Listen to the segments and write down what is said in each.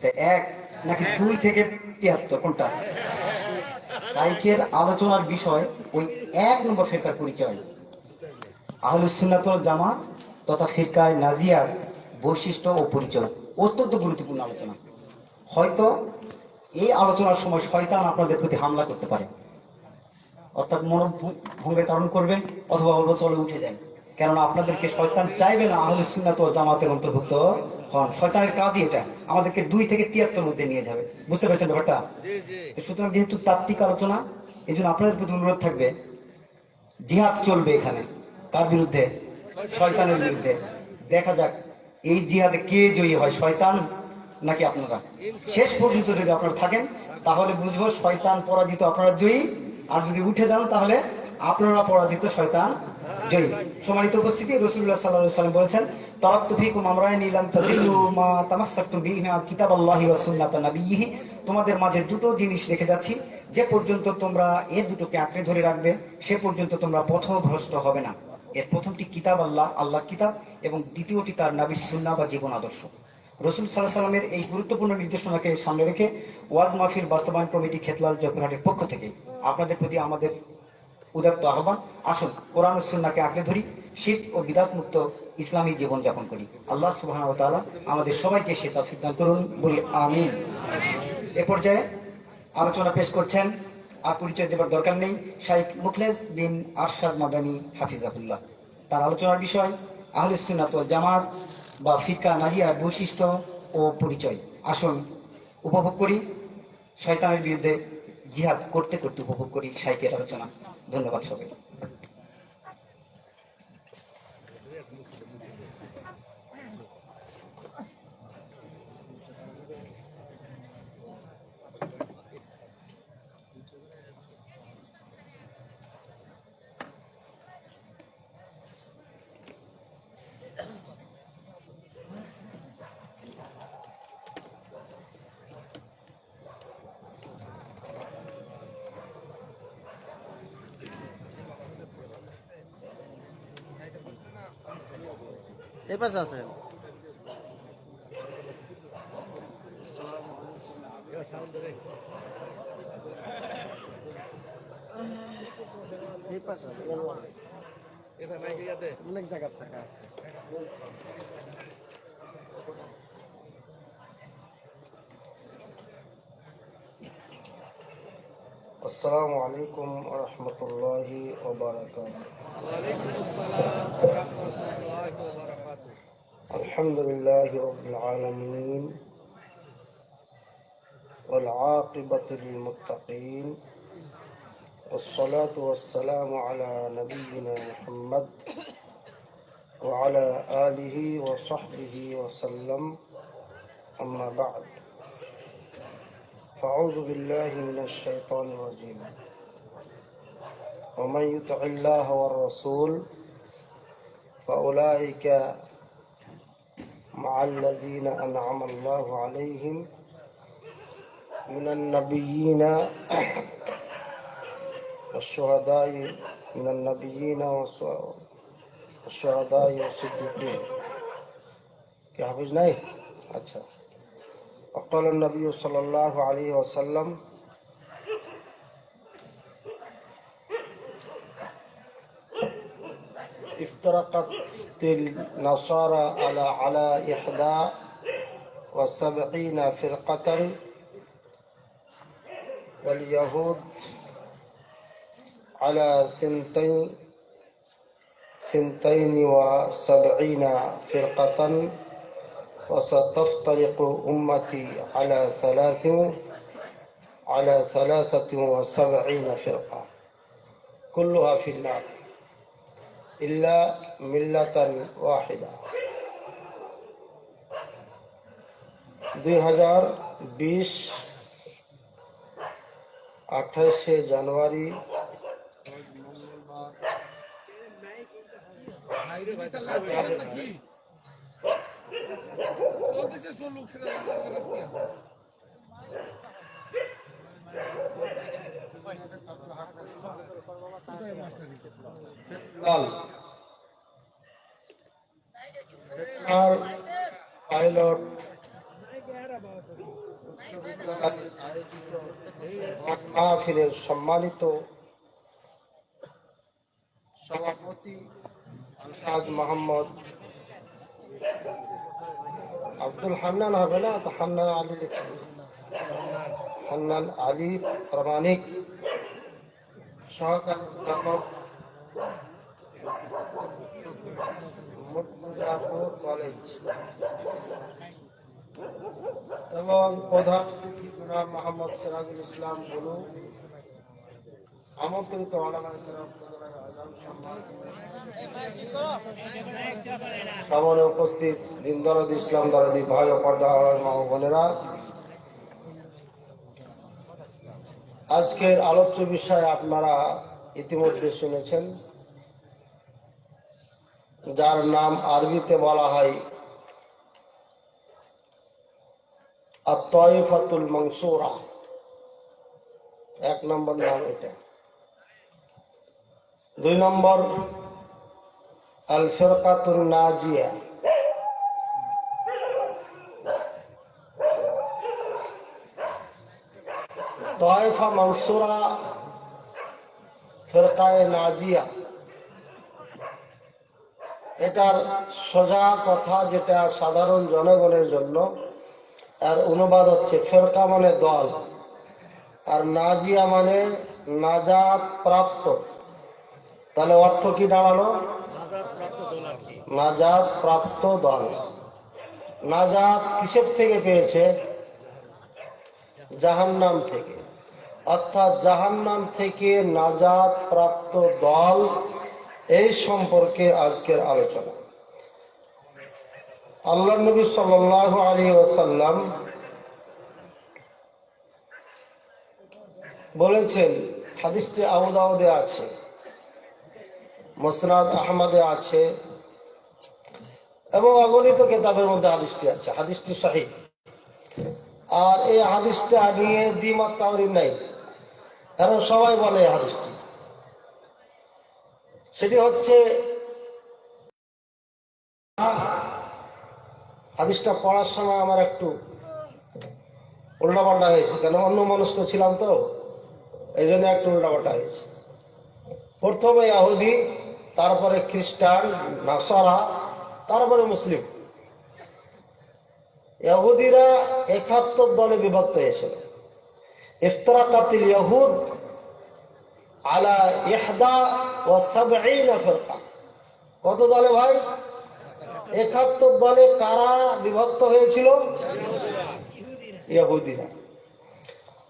চাই, 1 নাকি 2 থেকে 73? কোনটা? শাইখের আলোচনার বিষয় ওই 1 নম্বর ফিরকার পরিচয়, আহলুস সুন্নাত ওয়াল জামাত তথা ফিরকায়ে নাজিয়ার বৈশিষ্ট্য ও পরিচয়। অত্যন্ত গুরুত্বপূর্ণ আলোচনা। হয়তো এই আলোচনার সময় শয়তান আপনাদের প্রতি হামলা করতে পারে, অর্থাৎ মনোভঙ্গের কারণ করবে, অথবা বলবো চলে উঠে যায়। কেননা আপনাদেরকে শয়তান চাইবে না আহলুস সুন্নাত ওয়াল জামাতের অন্তর্ভুক্ত হন। শয়তানের কাজই এটা, আমাদেরকে 2 থেকে 73 মধ্যে নিয়ে যাবে। বুঝতে পেরেছেন ব্যাপারটা? সুতরাং যেহেতু তাত্ত্বিক আলোচনা, এই জন্য আপনাদের প্রতি অনুরোধ থাকবে, জিহাদ চলবে এখানে। কার বিরুদ্ধে? শয়তানের বিরুদ্ধে। দেখা যাক এই জিহাদে কে জয়ী হয়, শয়তান নাকি আপনারা। শেষ পর্যন্ত যদি আপনারা থাকেন তাহলে বুঝবো শয়তান পরাজিত, আপনারা জয়ী। আর যদি উঠে যান তাহলে আপনারা পরাজিত, শয়তান জয়ী। সম্মানিত উপস্থিতি, রাসূলুল্লাহ সাল্লাল্লাহু আলাইহি ওয়াসাল্লাম বলেছেন, তারাকতু ফীকুম আমরাইনি লাম তাযিল্লু মা তামাসসাকতুম বিহিমা কিতাবাল্লাহি ওয়া সুন্নাতা নাবিয়্যিহি। তোমাদের মাঝে দুটো জিনিস রেখে যাচ্ছি, যে পর্যন্ত তোমরা এই দুটোকে আঁকড়ে ধরে রাখবে সে পর্যন্ত তোমরা পথভ্রষ্ট হবে না। এর প্রথমটি কিতাব আল্লাহ, আল্লাহর কিতাব, এবং দ্বিতীয়টি তার নবীর সুন্নাহ বা জীবন আদর্শ। রাসূল সাল্লাল্লাহু আলাইহি ওয়াসাল্লামের এই গুরুত্বপূর্ণ নির্দেশনাকে সামনে রেখে ওয়াজ মাহফিল বাস্তবায়ন কমিটি খেতলাল জয়পুরহাটের পক্ষ থেকে আপনাদের প্রতি আমাদের উদাত্ত আহ্বান, আসুন কোরআন ও সুন্নাহকে আঁকড়ে ধরি, শিরক ও বিদআত মুক্ত ইসলামী জীবন যাপন করি। আল্লাহ সুবহানাহু ওয়া তাআলা আমাদের সবাইকে সে তৌফিক দান করুন, বলি আমিন। এ পর্যায়ে আলোচনা পেশ করছেন, আর পরিচয় দেবার দরকার নেই, শাইখ মুখলেস বিন আরশাদ মাদানী হাফিজাহুল্লাহ। তার আলোচনার বিষয় আহলুস সুন্নাত ওয়াল জামাত বা ফিরকা নাজিয়ার বৈশিষ্ট্য ও পরিচয়। আসুন উপভোগ করি, শয়তানের বিরুদ্ধে জিহাদ করতে করতে উপভোগ করি শাইখের আলোচনা। ধন্যবাদ সবাই। এই পাশে আছে। এই পাশে অনেক জায়গা ফাঁকা আছে। السلام عليكم ورحمة الله وبركاته. وعليكم السلام ورحمة الله وبركاته. الحمد لله رب العالمين والعاقبة للمتقين والصلاة والسلام على نبينا محمد وعلى آله وصحبه وسلم. أما بعد، فأعوذ بالله من الشيطان الرجيم. ومن يطع الله والرسول فأولئك مع الذين أنعم الله عليهم من النبيين والشهداء والشهداء والصديقين. क्या हाफिज नहीं? अच्छा। وقال النبي صلى الله عليه وسلم افترقت النصارى على 71 فرقة واليهود على 72 فرقة وستفترق أمتي على 73 فرقة كلها في النار إلا ملة واحدة. 2020 28 জানুয়ারি পাইলট মাহফিলের সম্মানিত সভাপতি আলহাজ মোহাম্মদ আব্দুল হান্নান হবে না তো হান্নান আলী প্রামাণিক, সহকারী অধ্যাপক মুর্তজাপুর কলেজ এবং প্রধান জনাব মোহাম্মদ সিরাজুল ইসলাম গুরু, আমন্ত্রিত ওলামায়ে কেরাম, আজম সামনে উপস্থিত দিন দরদি, ইসলাম দরদি ভাই ও পর্দা মা ও বোনেরা, আজকের আলোচ্য বিষয় আপনারা ইতিমধ্যে শুনেছেন, যার নাম আরবিতে বলা হয় আত-তাইফাতুল মানসুরা। এক নম্বর নাম এটা। দুই নম্বর আল ফিরকাতুন নাজিয়া। তাইফা মানসুরা, ফিরকায়ে নাজিয়া, এটার সোজা কথা যেটা সাধারণ জনগণের জন্য, আর অনুবাদ হচ্ছে ফিরকা মানে দল, আর নাজিয়া মানে নাজাত প্রাপ্ত। তাহলে অর্থ কি দাঁড়ালো? নাজাত প্রাপ্ত দল। নাজাত কিসের থেকে পেয়েছে? জাহান্নাম থেকে। অর্থাৎ জাহান্নাম থেকে নাজাত প্রাপ্ত দল, এই সম্পর্কে আজকের আলোচনা। আল্লাহ নবী সাল্লাল্লাহু আলাইহি ওয়াসাল্লাম বলেছেন, হাদিসটি আবু দাউদে আছে, মুসনাদ আহমদে আছে এবং অগণিত কিতাবের মধ্যে হাদিসটি আছে। হাদিসটি সহিহ। আর এই হাদিসটা নিয়ে দ্বিমত কাউরি নাই, কারণ সবাই বলে এই হাদিসটি। সেটি হচ্ছে, হাদিসটা পড়ার সময় আমার একটু উল্টাপাল্টা হয়েছে, কেন অন্য মানুষ তো ছিলাম তো, এই জন্য একটু উল্টাপাল্টা হয়েছে। প্রথমে ইহুদি, তারপরে খ্রিস্টান, নাসারা, তারপরে মুসলিম। ইহুদিরা ৭১ দলে বিভক্ত হয়েছিল। ইফতারাকাতিল ইহুদ আলা ৭১ ফিরকা। কত দলে ভাই? ৭১ দলে। কারা বিভক্ত হয়েছিল? ইহুদিরা।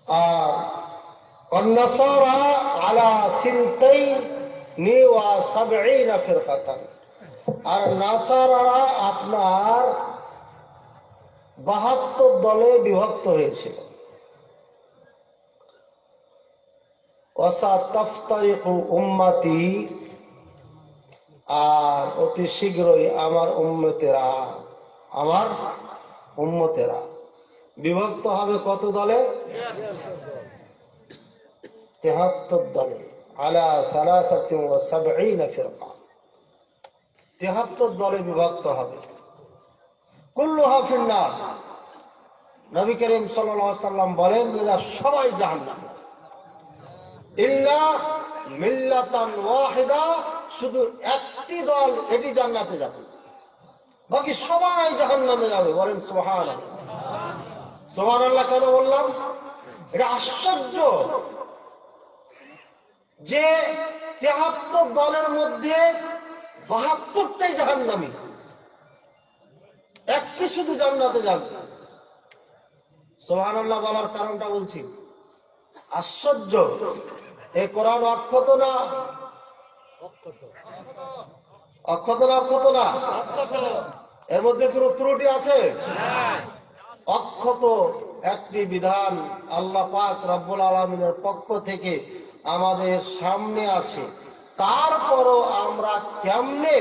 আর النصارى على ৭২ ফিরকাতান। আর নাসারারা আপনার ৭২ দলে বিভক্ত হয়েছিল। ওয়াসাতাফতারিকু উম্মতি, আর অতি শীঘ্রই আমার উম্মতেরা বিভক্ত হবে কত দলে? ৭৩ দলে। আলা ৭৩ ফিরকা, ৭৩ দলে বিভক্ত হবে। কুল্লুহা ফিন্নার। নবী করিম সাল্লাল্লাহু আলাইহি ওয়াসাল্লাম বলেন যে সবাই জাহান্নামে, ইল্লা মিল্লাতান ওয়াহিদা, শুধু একটি দল এটি জান্নাতে যাবে, বাকি সবাই জাহান্নামে যাবে। বলেন সুবহানাল্লাহ। সুবহানাল্লাহ কেন বললাম? এটা আশ্চর্য যে ৭৩ দলের মধ্যে ৭২টাই জাহান্নামী, একটি শুধু জান্নাতে যাবে। সুবহানাল্লাহ বলার কারণটা বলছি, আশ্চর্য। এই কোরআন অক্ষত না? অক্ষত না? অক্ষত না? এর মধ্যে কোনো ত্রুটি আছে? অক্ষত একটি বিধান আল্লাহ পাক রব্বুল আলামিনের পক্ষ থেকে আমাদের সামনে আছে। তারপরও আমরা কেমনে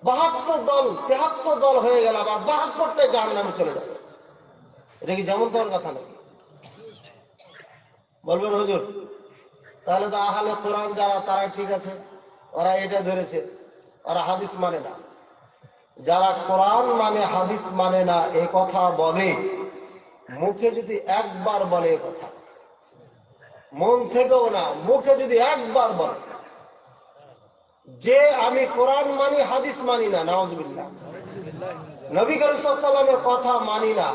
৭২ দল ৭৩ দল হয়ে গেলাম আর ৭২টাই জাহান্নামে চলে যাবে? এটা কি যেমন তেমন কথা নাকি? বলবেন হুজুর তাহলে তো আহলে কোরআন যারা, তারা ঠিক আছে, ওরা এটা ধরেছে, ওরা হাদিস মানে না। যারা কোরআন মানে হাদিস মানে না এ কথা বলে, মুখে যদি একবার বলে এ কথা, মন থেকেও না, মুখে যদি একবার বলে যে আমি কোরআন মানি, হাদিস মানি না, নাউজুবিল্লাহ, নবী করিম সাল্লাল্লাহু আলাইহি ওয়াসাল্লামের কথা মানি না,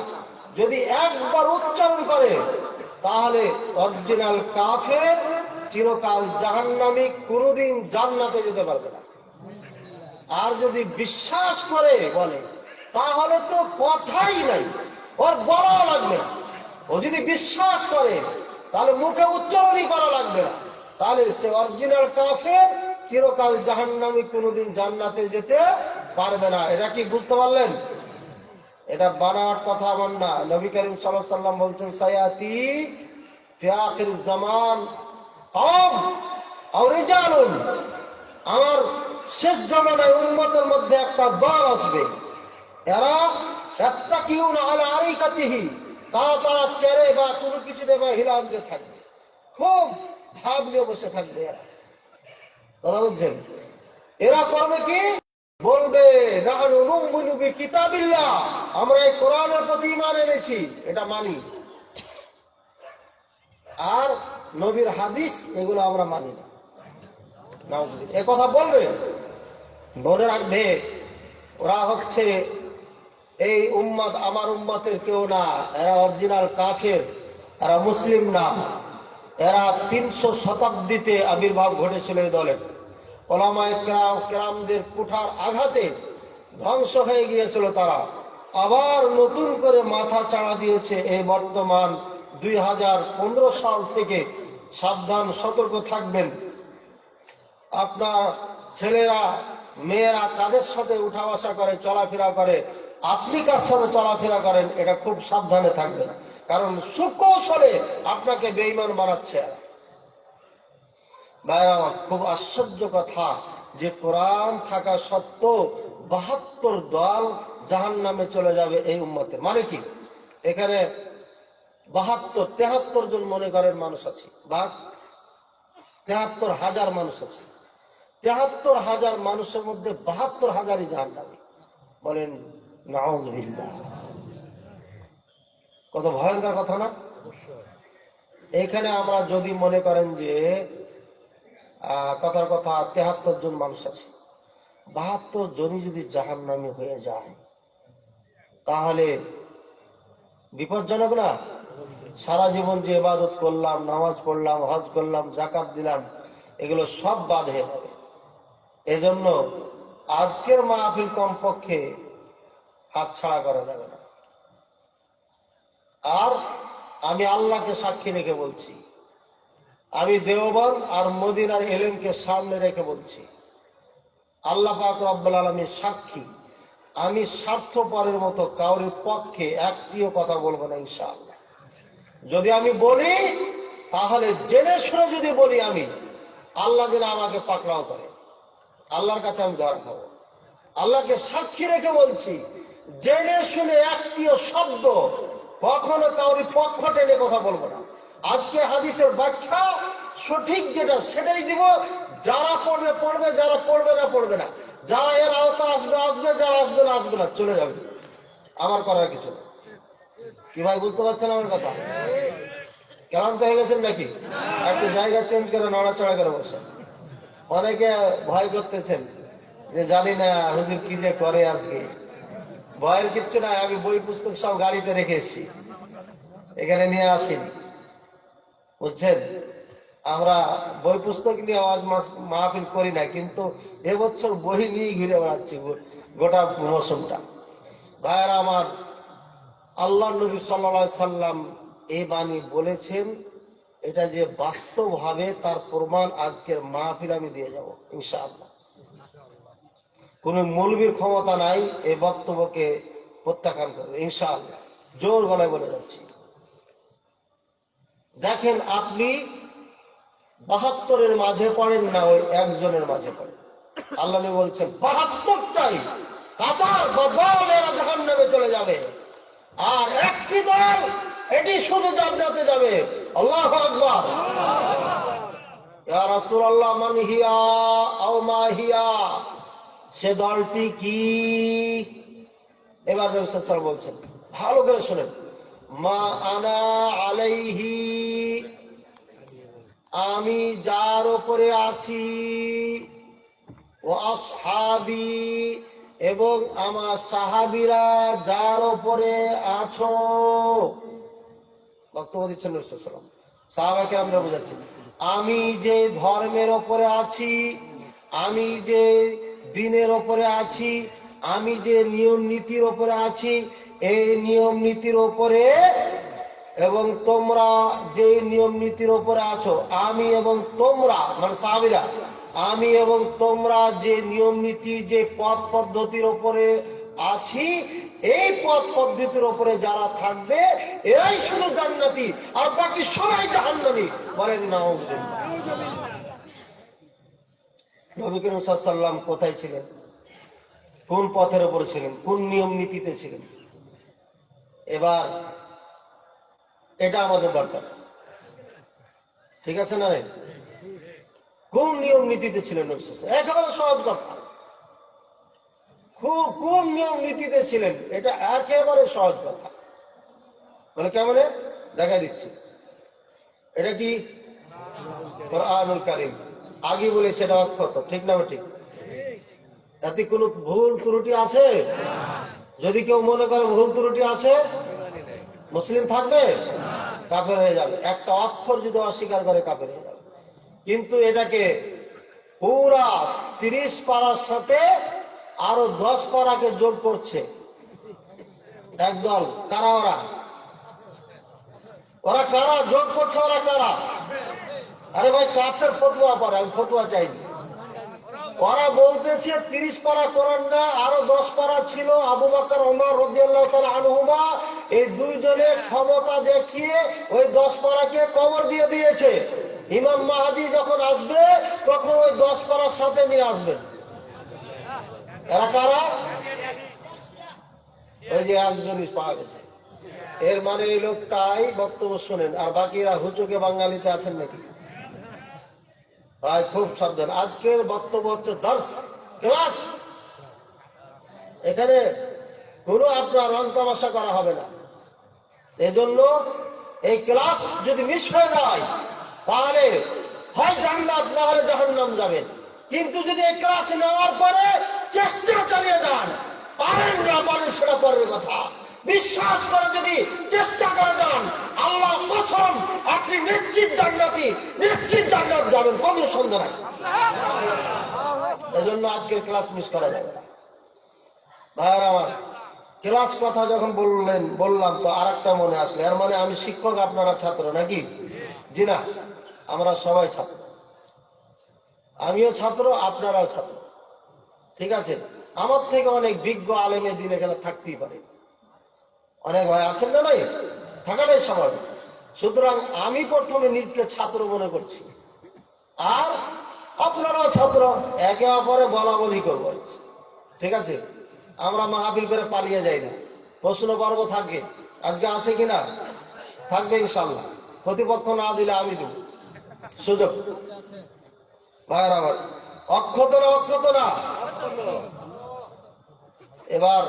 যদি একবার উচ্চারণ করে তাহলে অরিজিনাল কাফের, চিরকাল জাহান্নামী, কোনোদিন জান্নাতে যেতে পারবে না। আর যদি বিশ্বাস করে বলে তাহলে তো কথাই নাই, ওর বলাও লাগবে না। ও যদি বিশ্বাস করে তাহলে মুখে উচ্চারণই করা লাগবে না, তাহলে সে অরিজিনাল কাফের, চিরকাল জাহান্নামী, কোনোদিন জান্নাতে যেতে পারবে না। এটা কি বুঝতে পারলেন? এটা বানাওয়ার কথা আমার না। নবী করিম সাল্লাল্লাহু আলাইহি ওয়াসাল্লাম বলছেন সায়াতি ফি আখির জামান কওম আও রিজালুন, আমার শেষ জামানায় উম্মতের মধ্যে একটা দল আসবে, এরা ইয়াত্তাকিউনা আলা আরিকাতিহি, তারা চেয়ারে বা কোনো কিছুতে বা হিলাতে থাকবে, খুব ভাব নিয়ে বসে থাকবে। এরা কথা বুঝছেন? এরা করবে কি? বলবে নাহনু নুমিনু বিকিতাবিল্লাহ, আমরা এই কোরআনের প্রতি ঈমান এনেছি, এটা মানি, আর নবীর হাদিস এগুলো আমরা মানি না। নাউজুবিল্লাহ, এই কথা বলবে। মনে রাখবে ওরা হচ্ছে এই উম্মত আমার উম্মতের কেউ না, এরা অরিজিনাল কাফের, এরা মুসলিম না। এরা 300 শতাব্দীতে আবির্ভাব ঘটেছিল এই দলের। ওলামায়ে কেরামদের কুঠার আঘাতে ধ্বংস হয়ে গিয়েছিল তারা, আবার নতুন করে মাথা চাড়া দিয়েছে এই বর্তমান 2015 সাল থেকে। সাবধান, সতর্ক থাকবেন। আপনার ছেলেরা মেয়েরা কাদের সাথে উঠা বসা করে, চলাফেরা করে, আপনি কার সাথে চলাফেরা করেন, এটা খুব সাবধানে থাকবেন, কারণ সুকৌশলে আপনাকে বেঈমান বানাচ্ছে। ভাইরা আমার, খুব আশ্চর্য কথা যে কোরআন থাকা সত্ত্বেও 72 দল জাহান্নামে চলে যাবে এই উম্মতের। মানে কি? এখানে 73 জন মনে করেন মানুষ আছে, বা 73,000 মানুষ আছে। 73,000 মানুষের মধ্যে 72,000ই জাহান্নামী। বলেন নাউজুবিল্লাহ, কত ভয়ঙ্কর কথা না? এখানে আমরা যদি মনে করেন যে কথার কথা 73 জন মানুষ আছে, 72 জনই যদি জাহান্নামী হয়ে যায় তাহলে বিপজ্জনক না? সারা জীবন যে ইবাদত করলাম, নামাজ পড়লাম, হজ করলাম, যাকাত দিলাম, এগুলো সব বাদ হয়ে যাবে। এজন্য আজকের মাহফিল কমপক্ষে হাতছাড়া করা যাবে না। আর আমি আল্লাহকে সাক্ষী রেখে বলছি, আমি দেওবন্দ আর মদিনার এলেমকে সামনে রেখে বলছি, আল্লাহ পাক রব্বুল আলামিন সাক্ষী, আমি স্বার্থপরের মতো কাউরির পক্ষে একটিও কথা বলবো না ইনশাআল্লাহ। যদি আমি বলি তাহলে জেনে শুনে যদি বলি আমি, আল্লাহ যেন আমাকে পাকড়াও করে, আল্লাহর কাছে আমি ধরা খাবো। আল্লাহকে সাক্ষী রেখে বলছি, জেনে শুনে একটিও শব্দ কখনো কাউরি পক্ষ টেনে কথা বলবো না। আজকে হাদিসের ব্যাখ্যা সঠিক যেটা সেটাই দিব, যারা পড়বে পড়বে, যারা পড়বে না পড়বে না, যারা এর আওতা আসবে আসবে, যারা আসবে না আসবে না, চলে যাবে, আমার করার কিছু না। কি ভাই বুঝতে পারছেন আমার কথা? ক্লান্ত হয়ে গেছেন নাকি? একটু জায়গা চেঞ্জ করে নড়াচড়া করে বসেন। অনেকে ভয় করতেছেন যে জানি না হুজুর কি যে করে আজকে। ভয়ের কিচ্ছু নাই, আমি বই পুস্তক সব গাড়িতে রেখে এসেছি, এখানে নিয়ে আসিনি, বুঝছেন? আমরা বই পুস্তক নিয়ে আওয়াজ মাহফিল করি না, কিন্তু এবছর বই নিয়ে ঘুরে বেড়াচ্ছি গোটা মৌসুমটা। ভাইয়েরা আমার, আল্লাহ নবী সাল্লাল্লাহু আলাইহি সাল্লাম এই বাণী বলেছেন, এটা যে বাস্তবভাবে তার প্রমাণ আজকের মাহফিল আমি দিয়ে যাব ইনশাআল্লাহ। কোন মৌলবীর ক্ষমতা নাই এই বক্তব্যকে প্রত্যাখ্যান করবে ইনশাআল্লাহ, জোর গলায় বলে যাচ্ছি। দেখেন, আপনি 72-এর মাঝে পড়েন না, ওই একজনের মাঝে পড়েন। আল্লাহ নবী বলছেন 72টাই কাতার বা দল এরা জাহান্নামে চলে যাবে, আর একটি দল এটি শুধু জান্নাতে যাবে। আল্লাহু আকবার। ইয়া রাসূলুল্লাহ, মান হিয়া আও মা হিয়া, সে দলটি কি? এবার রাসূল সাল্লাল্লাহু আলাইহি ওয়াসাল্লাম বলছেন, ভালো করে শুনেন, মা আনা আলাইহি, আমি যার উপরে আছি, ও আসহাবি, এবং আমার সাহাবীরা যার উপরে আছো। বক্তব্য দিচ্ছেন নবী সাল্লাল্লাহু আলাইহি ওয়াসাল্লাম, সাহাবা কেরামরা বোঝাচ্ছেন, আমি যে ধর্মের ওপরে আছি, আমি যে দ্বীনের ওপরে আছি, আমি যে নিয়ম নীতির ওপরে আছি, এই নিয়ম নীতির ওপরে এবং তোমরা যে নিয়ম নীতির ওপরে আছো, আমি এবং তোমরা মানে সাহাবীরা, আমি এবং তোমরা যে নিয়ম নীতি যে পথ পদ্ধতির ওপরে আছি, এই পথ পদ্ধতির ওপরে যারা থাকবে এরাই শুধু জান্নাতি, আর বাকি সবাই জাহান্নামী। বলেন নাউযুবিল্লাহ। নবী করিম সাল্লাল্লাহু আলাইহি ওয়াসাল্লাম কোথায় ছিলেন? কোন পথের উপর ছিলেন? কোন নিয়ম নীতিতে ছিলেন? এবার এটা আমাদের দরকার, ঠিক আছে না? কোন নিয়ম নীতিতে ছিলেন নবী সাল্লাল্লাহু আলাইহি ওয়াসাল্লাম? একেবারে সহজ কথা। কোন নিয়ম নীতিতে ছিলেন, এটা একেবারে সহজ কথা। বলে কেমনে? দেখা দিচ্ছি। এটা কি? কোরআনুল কারীম। আগে বলেছে এটা অক্ষত, ঠিক না? ঠিক। এতে কোনো ভুল ত্রুটি আছে? যদি কেউ মনে করে ভুল ত্রুটি আছে, মুসলিম থাকবে? কাফের হয়ে যাবে। একটা অক্ষর যদি অস্বীকার করে কাফের হয়ে যাবে। কিন্তু এটাকে পুরা 30 পারার সাথে আরো 10 পারাকে যোগ করছে একদল। কারা ওরা? ওরা কারা যোগ করছে? ওরা কারা? আরে ভাই, কাফের ফতুয়া পড়ে, আমি ফতুয়া চাইনি। ওরা বলতেছে 30 পারা কোরআন না, আরো 10 পারা ছিল। আবু বকর ওমর রাদিয়াল্লাহু তাআলা আনহুমা এই দুইজনে ক্ষমতা দেখিয়ে ওই 10 পারাকে কবর দিয়ে দিয়েছে। ইমাম মাহদী যখন আসবে তখন ওই 10 পারার সাথে নিয়ে আসবেন। এরা কারা? ওই যে একজনই পাওয়া গেছে। এর মানে এই লোকটাই বক্তব্য শোনেন, আর বাকিরা হুচুকে বাঙালিতে আছেন নাকি? ভাই খুব সাবধান। আজকের বক্তব্য হচ্ছে দর্স, ক্লাস। এখানে কোনো আপনার রং তামাশা করা হবে না। এজন্য এই ক্লাস যদি মিস হয়ে যায় তাহলে হয় জান্নাত না হলে জাহান্নাম যাবেন। কিন্তু যদি এই ক্লাস নেওয়ার পরে চেষ্টা চালিয়ে যান, পারেন না পারেন সেটা পরের কথা, বিশ্বাস করে যদি চেষ্টা করে যান, আল্লাহর কসম আপনি নিশ্চিত জান্নাতি, নিশ্চিত জান্নাত যাবেন, কোনো সন্দেহ নাই। এজন্য আজকের ক্লাস মিস করা যাবে না। ভাইয়ার আমার, ক্লাস কথা যখন বললাম তো আরেকটা মনে আসলে, এর মানে আমি শিক্ষক, আপনারা ছাত্র নাকি? জি না, আমরা সবাই ছাত্র। আমিও ছাত্র, আপনারাও ছাত্র, ঠিক আছে? আমার থেকে অনেক বিজ্ঞ আলেমের দিন এখানে থাকতেই পারে। অনেক ভাই আছেন না? নাই, থাকাটাই স্বাভাবিক। সুতরাং আমি প্রথমে নিজকে ছাত্র মনে করছি, আর আপনারাও ছাত্র, একে অপরে বলা বলি করবো, ঠিক আছে? আমরা মাহফিল করে পালিয়ে যাই না। প্রশ্ন পর্ব থাকবে, আজকে আছে কিনা? থাকবে ইনশাল্লাহ। প্রতিপক্ষ না দিলে আমি দেব সুযোগ। ভাইয়ের আমার, অক্ষত না? অক্ষত না? এবার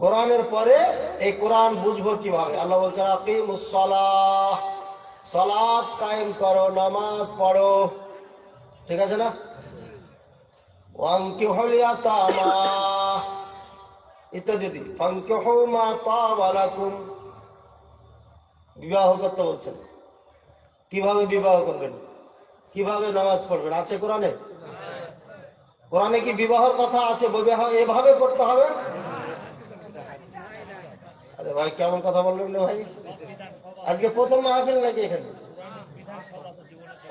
কোরআনের পরে এই কোরআন বুঝবো কিভাবে? আল্লাহ বলছেন আকিমুস সালাহ, সালাত কায়েম করো, নামাজ পড়ো, ঠিক আছে না? ওয়ানকিহুল ইয়াতামা ইত্যাদি, ফানকিহু মা তাবা লাকুম। বিবাহ করতে বলছেন, কিভাবে বিবাহ করবেন, কিভাবে নামাজ পড়বেন? আছে কোরআনে? কোরআনে কি বিবাহের কথা আছে? বিবাহ এভাবে করতে হবে? আরে ভাই, কেমন কথা বললেন ভাই? আজকে প্রথম মাহফিল নাকি এখানে?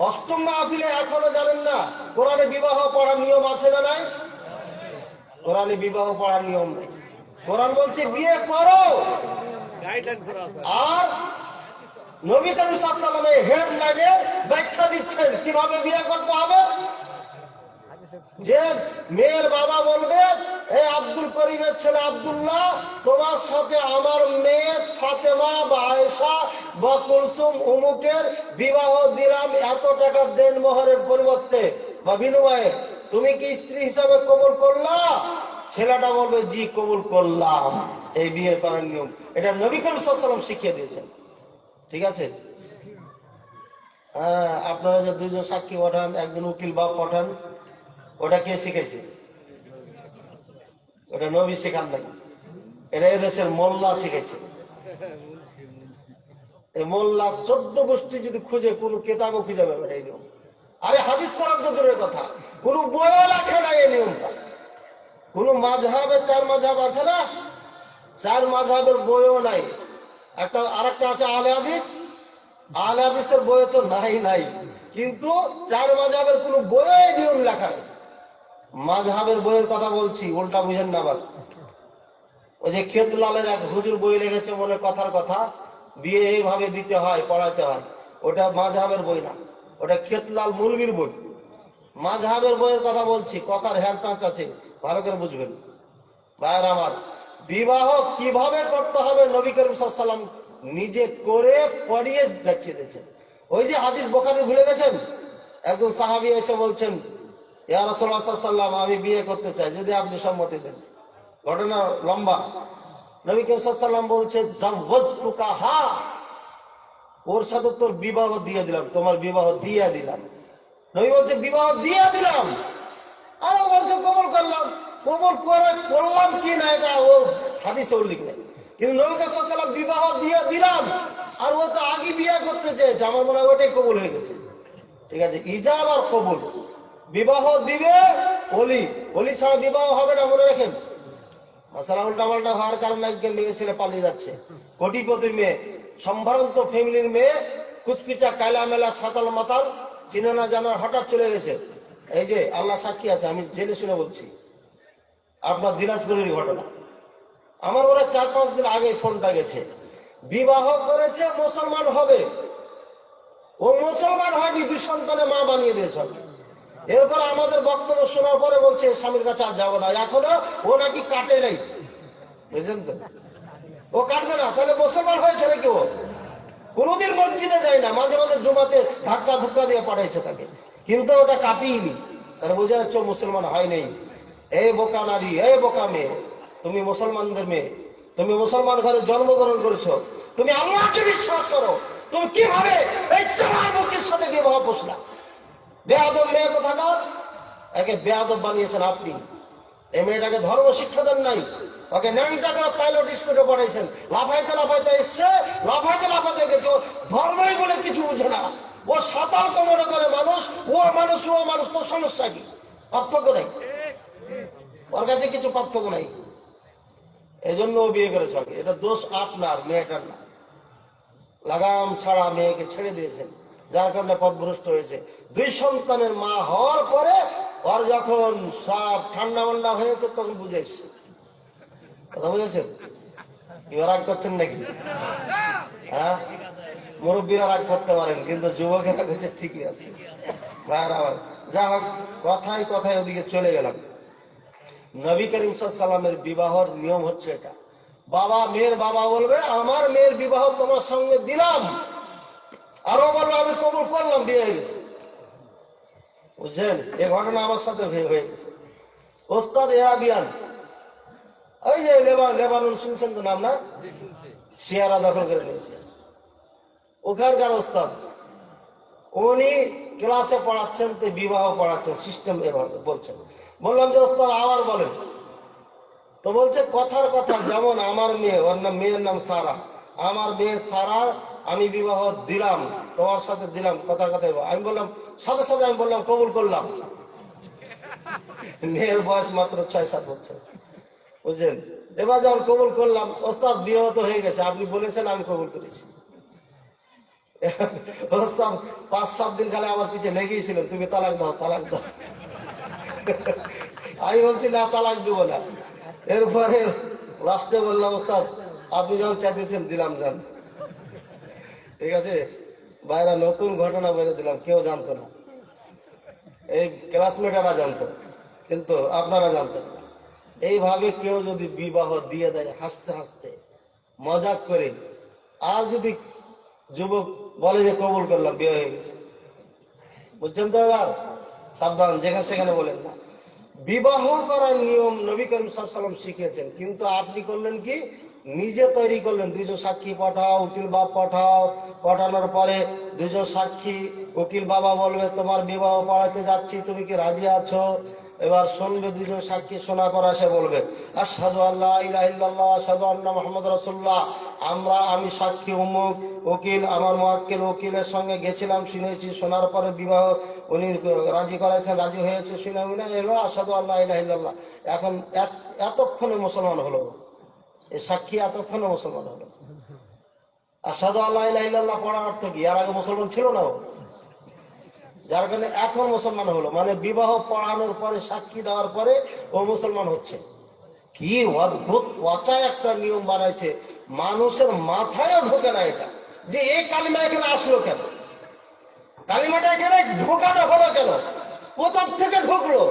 অষ্টম মাহফিলে এখনো জানেন না কোরআনে বিবাহ পড়ার নিয়ম আছে না নাই? কোরআনে বিবাহ পড়ার নিয়ম নেই। কোরআন বলছে বিয়ে করো, আর নবী করিম সাল্লাল্লাহু আলাইহি ওয়াসাল্লাম হেডলাইনে ব্যাখ্যা দিচ্ছেন কিভাবে বিয়ে করতে হবে। যে মেয়ের বাবা বলবে, এ আব্দুল করিমের ছেলে আব্দুল্লাহ, তোমার সাথে আমার মেয়ে ফাতেমা বা আয়েশা বা কুলসুম উমুকের বিবাহ দিলাম এত টাকা দেন মোহরের পরিবর্তে বা বিনিময়ে, তুমি কি স্ত্রী হিসাবে কবুল করলা? ছেলেটা বলবে জি কবুল করলাম। এই বিয়ে করার নিয়ম, এটা নবী করিম সাল্লাল্লাহু আলাইহি ওয়াসাল্লাম শিখিয়ে দিয়েছেন। ঠিক আছে? হ্যাঁ, আপনারা যে দুজন সাক্ষী পাঠান, একজন উকিল বাপ পাঠান, ওটা কে শিখেছে? ওটা নবী শেখান নাই, এটা এদেশের মোল্লা শিখেছে। এই মোল্লা 14 গোষ্ঠী যদি খুঁজে কোনো কেতাবও খুঁজে পাবে না এই নিয়ম। আরে হাদিস করার তো দূরের কথা, কোন বইও লেখে না এই নিয়মটা। কোন মাযহাবে 4 মাযহাব আছে না, 4 মাযহাবের বইও নাই। আরেকটা আছে আহলে হাদিস, আহলে হাদিসের বই তো নাই, কিন্তু 4 মাযহাবের কোন বইয়ে এই নিয়ম লেখা নেই। মাযহাবের বইয়ের কথা বলছি, উল্টা বুঝেন না আবার। ওই যে খেতলালের এক হুজুর বই লিখেছে, মনে কথার কথা, বিয়ে এইভাবে দিতে হয়, পড়াইতে হয়, ওটা মাযহাবের বই না, ওটা খেতলাল মুলবির বই। মাযহাবের বইয়ের কথা বলছি, কথার হ্যান্ড টাচ আছে, ভালো করে বুঝবেন ভাইয়ের আমার। বিবাহ কিভাবে করতে হবে নবী করিম সাল্লাল্লাহু আলাইহি ওয়াসাল্লাম নিজে করে পড়িয়ে দেখিয়ে দিয়েছেন। ওই যে হাদিস বুখারী ভুলে গেছেন, একজন সাহাবী এসে বলছেন, ইয়া রাসূলুল্লাহ সাল্লাল্লাহু আলাইহি ওয়াসাল্লাম, আমি বিয়ে করতে চাই, যদি আপনি সম্মতি দেন। ঘটনা লম্বা। নবী করিম সাল্লাল্লাহু আলাইহি ওয়াসাল্লাম বলছে, যাওয়াজতুকাহা, ওর সাথে তোর বিবাহ দিয়ে দিলাম, তোমার বিবাহ দিয়ে দিলাম। নবী বলছে বিবাহ দিয়ে দিলাম, আর বলছে কবুল করলাম। কবুল করলাম কি না এটা ও হাদিসে উল্লেখ নেই, কিন্তু নবী সাল্লাল্লাহু আলাইহি ওয়াসাল্লাম বিবাহ দিয়ে দিলাম, আর ও তো আগে বিয়ে করতে চেয়েছে, আমার মনে হয় ওটাই কবুল হয়ে গেছে। ঠিক আছে, ইজাব আর কবুল। বিবাহ দিবে ওলি ছাড়া বিবাহ হবে না, মনে রাখেন। মাসালা উল্টাপাল্টা হওয়ার কারণে আজকে মেয়ে ছেলে পালিয়ে যাচ্ছে। কোটিপতি মেয়ে, সম্ভ্রান্ত ফ্যামিলির মেয়ে, কুচকুচা কায়লা মেলা সাতাল মাতাল, চিনে না জানার, হঠাৎ চলে গেছে। এই যে আল্লাহ সাক্ষী আছে, আমি জেনে শুনে বলছি, আপনার দিনাজপুরের ঘটনা। আমার ওরা 4-5 দিন আগে ফোনটা গেছে, বিবাহ করেছে, মুসলমান হবে, ও মুসলমান হয়নি, 2 সন্তানের মা বানিয়ে দিয়েছে। এরপর আমাদের বক্তব্য শোনার পরে বলছে স্বামীর কাছে আর যাবো না, এখনো ও নাকি কাটে নাই, বুঝলেন তো? ও কাটবে না, তাহলে মুসলমান হয়েছে নাকি? ও কোনোদিন মসজিদে যায় না, মাঝে মাঝে জুমাতে ধাক্কা দিয়ে পাঠাইছে তাকে, কিন্তু ওটা কাটিনি, তাহলে বোঝা যাচ্ছে মুসলমান হয় নাই। এই বোকা নারী, এই বোকা মেয়ে, তুমি মুসলমানদের মেয়ে, তুমি মুসলমান ঘরে জন্মগ্রহণ করেছো, তুমি আল্লাহকে বিশ্বাস করো, তুমি কিভাবে এই চামার মুচির সাথে বিবাহ বসলা? বেয়াদব মেয়ে কোথাকার, একে বেয়াদব বানিয়েছেন আপনি। এই মেয়েটাকে ধর্ম শিক্ষা দেন নাই, ওকে ন্যাংটা করে পাইলট স্কুলে পড়াইছেন, লাফাইতে এসছে, লাফাইতে গেছে, ধর্মই বলে কিছু বুঝে না। ও সাঁতার মনে করে মানুষ, ও মানুষ, তোর সমস্যা কি? পার্থক্য নেই ওর কাছে, কিছু পার্থক্য নাই। এই জন্য ও বিয়ে করেছে। এটা দোষ আপনার, মেয়েটার না। লাগাম ছাড়া মেয়েকে ছেড়ে দিয়েছেন, যার কারণে পথভ্রষ্ট হয়েছে। 2 সন্তানের মা হওয়ার পরে ওর যখন সব ঠান্ডা মান্ডা হয়েছে, তখন বুঝে এসছে। কথা বুঝেছেন? এবার রাগ করছেন নাকি? হ্যাঁ, মুরব্বীরা রাগ করতে পারেন, কিন্তু যুবকেরা কাছে ঠিকই আছে। যা হোক, কথায় ওদিকে চলে গেলাম। নবী করিম সাল্লাল্লাহু আলাইহি ওয়াসাল্লামের বিবাহের নিয়ম হচ্ছে এটা। মেয়ের বাবা বলবে, আমার মেয়ের বিবাহ তোমার সঙ্গে দিলাম, আরো বলবে আমি কবুল করলাম, বিয়ে হয়ে গেছে। বুঝছেন? এই ঘটনা আমার সাথে হয়ে গেছে। ওস্তাদ এরাবিয়ান, ওই যে লেবানন শুনছেন তো নাম না, শিয়ারা দখল করে নিয়েছে, ওখানকার ওস্তাদ, উনি ক্লাসে পড়াচ্ছেন, তো বিবাহ পড়াচ্ছেন, সিস্টেম এভাবে বলছেন। বললাম যে ওস্তাদ আবার বলেন। তো বলছে কথার কথা, যেমন আমার মেয়ে, ওর নাম, মেয়ের নাম সারা, আমার মেয়ে সারা আমি বিবাহ দিলাম, তোমার সাথে দিলাম, কথার কথা। আমি বললাম সাথে আমি বললাম কবুল করলাম। মেয়ের বয়স মাত্র 6-7 বছর, বুঝলেন? এবার যখন কবুল করলাম, ওস্তাদ বিবাহ তো হয়ে গেছে, আপনি বলেছেন, আমি কবুল করেছি। ওস্তাদ 5-7 দিন খালি আমার পিছিয়ে লেগেই ছিল, তুমি তালাক দাও। আমি বলছি না, তালাক দেবো না। এরপরে লাস্টে বললাম, ওস্তাদ আপনি যখন চাইতেছেন দিলাম, যান। ঠিক আছে, বাইরে নতুন ঘটনা বলে দিলাম, কেউ জানতো না, এই ক্লাসমেটেরা জানতো, কিন্তু আপনারা জানতেন না। এইভাবে কেউ যদি বিবাহ দিয়ে দেয় হাসতে হাসতে, মজাক করে, আর যদি যুবক বলে যে কবুল করলাম, বিয়ে হয়ে গেছে, বুঝছেন তো? এবার সাবধান, যেখানে সেখানে বলেন না। বিবাহ করার নিয়ম নবী করিম সাল্লাল্লাহু আলাইহি ওয়াসাল্লাম শিখিয়েছেন, কিন্তু আপনি করলেন কি, নিজে তৈরি করলেন। দুইজন সাক্ষী পাঠাও, উকিল বাপ পাঠাও, পাঠানোর পরে দুইজন সাক্ষী, উকিল বাবা বলবে তোমার বিবাহ পড়াতে যাচ্ছি, তুমি কি রাজি আছো? এবার শুনবে দুইজন সাক্ষী, শোনার পর সে বলবে আশহাদু আল্লা ইলাহা ইল্লাল্লাহ আশহাদু আন্না মুহাম্মাদুর রাসূলুল্লাহ, আমি সাক্ষী অমুক, উকিল আমার মুয়াক্কিল উকিলের সঙ্গে গেছিলাম, শুনেছি, শোনার পরে বিবাহ উনি রাজি করাইছেন, রাজি হয়েছে, শুনে এলো আশহাদু আল্লা ইলাহা ইল্লাল্লাহ। এখন এতক্ষণে মুসলমান হলো, এই সাক্ষী এতক্ষণে মুসলমান হলো। আশহাদু আল্লা ইলাহা ইল্লাল্লাহ পড়ার অর্থ কি? আর আগে মুসলমান ছিল না ও, যার কারণে এখন মুসলমান হলো। মানে বিবাহ পড়ানোর পরে, সাক্ষী দেওয়ার পরে ও মুসলমান হচ্ছে। কি অদ্ভুত অচায় একটা নিয়ম বানাইছে, মানুষের মাথায় ঢোকে না এটা, যে এই কালিমা এখানে আসলো কেন, কালিমাটা এখানে ঢোকানো হলো কেন, কোথার থেকে ঢুকলো,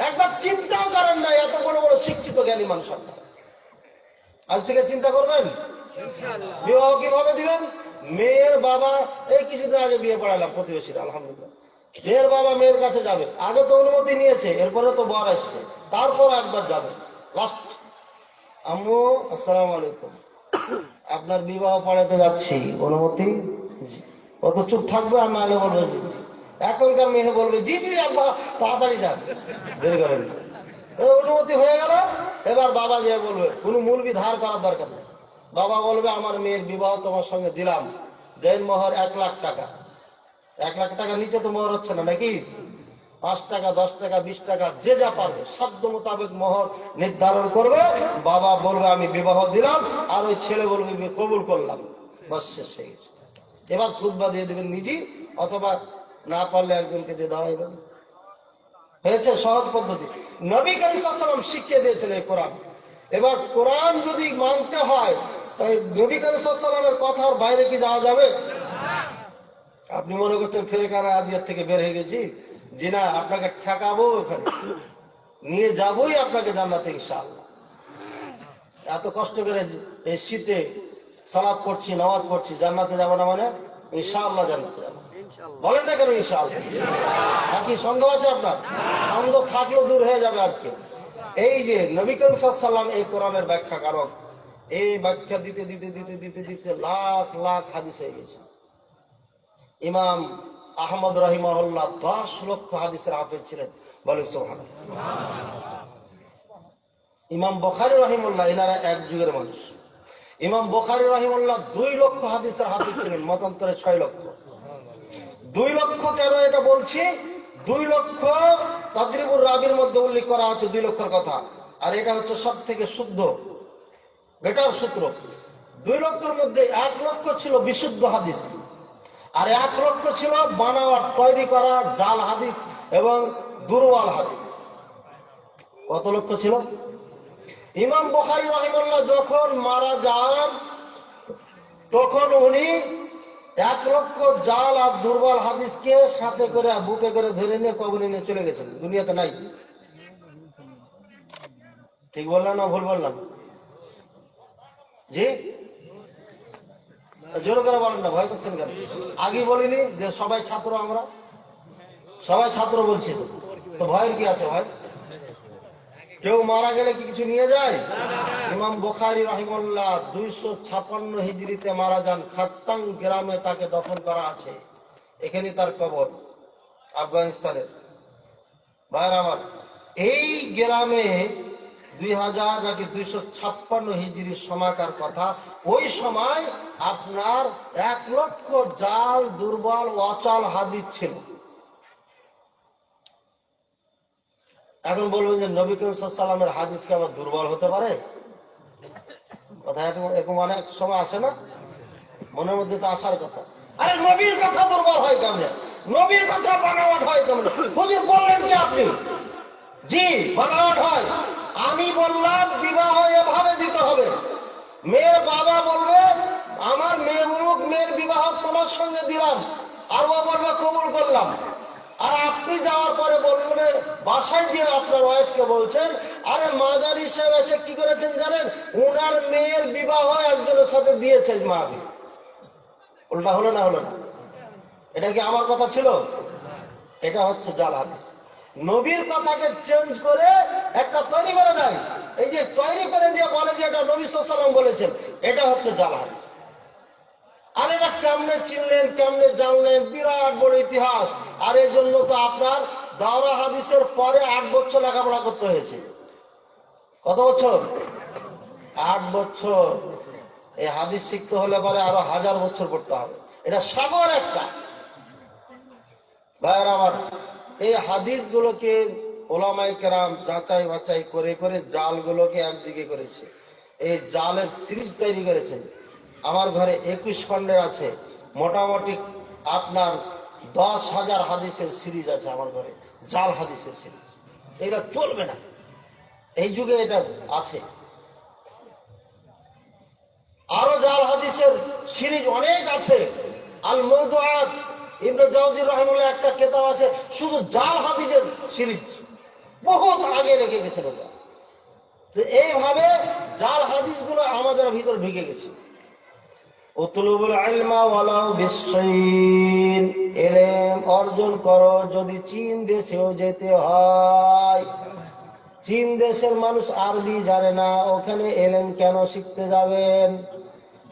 একবার চিন্তাও করেন না। এত বড় বড় শিক্ষিত জ্ঞানী মানুষ আপনারা আজ থেকে চিন্তা করবেন বিবাহ কিভাবে দিবেন। মেয়ের বাবা, এই কিছুদিন আগে বিয়ে পড়ালাম প্রতিবেশীর, আলহামদুলিল্লাহ, মেয়ের বাবা মেয়ের কাছে যাবে, আগে তো অনুমতি নিয়েছে, এরপরে তো বর আসছে, তারপর একবার যাবে লাস্ট, আম্মু আসসালামু আলাইকুম, আপনার বিবাহ পড়াতে যাচ্ছি, অনুমতি? অত চুপ থাকবে, আর নাহলে বলবে জি। এখনকার মেয়ে বলবে জি জি আব্বা তাড়াতাড়ি যান, দেরি করেন। অনুমতি হয়ে গেল, এবার বাবা যে বলবে, কোনো মূলবি ধার করার দরকার নেই, বাবা বলবে আমার মেয়ের বিবাহ তোমার সঙ্গে দিলাম, দেন মোহর 1 লাখ টাকা। 1 লাখ টাকা নিচে তো মোহর হচ্ছে না নাকি? 5 টাকা, 10 টাকা, 20 টাকা, যে যা পারবে সাধ্য মোতাবেক মোহর নির্ধারণ করবে। বাবা বলবে আমি বিবাহ দিলাম, আর ওই ছেলে বলবে কবুল করলাম, বাস শেষ হয়ে গেছে। এবার খুতবা দিয়ে দেবেন নিজেই, অথবা না পারলে একজনকে দিয়ে দেওয়া হবে। হয়েছে সহজ পদ্ধতি, নবী করিম সাল্লাল্লাহু আলাইহি ওয়াসাল্লাম শিখিয়ে দিয়েছেন এই কোরআন। এবার কোরআন যদি মানতে হয়, তাই নবী করিম সাল্লাল্লাহু আলাইহি ওয়াসাল্লামের কথার বাইরে কি যাওয়া যাবে? আপনি মনে করছেন ফেরেকানা আজিয়াত থেকে বের হয়ে গেছি, জি না, আপনাকে ঠেকাবো, ওখানে নিয়ে যাবোই আপনাকে জান্নাতে ইনশাআল্লাহ। এত কষ্ট করে এই শীতে সালাত পড়ছি, নামাজ পড়ছি, জান্নাতে যাবো না মানে? ইনশাআল্লাহ জান্নাতে যাবো। বলেন না কেন ইনশাআল্লাহ? নাকি সন্দেহ আছে আপনার? সন্দেহ থাকলেও দূর হয়ে যাবে আজকে। এই যে নবী করিম সাল্লাল্লাহু আলাইহি ওয়াসাল্লাম এই কোরআনের ব্যাখ্যা কারক, এই ব্যাখ্যা দিতে দিতে দিতে দিতে দিতে লাখ লাখ হাদিস হয়ে গেছে। ইমাম আহমদ রাহিমাহুল্লাহ 10 লক্ষ হাদিসের হাফেজ ছিলেন, বলেন সুবহানাল্লাহ। ইমাম বুখারী রাহিমাহুল্লাহ, এনারা এক যুগের মানুষ। ইমাম বুখারী রাহিমাহুল্লাহ 2 লক্ষ হাদিসের হাফেজ ছিলেন, মতান্তরে 6 লক্ষ। 2 লক্ষ কেন এটা বলছি? 2 লক্ষ তাদরিবুর রাবির মধ্যে উল্লেখ করা আছে 2 লক্ষের কথা, আর এটা হচ্ছে সব থেকে শুদ্ধ বেটার সূত্র। 2 লক্ষের মধ্যে 1 লক্ষ ছিল বিশুদ্ধ হাদিস, আর 1 লক্ষ ছিল বানাওয়াট তৈরি করা জাল হাদিস এবং দুর্বল হাদিস। কত লক্ষ ছিল? ইমাম বুখারী রাহিমাহুল্লাহ যখন মারা যান, তখন উনি 1 লক্ষ জাল আর দুর্বল হাদিসকে সাথে করে বুকে করে ধরে নিয়ে কবরে নিয়ে চলে গেছেন, দুনিয়াতে নাই। ঠিক বললাম না ভুল বললাম? জি জোরে করে বলেন না, ভয় করছেন কেন? আগে বলিনি যে সবাই ছাত্র, আমরা সবাই ছাত্র বলছি, তো ভয়ের কি আছে? ভাই কেউ মারা গেলে কি কিছু নিয়ে যায়? ইমাম বুখারী রাহিমাহুল্লাহ 256 হিজরিতে মারা যান, খাত্তাং গ্রামে তাকে দফন করা আছে, এখানে তার কবর, আফগানিস্তানের। ভাইরা আমার, এই গ্রামে 2000 নাকি 256 হিজরির সময়কার কথা। ওই সময় আপনার 1 লক্ষ জাল দুর্বল অচল হাদিস ছিল। এখন বলবেন যে নবী করিম সাল্লাল্লাহু আলাইহি ওয়াসাল্লামের হাদিস কি আবার দুর্বল হতে পারে? কথা এরকম অনেক সময় আসে না মনের মধ্যে, তো আসার কথা। আরে নবীর কথা দুর্বল হয় কেমনে? নবীর কথা বানাওয়াট হয় কেমনে? হুজুর বললেন কি আপনি? জি বানাওয়াট হয়। আমি বললাম বিবাহ এভাবে দিতে হবে, মেয়ের বাবা বলবে আমার মেয়ে অমুক মেয়ের বিবাহ তোমার সঙ্গে দিলাম, আর ও বলবে কবুল করলাম। আর আপনি যাওয়ার পরে বলবেন, বাসায় গিয়ে আপনার ওয়াইফকে বলছেন, আরে মাজারি সাহেব এসে কি করেছেন জানেন, ওনার মেয়ের বিবাহ একজনের সাথে দিয়েছে মাহবি। উল্টা হলো না? হলো না? এটা কি আমার কথা ছিল? এটা হচ্ছে জাল হাদিস। নবীর কথাকে চেঞ্জ করে একটা তৈরি করে দেয়। এই যে তৈরি করে দিয়ে বলে যে এটা নবী সাল্লাল্লাহু আলাইহি ওয়াসাল্লাম বলেছেন, এটা হচ্ছে জাল হাদিস। আর এটা কেমনে চিনলেন, কেমনে জানলেন? বিরাট বড় ইতিহাস। আর এই জন্য তো আপনার দাওরা হাদিসের পরে 8 বছর লেখাপড়া করতে হয়েছে। কত বছর? 8 বছর। এই হাদিস শিখতে হলে পরে আরো 1000 বছর পড়তে হবে। এটা সাগর একটা। ভাইয়ের আমার, এই হাদিসগুলোকে ওলামায়ে কেরাম যাচাই বাছাই করে করে জালগুলোকে একদিকে করেছে। এই জালের সিরিজ তৈরি করেছেন। আমার ঘরে 21 খণ্ডের আছে, মোটামুটি আপনার 10,000 হাদিসের সিরিজ আছে আমার ঘরে, জাল হাদিসের সিরিজ। এটা চলবে না, এই যুগে এটা আছে। আরো জাল হাদিসের সিরিজ অনেক আছে। আল মওদুআত, ইবনে জাওজি রাহিমাহুল্লাহ একটা কিতাব আছে শুধু জাল হাদিসের সিরিজ, বহুত আগে রেখে গেছেন ওটা। তো এইভাবে জাল হাদিসগুলো আমাদের ভিতর ঢুকে গেছে। উতলুবুল ইলমা ওয়ালাউ বিশাইন, ইলম অর্জন করো যদি চীন দেশেও যেতে হয়। চীন দেশের মানুষ আরবি জানে না, ওখানে ইলম কেন শিখতে যাবেন?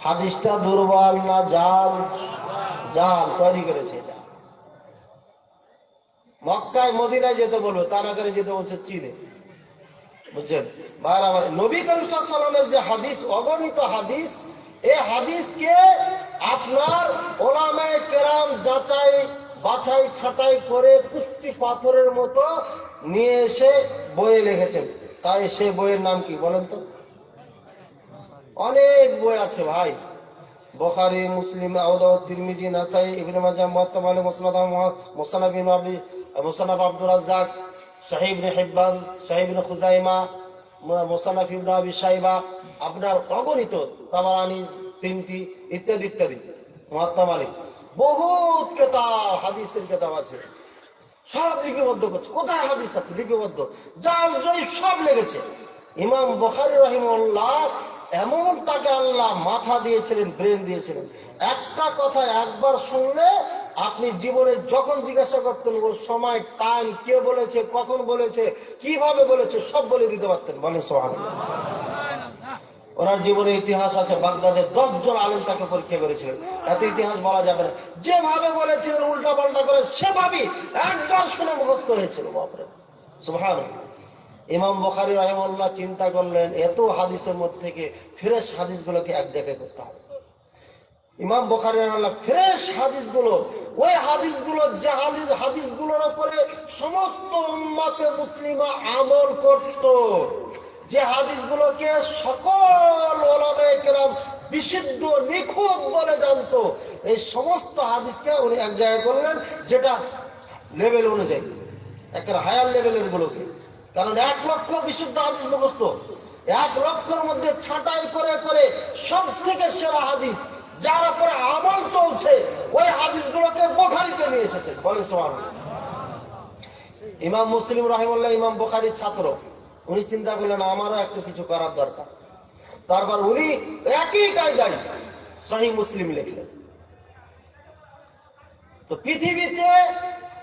হাদিসটা দুর্বল না জাল? জাল তৈরি করেছে এটা। মক্কায় মদিনায় যেতে বলবে, তা না করে যেতে বলছে চীনে। বুঝছেন? বারবার নবী করিম সাল্লাল্লাহু আলাইহি ওয়াসাল্লামের যে হাদিস, অগণিত হাদিস, এই হাদিসকে আপনার ওলামায়ে কেরাম যাচাই বাছাই ছাঁটাই করে কুস্তি পাথরের মতো নিয়ে এসে বইয়ে লিখেছেন। তাই সে বইয়ের নাম কি বলেন তো? অনেক বই আছে ভাই, বুখারী, মুসলিম, আবু দাউদ, তিরমিজি, নাসাই, ইবনে মাজাহ, মুওয়াত্তা মালিক, মুসনাদ আহমদ, মুসনাদ ইবনে আবি, মুসনাদ আব্দুর রাজ্জাক, সহিহ ইবনে হিব্বান, সহিহ ইবনে খুজাইমা, মুসনাদ ইবনে আবি শাইবা, আপনার অগণিত, তাবারানী 3টি, ইত্যাদি ইত্যাদি, মুওয়াত্তা মালিক, বহুত কিতাব, হাদিসের কিতাব আছে, সব লিপিবদ্ধ করছে। কোথায় হাদিস আছে লিপিবদ্ধ? জাল জয়ীফ সব লেগেছে। ইমাম বুখারী রাহিমাহুল্লাহ এমন তাকে আল্লাহ মাথা দিয়েছিলেন, ব্রেন দিয়েছিলেন, একটা কথা একবার শুনলে আপনি জীবনে যখন জিজ্ঞাসা করতেন ওর সময়, টাইম, কে বলেছে, কখন বলেছে, কিভাবে বলেছে, সব বলে দিতে পারতেন। বলে সুবহানাল্লাহ। ওনার জীবনের ইতিহাস আছে, বাগদাদের 10 জন আলেম তাকে পরীক্ষা করেছিলেন। এত ইতিহাস বলা যাবে না। যেভাবে বলেছিলেন উল্টা পাল্টা করে সেভাবেই একবার শুনে মুখস্থ হয়েছিল। বাপরে সুবহানাল্লাহ। ইমাম বুখারী রাহিমাহুল্লাহ চিন্তা করলেন এত হাদিসের মধ্যে থেকে ফ্রেশ হাদিসগুলোকে এক জায়গায় করতে হবে। ইমাম বুখারী রাহিমাহুল্লাহ ফ্রেশ হাদিসগুলো, ওই হাদিসগুলো যে হাদিসগুলোর উপরে সমস্ত উম্মতে মুসলিমা আমল করত, যে হাদিসগুলোকে সকল ওলামায়ে কেরাম বিশুদ্ধ নিখুঁত বলে জানতো, এই সমস্ত হাদিসকে উনি এক জায়গায় করলেন, যেটা লেভেল অনুযায়ী একটা হায়ার লেভেলের গুলোকে। কারণ 1 লক্ষ বিশুদ্ধ হাদিস মুখস্থ, 1 লক্ষের মধ্যে ছাঁটাই করে করে সব থেকে সেরা হাদিস যার উপরে আমল চলছে, ওই হাদিসগুলোকে বুখারীতে নিয়ে এসেছেন। বলে সুবহানাল্লাহ। ইমাম মুসলিম রাহিমাহুল্লাহ ইমাম বুখারীর ছাত্র, উনি চিন্তা করলেন আমারও একটু কিছু করার দরকার। তারপর উনি একই কায়দায় সহিহ মুসলিম লিখলেন। তো পৃথিবীতে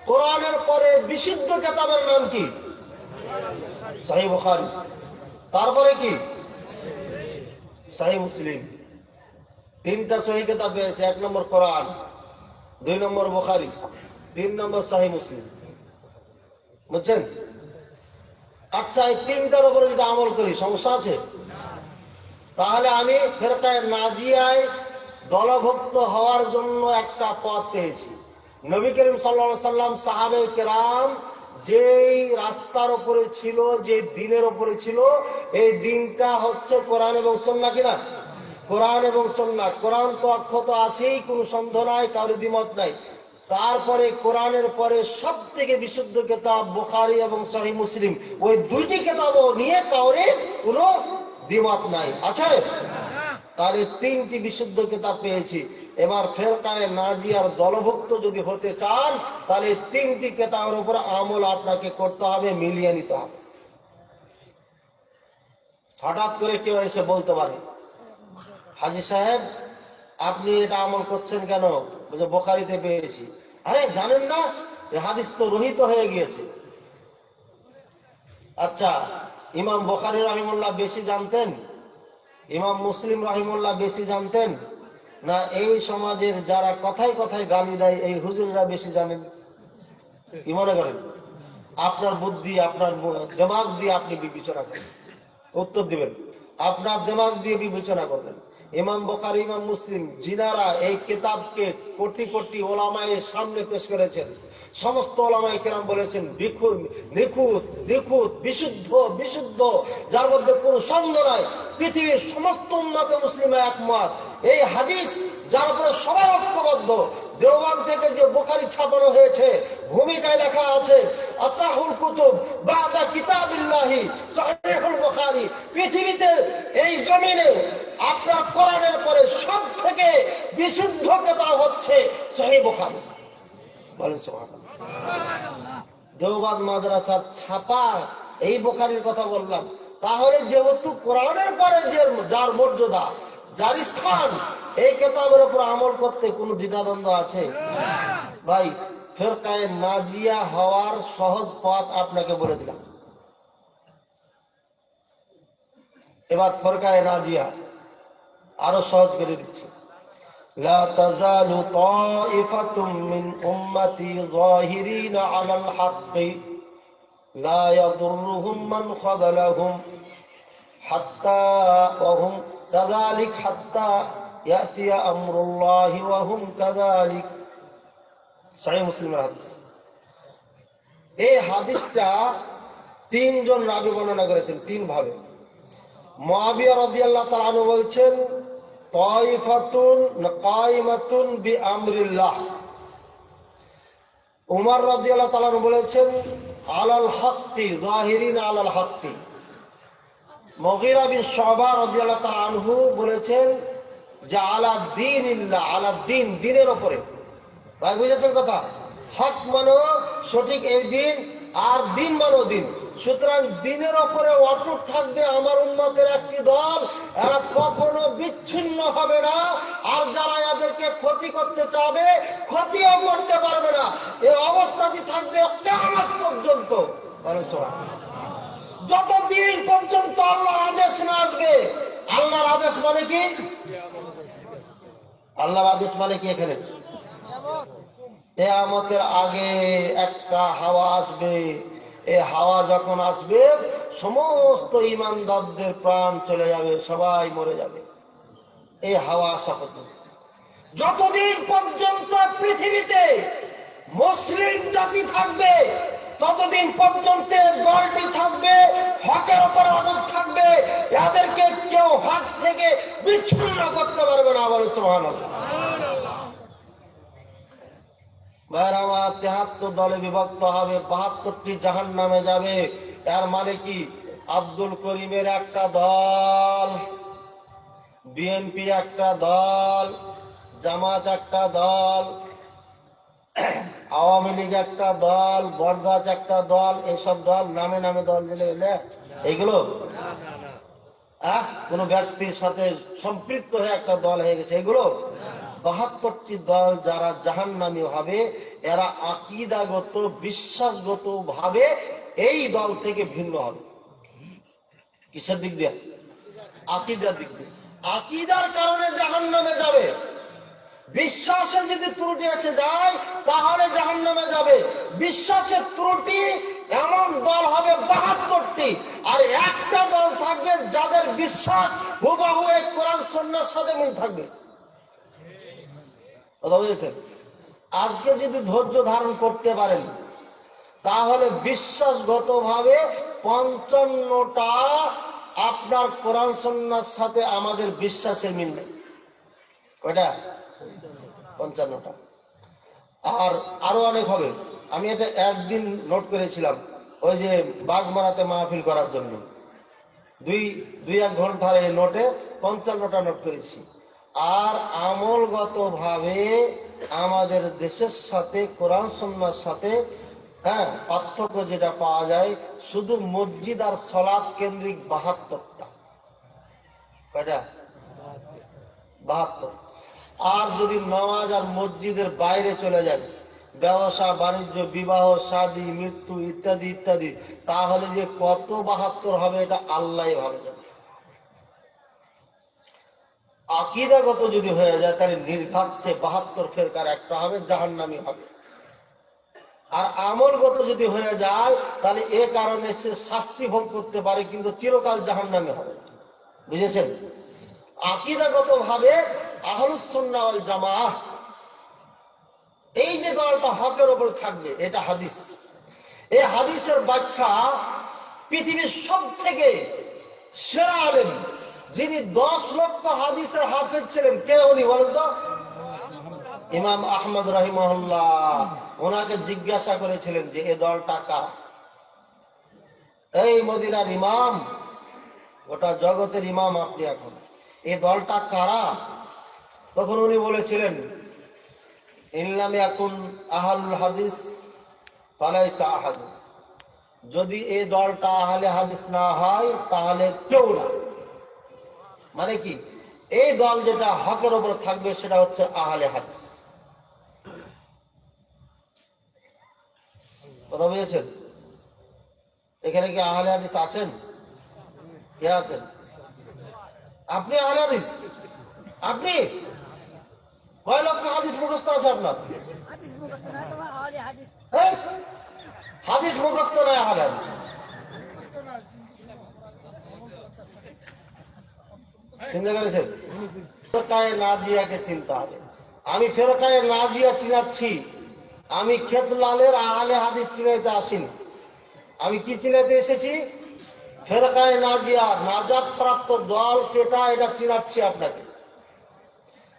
কোরআনের পরে বিশুদ্ধ কিতাবের নাম কি? সহিহ বুখারী। তারপরে কি? সহিহ মুসলিম। 3টা সহিহ কিতাব পেয়েছে। 1 নম্বর কোরআন, 2 নম্বর বুখারী, 3 নম্বর সহিহ মুসলিম। বুঝছেন? আচ্ছা, এই 3টার উপরে যদি আমল করি সমস্যা আছে? তাহলে আমি ফেরকায়ে নাজিয়ায় দলভুক্ত হওয়ার জন্য একটা পথ পেয়েছি। নবী করিম সাল্লাল্লাহু আলাইহি সাল্লাম, সাহাবায়ে কেরাম যেই রাস্তার উপরে ছিল, যে দ্বীনের উপরে ছিল, এই দ্বীনটা হচ্ছে কোরআন এবং সুন্নাহ। কিনা? কোরআন এবং সুন্নাহ। কোরআন তো অক্ষত আছেই, কোনো সন্দেহ নাই, কারো দ্বিমত নাই। তারপরে কোরআনের পরে সব থেকে বিশুদ্ধ কিতাব বুখারী এবং সহিহ মুসলিম, ওই 2টি কিতাবও নিয়ে কাউরে কোনো দ্বিমত নাই। আছে? তাহলে 3টি বিশুদ্ধ কিতাব পেয়েছি। এবার ফেরকায়ে নাজিয়ার দলভুক্ত যদি হতে চান, তাহলে 3টি কিতাবের উপর আমল আপনাকে করতে হবে, মিলিয়ে নিতে হবে। হঠাৎ করে কেউ এসে বলতে পারে, হাজী সাহেব আপনি এটা আমল করছেন কেন? বুঝে বুখারীতে পেয়েছি। আরে জানেন না, এই হাদিস তো রহিত হয়ে গিয়েছে। আচ্ছা, ইমাম বুখারী রাহিমাহুল্লাহ বেশি জানতেন, ইমাম মুসলিম রাহিমাহুল্লাহ বেশি জানতেন, না এই সমাজের যারা কথায় কথায় গালি দেয় এই হুজুররা বেশি জানেন? কি মনে করেন? আপনার বুদ্ধি, আপনার দিমাগ দিয়ে আপনি বিবেচনা করেন, উত্তর দিবেন। আপনার দিমাগ দিয়ে বিবেচনা করবেন। ইমাম বুখারী, ইমাম মুসলিম যিনারা এই কিতাবকে কোটি কোটি ওলামায়ের সামনে পেশ করেছেন, সমস্ত ওলামায়ে কেরাম বলেছেন নিখুঁত নিখুঁত নিখুঁত, বিশুদ্ধ বিশুদ্ধ, যার মধ্যে কোনো সন্দেহ নাই। পৃথিবীর সমস্ত উম্মতে মুসলিমা একমত এই হাদিস যার উপরে সবাই ঐক্যবদ্ধ। দেওবান থেকে যে বুখারী ছাপানো হয়েছে, ভূমিকায় লেখা আছে আসাহুল কুতুব বাদা কিতাবিল্লাহি সহিহুল বুখারী। পৃথিবীতে এই জমিনে আপনার কোরআনের পরে সব থেকে বিশুদ্ধ কিতাব হচ্ছে সহিহ বুখারী। বলেন সুবহানাল্লাহ। দেওবান মাদ্রাসার ছাপা এই বুখারীর কথা বললাম। তাহলে যেহেতু কোরআনের পরে যে যার মর্যাদা, যার স্থান, এই কিতাবের উপর আমল করতে কোনো দ্বিধাদ্বন্দ্ব আছে? ভাই, ফিরকায়ে নাজিয়া হওয়ার সহজ পথ আপনাকে বলে দিলাম। এবার ফিরকায়ে নাজিয়া আরো সহজ করে দিচ্ছি। লা তাজালু তাইফাতুম মিন উম্মতি যাহিরিনা আলাল হাক্কি লা ইয়াদুররুহুম মান খাযালাহুম হাত্তা ওয়া হুম কাযালিক হাত্তা ইয়াতিয়া আমরুল্লাহি ওয়া হুম কাযালিক। সহিহ মুসলিমের হাদিস। এই হাদিসটা তিনজন রাবী বর্ণনা করেছেন তিন ভাবে। মুআবিয়া রাদিয়াল্লাহু তাআলা আনহু বলছেন তাইফাতুন কাইমাতুন বিআমরিল্লাহ। উমর রাদিয়াল্লাহু তাআলা আনহু বলেছেন আলাল হাক্কি, যাহিরিনা আলাল হাক্কি। মুগীরা বিন শুবা রাদিয়াল্লাহু তাআলা আনহু বলেছেন যে আলা দীনিল্লাহ, আলা দ্বীন, দ্বীনের উপরে। ভাই বুঝেছেন কথা? হক মানো সঠিক এই দিন, আর দিন মানো দিন। সুতরাং দিনের উপরে অটুট থাকবে আমার উম্মতের একটি দল, এরা কখনো বিচ্ছিন্ন হবে না। আর যারা এদেরকে ক্ষতি করতে চাবে ক্ষতিও করতে পারবে না। এই অবস্থাটি থাকবে কিয়ামত পর্যন্ত। যতদিন পর্যন্ত আল্লাহর আদেশ না আসবে। আল্লাহর আদেশ মানে কি? আল্লাহর আদেশ মানে কি? এখানে কিয়ামতের আগে একটা হাওয়া আসবে। এই হাওয়া যখন আসবে সমস্ত ঈমানদারদের প্রাণ চলে যাবে, সবাই মরে যাবে এই হাওয়া আসা পর্যন্ত। যতদিন পর্যন্ত পৃথিবীতে মুসলিম জাতি থাকবে ততদিন পর্যন্ত দলটি থাকবে, হকের উপর অটুট থাকবে। এদেরকে কেউ হক থেকে বিচ্ছিন্ন করতে পারবে না। বলে সুবহানাল্লাহ। ভাইরা আমার, ৭৩ দলে বিভক্ত হবে, ৭২টি জাহান্নামে যাবে। এর মানে কি? আব্দুল করিমের একটা দল, বিএনপি একটা দল, জামাত একটা দল, আওয়ামী লীগ একটা দল, বরগাছ একটা দল, এসব দল নামে নামে দল দিলে এইগুলো কোন ব্যক্তির সাথে সম্পৃক্ত হয়ে একটা দল হয়ে গেছে। এগুলো ৭২টি দল যারা জাহান্নামী হবে, এরা আকীদাগত বিশ্বাসগত ভাবে এই দল থেকে ভিন্ন হবে। কিসের দিক দিয়ে? আকীদার দিক দিয়ে। আকীদার কারণে জাহান্নামে যাবে। বিশ্বাসের যদি ত্রুটি এসে যায় তাহলে জাহান্নামে যাবে। বিশ্বাসের ত্রুটি এমন দল হবে ৭২টি, আর একটা দল থাকবে যাদের বিশ্বাস হুবহু এই কোরআন সুন্নাহর সাথে মিল থাকবে। কথা বুঝেছেন? আজকে যদি ধৈর্য ধারণ করতে পারেন তাহলে বিশ্বাসগতভাবে ৫৫টা আপনার কোরআন সুন্নাহর সাথে আমাদের বিশ্বাসের মিল নেই। কয়টা? ৫৫টা। আর আরো অনেক হবে। আমি এটা একদিন নোট করেছিলাম, ওই যে বাগমারাতে মাহফিল করার জন্য দুই এক ঘন্টার এই নোটে ৫৫টা নোট করেছি। আর আমলগত ভাবে আমাদের দেশের সাথে কোরআন সুন্নাহর সাথে পার্থক্য যেটা পাওয়া যায়, শুধু মসজিদ আর সালাত কেন্দ্রিক ৭২টা। কয়টা? ৭২। আর যদি নামাজ আর মসজিদের বাইরে চলে যায়, ব্যবসা বাণিজ্য, বিবাহ, শাদী, মৃত্যু ইত্যাদি ইত্যাদি, তাহলে যে কত 72 হবে এটা আল্লাহই ভালো জানে। আকীদাগত যদি হয়ে যায় তাহলে নির্ঘাত সে 72 ফেরকার একটা হবে, জাহান্নামী হবে। আর আমলগত যদি হয়ে যায় তাহলে এ কারণে সে শাস্তি ভোগ করতে পারে, কিন্তু চিরকাল জাহান্নামী হবে না। বুঝেছেন? আকীদাগত ভাবে আহলুস সুন্নাহ ওয়াল জামাআহ এই যে দলটা হকের উপর থাকবে, এটা হাদিস। এই হাদিসের ব্যাখ্যা পৃথিবীর সব থেকে সেরা আলেম, যিনি 10 লক্ষ হাদিসের হাফেজ ছিলেন, কে উনি বলেন তো? ইমাম আহমদ রাহিমাহুল্লাহ। ওনাকে জিজ্ঞাসা করেছিলেন যে এ দলটা কারা? এই মদিনার ইমাম, গোটা জগতের ইমাম আপনি, এখন এই দলটা কারা? তখন উনি বলেছিলেন, ইনলাম ইয়াকুন আহলুল হাদিস ফালাইসা আহাদ। যদি এই দলটা আহলে হাদিস না হয় তাহলে কেউ না। মানে কি? এই দল যেটা হকের উপর থাকবে সেটা হচ্ছে আহলে হাদিস। কথা বুঝেছেন? এখানে কি আহলে হাদিস আছেন? কে আছেন? আপনি আহলে হাদিস? আপনি কয় লক্ষ হাদিস মুখস্থ আছে আপনার? হাদিস মুখস্থ নয়, তোমার আহলে হাদিস। হ্যাঁ? হাদিস মুখস্থ নয়, আহলে হাদিস। চিন্তা করেছেন? ফেরকায়ে নাজিয়াকে চিনতে হবে। আমি ফেরকায়ে নাজিয়া চিনাচ্ছি, আমি খেতলালের আহলে হাদিস চিনাইতে আসিনি। আমি কি চিনাইতে এসেছি? ফেরকায়ে নাজিয়া, নাজাত প্রাপ্ত দল কেটা, এটা চিনাচ্ছি আপনাকে।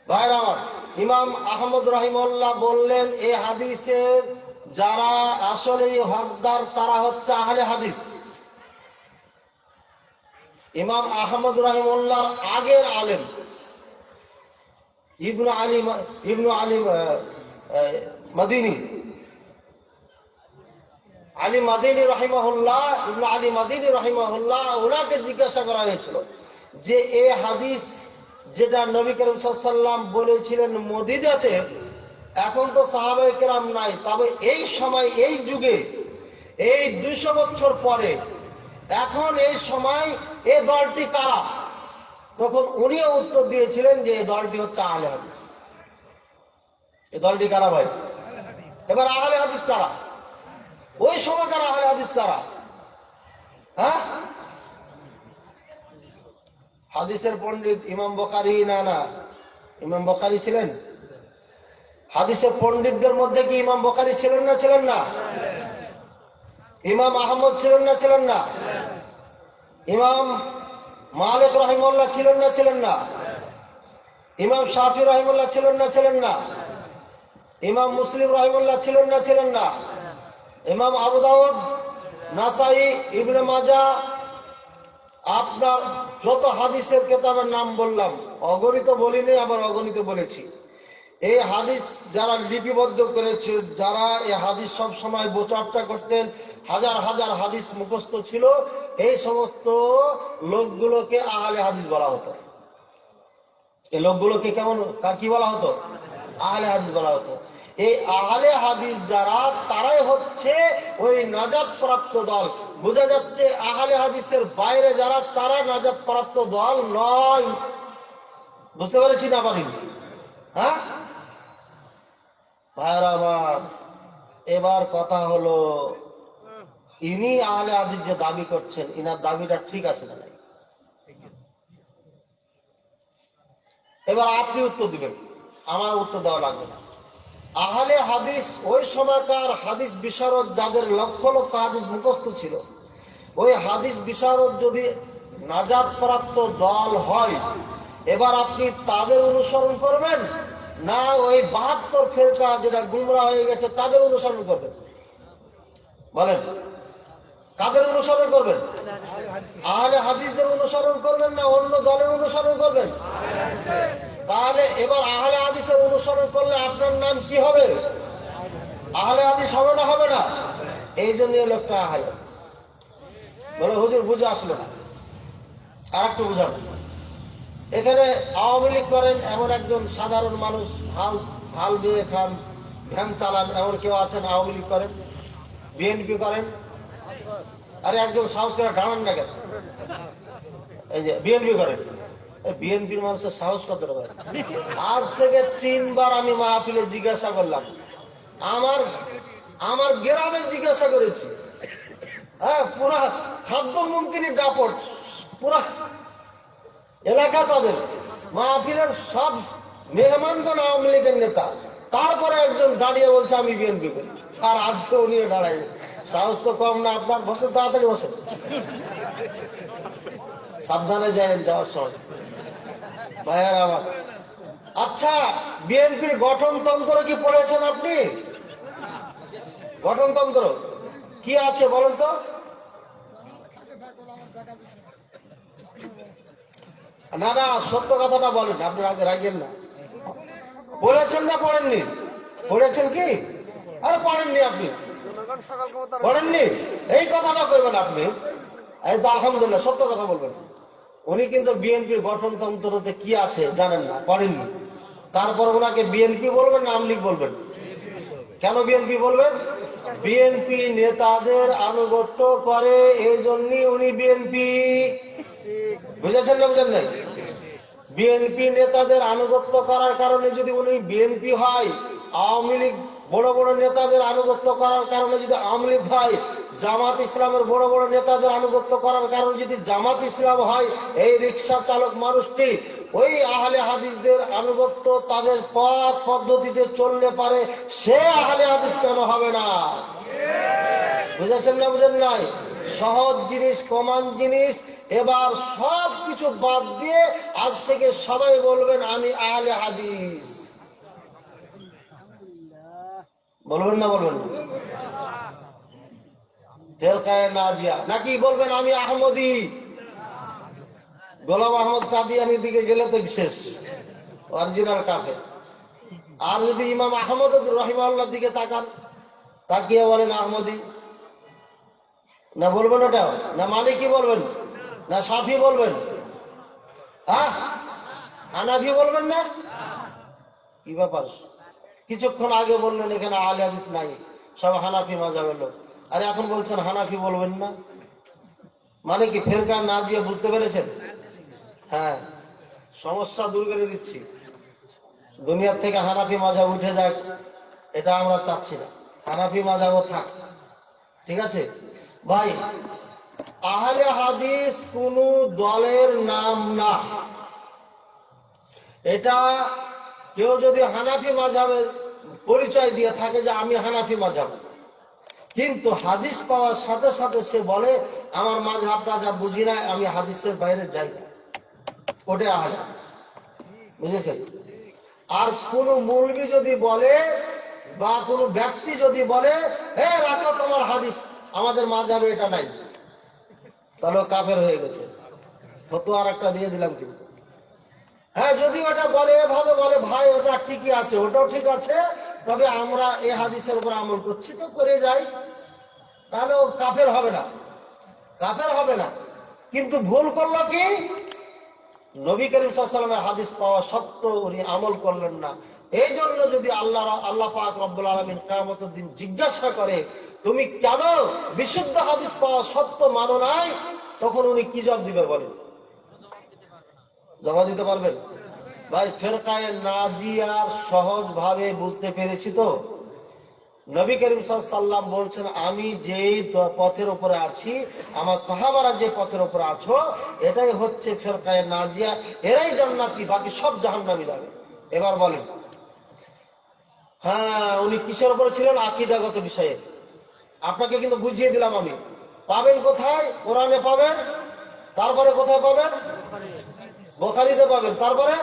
ভাইরা আমার, ইমাম আহমদ রাহিমাহুল্লাহ বললেন এই হাদিসের যারা আসলেই হকদার তারা হচ্ছে আহলে হাদিস। ইমাম আহমদ রাহিমাহুল্লাহর আগের আলেম ইবনু আলী মাদিনী, আলী মাদিনী রহিমাহুল্লাহ, ইবনু আলী মাদিনী রহিমাহুল্লাহ, ওনাকে জিজ্ঞাসা করা হয়েছিল যে এই হাদিস যেটা নবী করিম সাল্লাল্লাহু আলাইহি ওয়াসাল্লাম বলেছিলেন মদিনাতে, এখন তো সাহাবায়ে কেরাম নাই, তবে এই সময়, এই যুগে, এই 200 বছর পরে, এখন এই সময় এই দলটি কারা? তখন উনিও উত্তর দিয়েছিলেন যে এই দলটি হচ্ছে আহলে হাদিস। এই দলটি কারা ভাই? এবার আহলে হাদিস কারা? ওই সময়কার আহলে হাদিস কারা? হ্যাঁ, হাদিসের পণ্ডিত ইমাম বুখারী? না, ইমাম বুখারী ছিলেন? হাদিসের পণ্ডিতদের মধ্যে কি ইমাম বুখারী ছিলেন না? ছিলেন না? ইমাম আহমদ ছিলেন না? ছিলেন না? ইমাম মালিক রাহিমাহুল্লাহ ছিলেন না? ছিলেন না? ইমাম শাফি রাহিমাহুল্লাহ ছিলেন না? ছিলেন না? ইমাম মুসলিম রাহিমাহুল্লাহ ছিলেন না? ছিলেন না? ইমাম আবু দাউদ, নাসাই, ইবনে মাজাহ, আপনার যত হাদিসের কিতাবের নাম বললাম, অগণিত বলিনি, আবার অগণিত বলেছি। এই হাদিস যারা লিপিবদ্ধ করেছে, যারা এই হাদিস সব সময় চর্চা করতেন, হাজার হাজার হাদিস মুখস্থ ছিল, এই সমস্ত লোকগুলোকে আহলে হাদিস বলা হতো। এই লোকগুলোকে কি বলা হতো? আহলে হাদিস বলা হতো। এই আহলে হাদিস যারা, তারাই হচ্ছে ওই নাজাত প্রাপ্ত দল। বোঝা যাচ্ছে আহলে হাদিসের বাইরে যারা, তারা নাজাত প্রাপ্ত দল নয়। বুঝতে পেরেছি না পারিনি? হ্যাঁ ভাইরা আমার, এবার কথা হলো, ইনি আহলে হাদিস যে দাবি করছেন, ইনার দাবিটা ঠিক আছে না নাই? এবার আপনি উত্তর দিবেন, আমার উত্তর দেওয়া লাগবে না। আহলে হাদিস ওই সময়কার হাদিস বিশারদ, যাদের লক্ষ লক্ষ হাদিস মুখস্থ ছিল, ওই হাদিস বিশারদ যদি নাজাত প্রাপ্ত দল হয়, এবার আপনি তাদের অনুসরণ করবেন না ওই 72 ফেরকা যেটা গুমরা হয়ে গেছে তাদের অনুসরণ করবেন? বলেন, কাদের অনুসরণ করবেন? আহলে হাদিসদের অনুসরণ করবেন না অন্য দলের অনুসরণ করবেন? তাহলে এবার আহলে হাদিসের অনুসরণ করলে আপনার নাম কি হবে? আহলে হাদিস হবে না? হবে না? এই জন্য লোকটা আহলে হাদিস বলে। হুজুর বুঝে আসলো না, আর একটু বুঝাবো। এখানে আওয়ামী লীগ করেন এমন একজন সাধারণ মানুষ, হাল বেয়ে খান, ভ্যান চালান, এমন কেউ আছেন আওয়ামী লীগ করেন, বিএনপি করেন? আরে একজন সাহস করে দাঁড়ান না কেন? এই যে বিএনপি করেন, বিএনপির মানুষের সাহস কত রকম? আজ থেকে 3 বার আমি মাহফিলে জিজ্ঞাসা করলাম, আমার গ্রামে জিজ্ঞাসা করেছি, হ্যাঁ, পুরা খাদ্যমন্ত্রী ডাপট, পুরা এলাকা তাদের মাহফিলের সব মেহমানগণ আওয়ামী লীগের নেতা, তারপরে একজন দাঁড়িয়ে বলছে আমি বিএনপি করি, আর আজকে উনিও দাঁড়ায়। সাহস তো কম না আপনার? বসেন, তাড়াতাড়ি বসেন, সাবধানে যায়েন যাওয়ার সময় ভাইয়ার আমার। আচ্ছা, বিএনপির গঠনতন্ত্র কি পড়েছেন আপনি? গঠনতন্ত্র কি আছে বলেন তো? না না, সত্য কথাটা বলেন, আপনি আগে রাখেন না। পড়েছেন না পড়েননি? পড়েছেন কি? আরে পড়েননি আপনি, জনগণ সকল ক্ষমতার পড়েননি, এই কথাটা কইবেন আপনি। এই তো আলহামদুলিল্লাহ, সত্য কথা বলবেন। উনি কিন্তু বিএনপির গঠনতন্ত্রতে কি আছে জানেন না, পড়েননি। তারপর ওনাকে বিএনপি বলবেন না আওয়ামী লীগ বলবেন? কেন বিএনপি বলবেন? বিএনপি নেতাদের আনুগত্য করে, এই জন্যই উনি বিএনপি। বুঝেছেন না বুঝেন নাই? বিএনপি নেতাদের আনুগত্য করার কারণে যদি উনি বিএনপি হয়, আওয়ামী লীগ বড় বড় নেতাদের আনুগত্য করার কারণে যদি আওয়ামী লীগ হয়, জামাত ইসলামের বড় বড় নেতাদের আনুগত্য করার কারণে যদি জামাত ইসলাম হয়, এই রিক্সা চালক মানুষটি ওই আহলে হাদিসদের আনুগত্য, তাদের পথ পদ্ধতিতে চললে পারে, সে আহলে হাদিস কেন হবে না? বুঝেছেন না বুঝেন নাই? সহজ জিনিস, কমন জিনিস। এবার সব কিছু বাদ দিয়ে আজ থেকে সবাই বলবেন আমি আহলে হাদিস। বলবেন না বলবেন না? ফেরকায়ে নাজিয়া নাকি বলবেন আমি আহমদি? গোলাম আহমদ কাদিয়ানির দিকে গেলে তো শেষ, অরিজিনাল কাফের। আর যদি ইমাম আহমদ রাহিমাহুল্লাহর দিকে তাকান, তাকিয়ে বলেন আহমদি, না বলবেন ওটা? না মালিকি বলবেন? না শাফি বলবেন? হ্যাঁ, হানাফি বলবেন না? কি ব্যাপার? কিছুক্ষণ আগে বললেন এখানে আহলে হাদিস নাই, সব হানাফি মাযহাবের লোক, আর এখন বলছেন হানাফি বলবেন না। মানে কি ফেরকা নাজিয়া? বুঝতে পেরেছেন? হ্যাঁ, সমস্যা দূর করে দিচ্ছি। দুনিয়ার থেকে হানাফি মাযহাব উঠে যাক, এটা আমরা চাচ্ছি না। হানাফি মাযহাবও থাক, ঠিক আছে ভাই? আহলে হাদিস কোন দলের নাম না। এটা কেউ যদি হানাফি মাযহাবের পরিচয় দিয়ে থাকে যে আমি হানাফি মাযহাব, কিন্তু হাদিস পাওয়ার সাথে সাথে সে বলে আমার মাযহাবটা যা বুঝি না, আমি হাদিসের বাইরে যাই না, ওটা আহলে হাদিস। বুঝেছেন? আর কোন মৌলবি যদি বলে বা কোন ব্যক্তি যদি বলে হে রাখো তোমার হাদিস, আমাদের মাযহাবে এটা নাই, তাহলে কাফের হয়ে গেছে। ফতোয়া আর একটা দিয়ে দিলাম কিন্তু। হ্যাঁ, যদি ওটা বলে এভাবে বলে ভাই ওটা ঠিকই আছে, ওটাও ঠিক আছে, তবে আমরা এই হাদিসের উপর আমল করছি তো করে যাই, তাহলে ও কাফের হবে না, কাফের হবে না। কিন্তু ভুল করলো কি? নবী করিম সাল্লাল্লাহু আলাইহি ওয়াসাল্লামের হাদিস পাওয়া সত্ত্বেও উনি আমল করলেন না। এই জন্য যদি আল্লাহ পাক রব্বুল আলামিন কিয়ামতের দিন জিজ্ঞাসা করে তুমি কেন বিশুদ্ধ হাদিস পাওয়া সত্ত্বেও মানো নাই, তখন উনি কি জবাব দিবে বলেন? জবাব দিতে পারবেন? ভাই ফেরকায়ে নাজিয়ার সহজ ভাবে বুঝতে পেরেছি তো? নবী করিম সাল্লাল্লাহু আলাইহি ওয়াসাল্লাম বলছেন আমি যেই পথের উপরে আছি, আমার সাহাবারা যে পথের উপরে আছো, এটাই হচ্ছে ফেরকায়ে নাজিয়া, এরাই জান্নাতি, বাকি সব জাহান্নামী যাবে। এবার বলেন, হ্যাঁ উনি কিসের উপরে ছিলেন? আকীদাগত বিষয়ে। আপনাকে কিন্তু বুঝিয়ে দিলাম আমি। পাবেন কোথায়? কোরআনে পাবেন, তারপরে কোথায় পাবেন? বুখারীতে পাবেন, তারপরে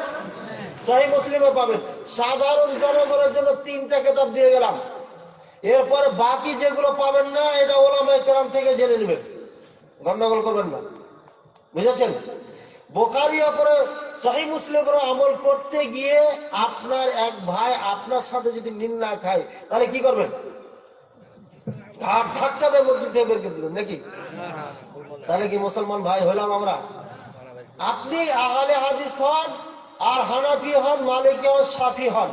সহিহ মুসলিমে পাবেন। সাধারণ জনগণের জন্য 3টা কিতাব দিয়ে গেলাম। এরপরে বাকি যেগুলো পাবেন না, এটা উলামায়ে কেরাম থেকে জেনে নেবেন, গন্ডগোল করবেন না। বুঝেছেন? বুখারী উপরে সহিহ মুসলিমের উপরে আমল করতে গিয়ে আপনার এক ভাই আপনার সাথে যদি মিল না খায়, তাহলে কি করবেন? আর ধাক্কা দিয়ে মসজিদ থেকে বের করে দিবেন নাকি? তাহলে কি মুসলমান ভাই হলাম আমরা? আপনি আহলে হাদিস হন আর হানাফি হন, মালিকি হন, শাফি হন,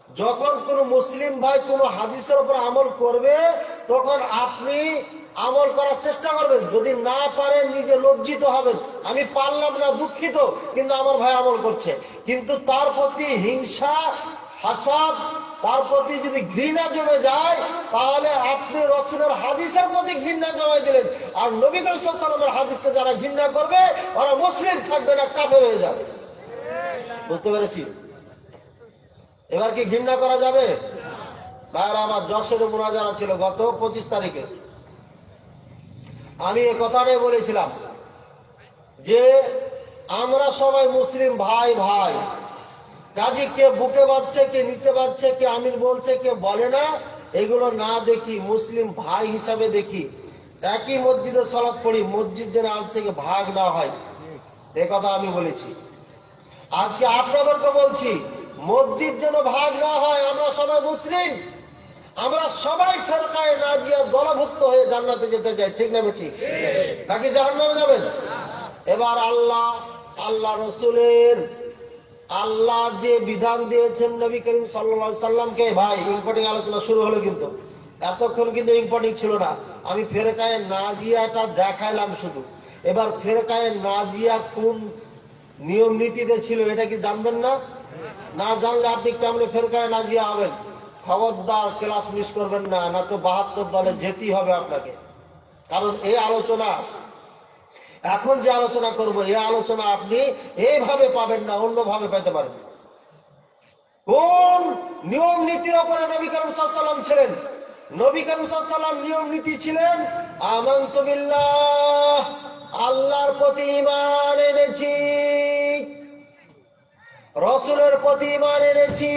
যখন কোনো মুসলিম ভাই কোনো হাদিসের উপর আমল করবে তখন আপনি আমল করার চেষ্টা করবেন। যদি না পারেন নিজে লজ্জিত হবেন, আমি পারলাম না, দুঃখিত, কিন্তু আমার ভাই আমল করছে। কিন্তু তার প্রতি হিংসা, হাসাদ, তার প্রতি যদি ঘৃণা জমে যায়, তাহলে আপনি রাসূলের হাদিসের প্রতি ঘৃণা জমাই দিলেন। আর নবী সাল্লাল্লাহু আলাইহি ওয়াসাল্লামের হাদিসকে যারা ঘৃণা করবে ওরা মুসলিম থাকবে না, কাফের হয়ে যাবে। বুঝতে পেরেছি? এবার কি ঘৃণা করা যাবে? ভাইরা আমার, যশোরে মুনাজারা ছিল গত 25 তারিখে। আমি এই কথাটাই বলেছিলাম যে আমরা সবাই মুসলিম ভাই ভাই, কাজী কে বুকে বাঁধছে, কে নিচে বাঁধছে, কে আমিন বলছে, কে বলে না, এগুলো না দেখি, মুসলিম ভাই হিসাবে দেখি। একই মসজিদে সালাত পড়ি, মসজিদ যেন আজ থেকে ভাগ না হয়, এ কথা আমি বলেছি। আজকে আপনাদেরকে বলছি, মসজিদ যেন ভাগ না হয়। আমরা সবাই মুসলিম, আমরা সবাই ফেরকায়ে নাজিয়া দলভুক্ত হয়ে জান্নাতে যেতে চাই, ঠিক না ঠিক? নাকি জাহান্নামে যাবেন? এবার আল্লাহ রসুলের আল্লাহ যে বিধান দিয়েছেন নবী করিম সাল্লাল্লাহু আলাইহি সাল্লামকে, ভাই ইম্পর্টিং আলোচনা শুরু হলো, কিন্তু এতক্ষণ কিন্তু ইম্পর্টিং ছিল না। আমি ফেরকায়ে নাজিয়াটা দেখাইলাম শুধু। এবার ফেরকায়ে নাজিয়া কোন নিয়ম নীতিতে ছিল এটা কি জানবেন না? না জানলে আপনি কেমনে ফেরকায়ে নাজিয়া হবেন? খবরদার ক্লাস মিস করবেন না, না তো 72 দলে যেতেই হবে আপনাকে। কারণ এই আলোচনা, এখন যে আলোচনা করব, এই আলোচনা আপনি এইভাবে পাবেন না, অন্যভাবে পেতে পারেন। কোন নিয়ম নীতির উপরে নবী করিম সাল্লাল্লাহু আলাইহি ওয়াসাল্লাম ছিলেন? নবী করিম সাল্লাল্লাহু আলাইহি ওয়াসাল্লাম নিয়ম নীতি ছিলেন আমানতু বিল্লাহ, আল্লাহর প্রতি ঈমান এনেছি, রাসূলের প্রতি ঈমান এনেছি,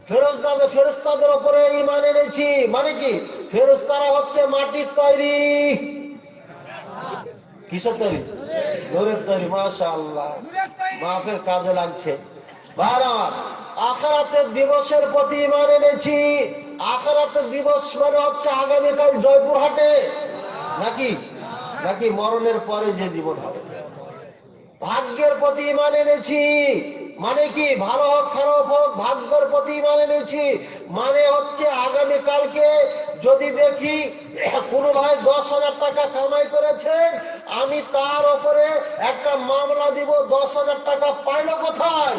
ফেরেশতাদের উপরে ঈমান এনেছি। মানে কি? ফেরেশতারা হচ্ছে মাটির তৈরি। কিসের তৈরি? নূরের তৈরি। মাশাআল্লাহ, মাহফিল কাজে লাগছে। বারবার আখিরাতের দিবসের প্রতি ঈমান এনেছি। আখিরাতের দিবস মানে হচ্ছে আগামীকাল জয়পুরহাটে, নাকি মরণের পরে যে জীবন হবে। ভাগ্যের প্রতি ঈমান এনেছি। মানে কি? ভালো হোক খারাপ হোক, ভাগ্যের প্রতি ঈমান এনেছি। মানে হচ্ছে আগামীকালকে যদি দেখি কোনো ভাই 10,000 টাকা কামাই করেছেন, আমি তার উপরে একটা মামলা দিব, 10,000 টাকা পাইলো কোথায়,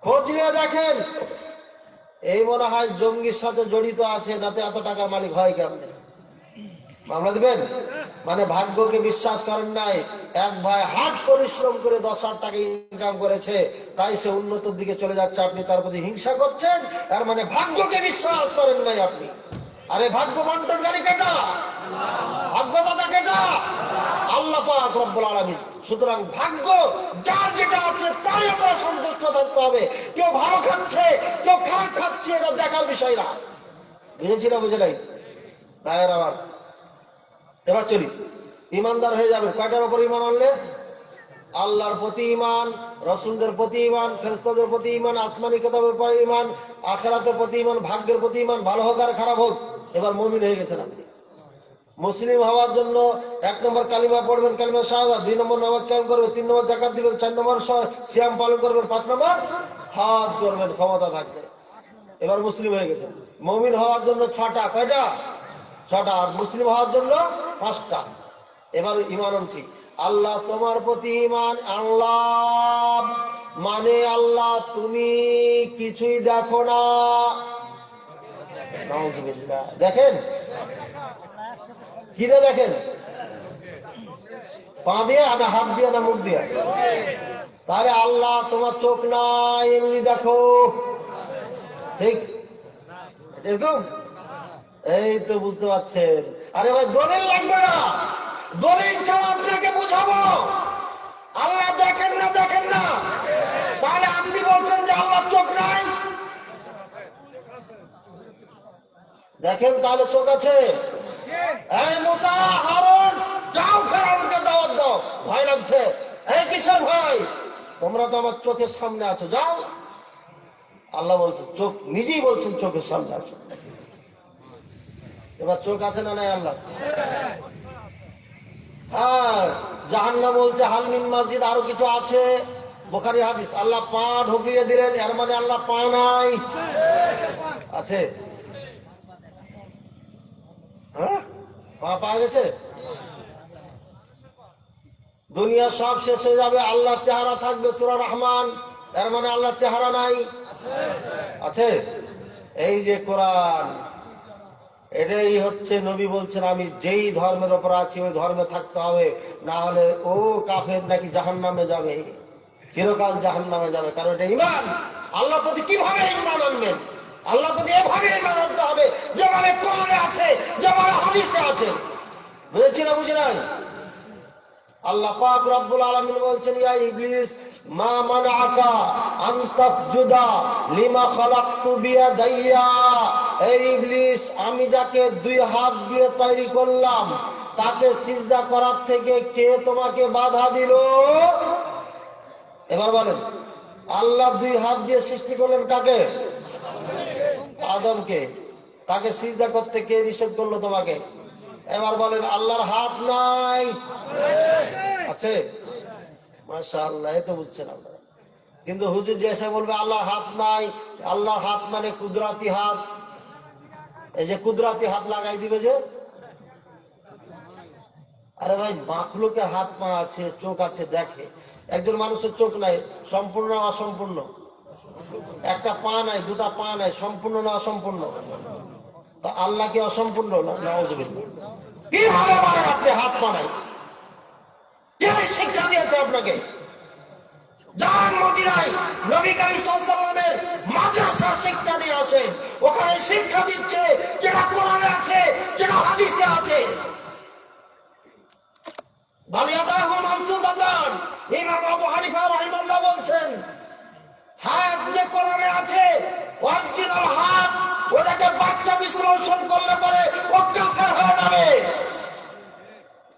খোঁজ নিয়ে দেখেন। এই মনে হয় জঙ্গির সাথে জড়িত আছে, নাতে এত টাকার মালিক হয় কেমনে? মামলা দিবেন? মানে ভাগ্যকে বিশ্বাস করেন নাই। এক ভাই হাত পরিশ্রম করে 10,000 টাকা ইনকাম করেছে, তাই সে উন্নতির দিকে চলে যাচ্ছে, আপনি তার প্রতি হিংসা করছেন। তার মানে ভাগ্যকে বিশ্বাস করেন নাই আপনি। আরে ভাগ্য বন্টনকারী কেটা? ভাগ্যদাতা কেটা? আল্লাহ পাক রব্বুল আলামিন। সুতরাং ভাগ্য যার যেটা আছে তাই আমরা সন্তুষ্ট থাকতে হবে। কেউ ভালো খাচ্ছে, কেউ খারাপ খাচ্ছে, এটা দেখার বিষয় না। বুঝেছি না? বুঝে নাই? ভাইয়ের আমার, এবার চলি। ইমানদার হয়ে যাবেন। কয়টার উপর ঈমান আনলে? আল্লাহর প্রতি ঈমান, রাসূলদের প্রতি ঈমান, ফেরেশতাদের প্রতি ঈমান, আসমানি কিতাবের প্রতি ঈমান, আখিরাতের প্রতি ঈমান, ভাগ্যের প্রতি ঈমান, ভালো হোক আর খারাপ হোক। এবার মুমিন হয়ে গেছেন আপনি। মুসলিম হওয়ার জন্য 1 নম্বর কালিমা পড়বেন, কালিমা শাহাদাত, 2 নম্বর নামাজ কায়েম করবেন, 3 নম্বর যাকাত দিবেন, 4 নম্বর সিয়াম পালন করবেন, 5 নম্বর হজ করবেন, ক্ষমতা থাকবে। এবার মুসলিম হয়ে গেছেন। মুমিন হওয়ার জন্য 6টা, কয়টা? 6টা। আর মুসলিম হওয়ার জন্য 5টা। এবার ঈমান আনছি। আল্লাহ তোমার প্রতি ঈমান আনলাম, মানে আল্লাহ তুমি কিছুই দেখো না। নাউযুবিল্লাহ। দেখেন কি দিয়ে দেখেন? পা দিয়ে না হাত দিয়ে না মুখ দিয়ে? তাহলে আল্লাহ তোমার চোখ নাই, এমনি দেখো, ঠিক এরকম? এই তো বুঝতে পারছেন। আরে ভাই দলিল লাগবে না, দলিল ছাড়া আপনাকে বুঝাবো আল্লাহ দেখেন না, দেখেন না। তাহলে আপনি বলছেন যে আল্লাহ চোখ নাই? দেখেন, তাহলে চোখ আছে। এই মুসা, হারুন, যাও ফেরাউনকে দাওয়াত দাও। ভয় লাগছে? এই কিসের ভয়? তোমরা তো আমার চোখের সামনে আছো, যাও। আল্লাহ বলছেন, চোখ নিজেই বলছেন চোখের সামনে আছো। এবার চোখ আছে না নাই আল্লাহ? হ্যাঁ, জাহান্নাম বলছে হালমিন মাজিদ, আরো কিছু আছে। বুখারী হাদিস। আল্লাহ পা ঢুকিয়ে দিলেন, এর মানে আল্লাহ পা নাই? আছে? হ্যাঁ, পা পাওয়া গেছে? দুনিয়া সব শেষ হয়ে যাবে, আল্লাহ চেহারা থাকবে সূরা রহমান, এর মানে আল্লাহ চেহারা নাই? আছে? এই যে কোরআন, এটাই হচ্ছে নবী বলছেন আমি যেই ধর্মের ওপর আছি ওই ধর্মে থাকতে হবে, না হলে ও কাফের নাকি জাহান্নামে যাবে, চিরকাল জাহান্নামে যাবে। কারণ এটা ঈমান। আল্লাহর প্রতি কিভাবে ঈমান আনবেন? আল্লাহর প্রতি এভাবে ঈমান আনতে হবে যেভাবে কোরআনে আছে, যেভাবে হাদিসে আছে। বুঝেছি না বুঝি নাই? আল্লাহ পাক রব্বুল আলামিন বলছেন ইয়া ইবলিস মা মানাআকা আন তাসজুদা লিমা খালাকতু বিয়াদাইয়া। এই ইবলিস, আমি যাকে দুই হাত দিয়ে তৈরি করলাম তাকে সিজদা করার থেকে কে তোমাকে বাধা দিল? এবার বলেন, আল্লাহ দুই হাত দিয়ে সৃষ্টি করলেন কাকে? আদমকে। তাকে সিজদা করতে কে নিষেধ করলো তোমাকে? এবার বলেন, আল্লাহর হাত নাই? আছে? মাশাআল্লাহ, এই তো বুঝছেন আপনারা। কিন্তু হুজুর যে এসে বলবে আল্লাহর হাত নাই, আল্লাহর হাত মানে কুদরাতি হাত, এই যে কুদরাতি হাত লাগাই দিবে যে, আরে ভাই মাখলুকের হাত পা আছে, চোখ আছে, দেখে। একজন মানুষের চোখ নাই, সম্পূর্ণ না অসম্পূর্ণ? একটা পা নাই, দুটা পা নাই, সম্পূর্ণ না অসম্পূর্ণ? তা আল্লাহ কি অসম্পূর্ণ? না, নাউযুবিল্লাহ। কিভাবে বলেন আপনি হাত পা নাই? কে শিক্ষা দিয়েছে আপনাকে? যান মদিনায় নবী করিম সাল্লাল্লাহু আলাইহি ওয়াসাল্লামের মাদ্রাসা শিক্ষা নিয়ে আসেন, ওখানে শিক্ষা দিচ্ছে যেটা কোরআনে আছে, যেটা হাদিসে আছে। বালিয়াদাহু মানসুদাতান, ইমাম আবু হানিফা রাহিমাহুল্লাহ বলছেন হাত যে কোরআনে আছে অরিজিনাল হাত, ওটাকে বাক্য বিশ্লেষণ করলে পরে অজ্ঞাকার হয়ে যাবে।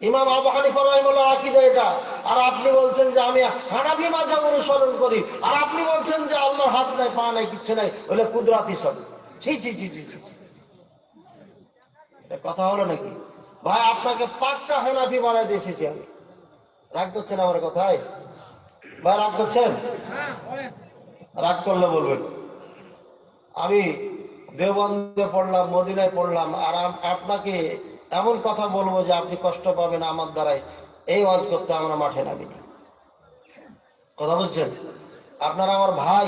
ইমাম আবু হানিফা রাহিমাহুল্লাহর আকীদা এটা। আর আপনি বলছেন যে আমি হানাফি মাযহাব অনুসরণ করি, আর আপনি বলছেন যে আল্লাহর হাত নাই, পা নাই, কিচ্ছু নাই, বলে কুদরাতি সব। ছি ছি ছি ছি ছি, এটা কথা হলো নাকি ভাই? আপনাকে পাক্কা হানাফি বানাই দিয়ে এসেছি আমি। রাগ করছেন আমার কথায়? ভাই রাগ করছেন? রাগ করলে বলবেন। আমি দেওবন্দে পড়লাম, মদিনায় পড়লাম, আর আপনাকে এমন কথা বলবো যে আপনি কষ্ট পাবেন আমার দ্বারাই। এই ওয়াজ করতে আমরা মাঠে নামি। কথা বলছেন? আপনারা আমার ভাই,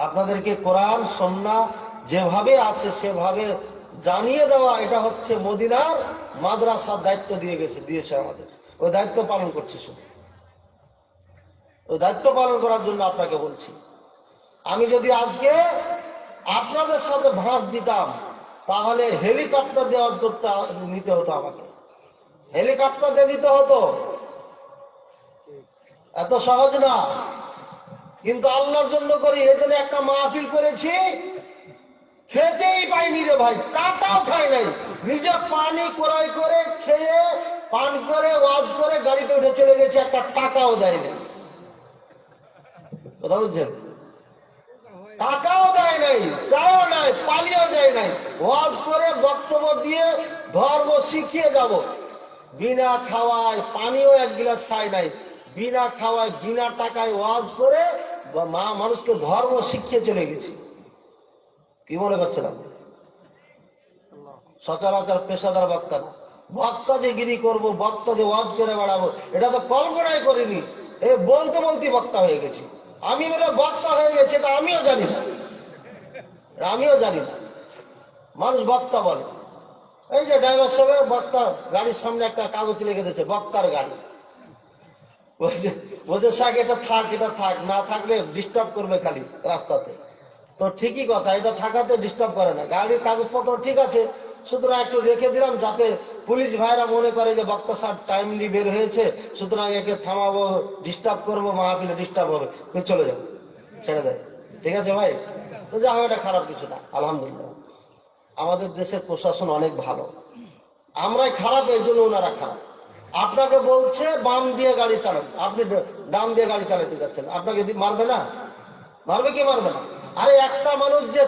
আপনাদেরকে কোরআন সুন্নাহ যেভাবে আছে সেভাবে জানিয়ে দেওয়া, এটা হচ্ছে মদিনার মাদ্রাসার দায়িত্ব দিয়েছে আমাদের। ওই দায়িত্ব পালন করছি, শুধু ওই দায়িত্ব পালন করার জন্য আপনাকে বলছি। আমি যদি আজকে আপনাদের সাথে ভাঁজ দিতাম তাহলে হেলিকপ্টার দিয়ে নিতে হতো, আমাকে হেলিকপ্টার দিয়ে নিতে হতো। এত সহজ না, কিন্তু আল্লাহর জন্য করি। এজন্য একটা মাহফিল করেছি, খেতেই পাইনি রে ভাই, চাটাও খাই নাই। নিজে পানি ক্রয় করে খেয়ে পান করে ওয়াজ করে গাড়িতে উঠে চলে গেছে, একটা টাকাও দেয় নাই। কথা বুঝছেন? টাকাও দেয় নাই, চাও নাই, পালিয়েও যায় নাই। ওয়াজ করে বক্তব্য দিয়ে ধর্ম শিখিয়ে যাব। বিনা খাওয়ায় পানিও এক গিলাস খাই নাই, বিনা খাওয়ায় বিনা টাকায় ওয়াজ করে মানুষকে ধর্ম শিখিয়ে চলে গেছি। কি মনে করছেন আপনি? সচরাচর পেশাদার বক্তা না। বক্তা যে গিরি করবো, বক্তা যে ওয়াজ করে বেড়াবো, এটা তো কল্পনাই করিনি। বলতে বলতে বক্তা হয়ে গেছি। আমি বলে বক্তা হয়ে গেছি, এটা আমিও জানি না, আমিও জানি না। মানুষ বক্তা বলে। এই যে ড্রাইভার সাহেব বক্তা গাড়ির সামনে একটা কাগজ লিখে দিচ্ছে, বক্তার গাড়ি। বলছে শাক এটা থাক, এটা থাক, না থাকলে ডিস্টার্ব করবে খালি রাস্তাতে। তো ঠিকই কথা, এটা থাকাতে ডিস্টার্ব করে না। গাড়ির কাগজপত্র ঠিক আছে, সুতরাং একটু রেখে দিলাম যাতে পুলিশ ভাইরা মনে করে যে বক্তা সাহেব টাইমলি বের হয়েছে, সুতরাং একে থামাবো, ডিস্টার্ব করবো, মাহফিলে ডিস্টার্ব হবে, চলে যাবো, ছেড়ে দেয়। ঠিক আছে ভাই? তো যা হয়, এটা খারাপ কিছু না, আলহামদুলিল্লাহ। আমাদের দেশের প্রশাসন অনেক ভালো, আমরাই খারাপ, এই জন্য ওনারা খারাপ। আপনাকে বলছে বাম দিয়ে গাড়ি চালান, আপনি ডান দিয়ে গাড়ি চালাতে যাচ্ছেন, আপনাকে মারবে না? মারবে কি মারবে না? আরে একটা মানুষ যে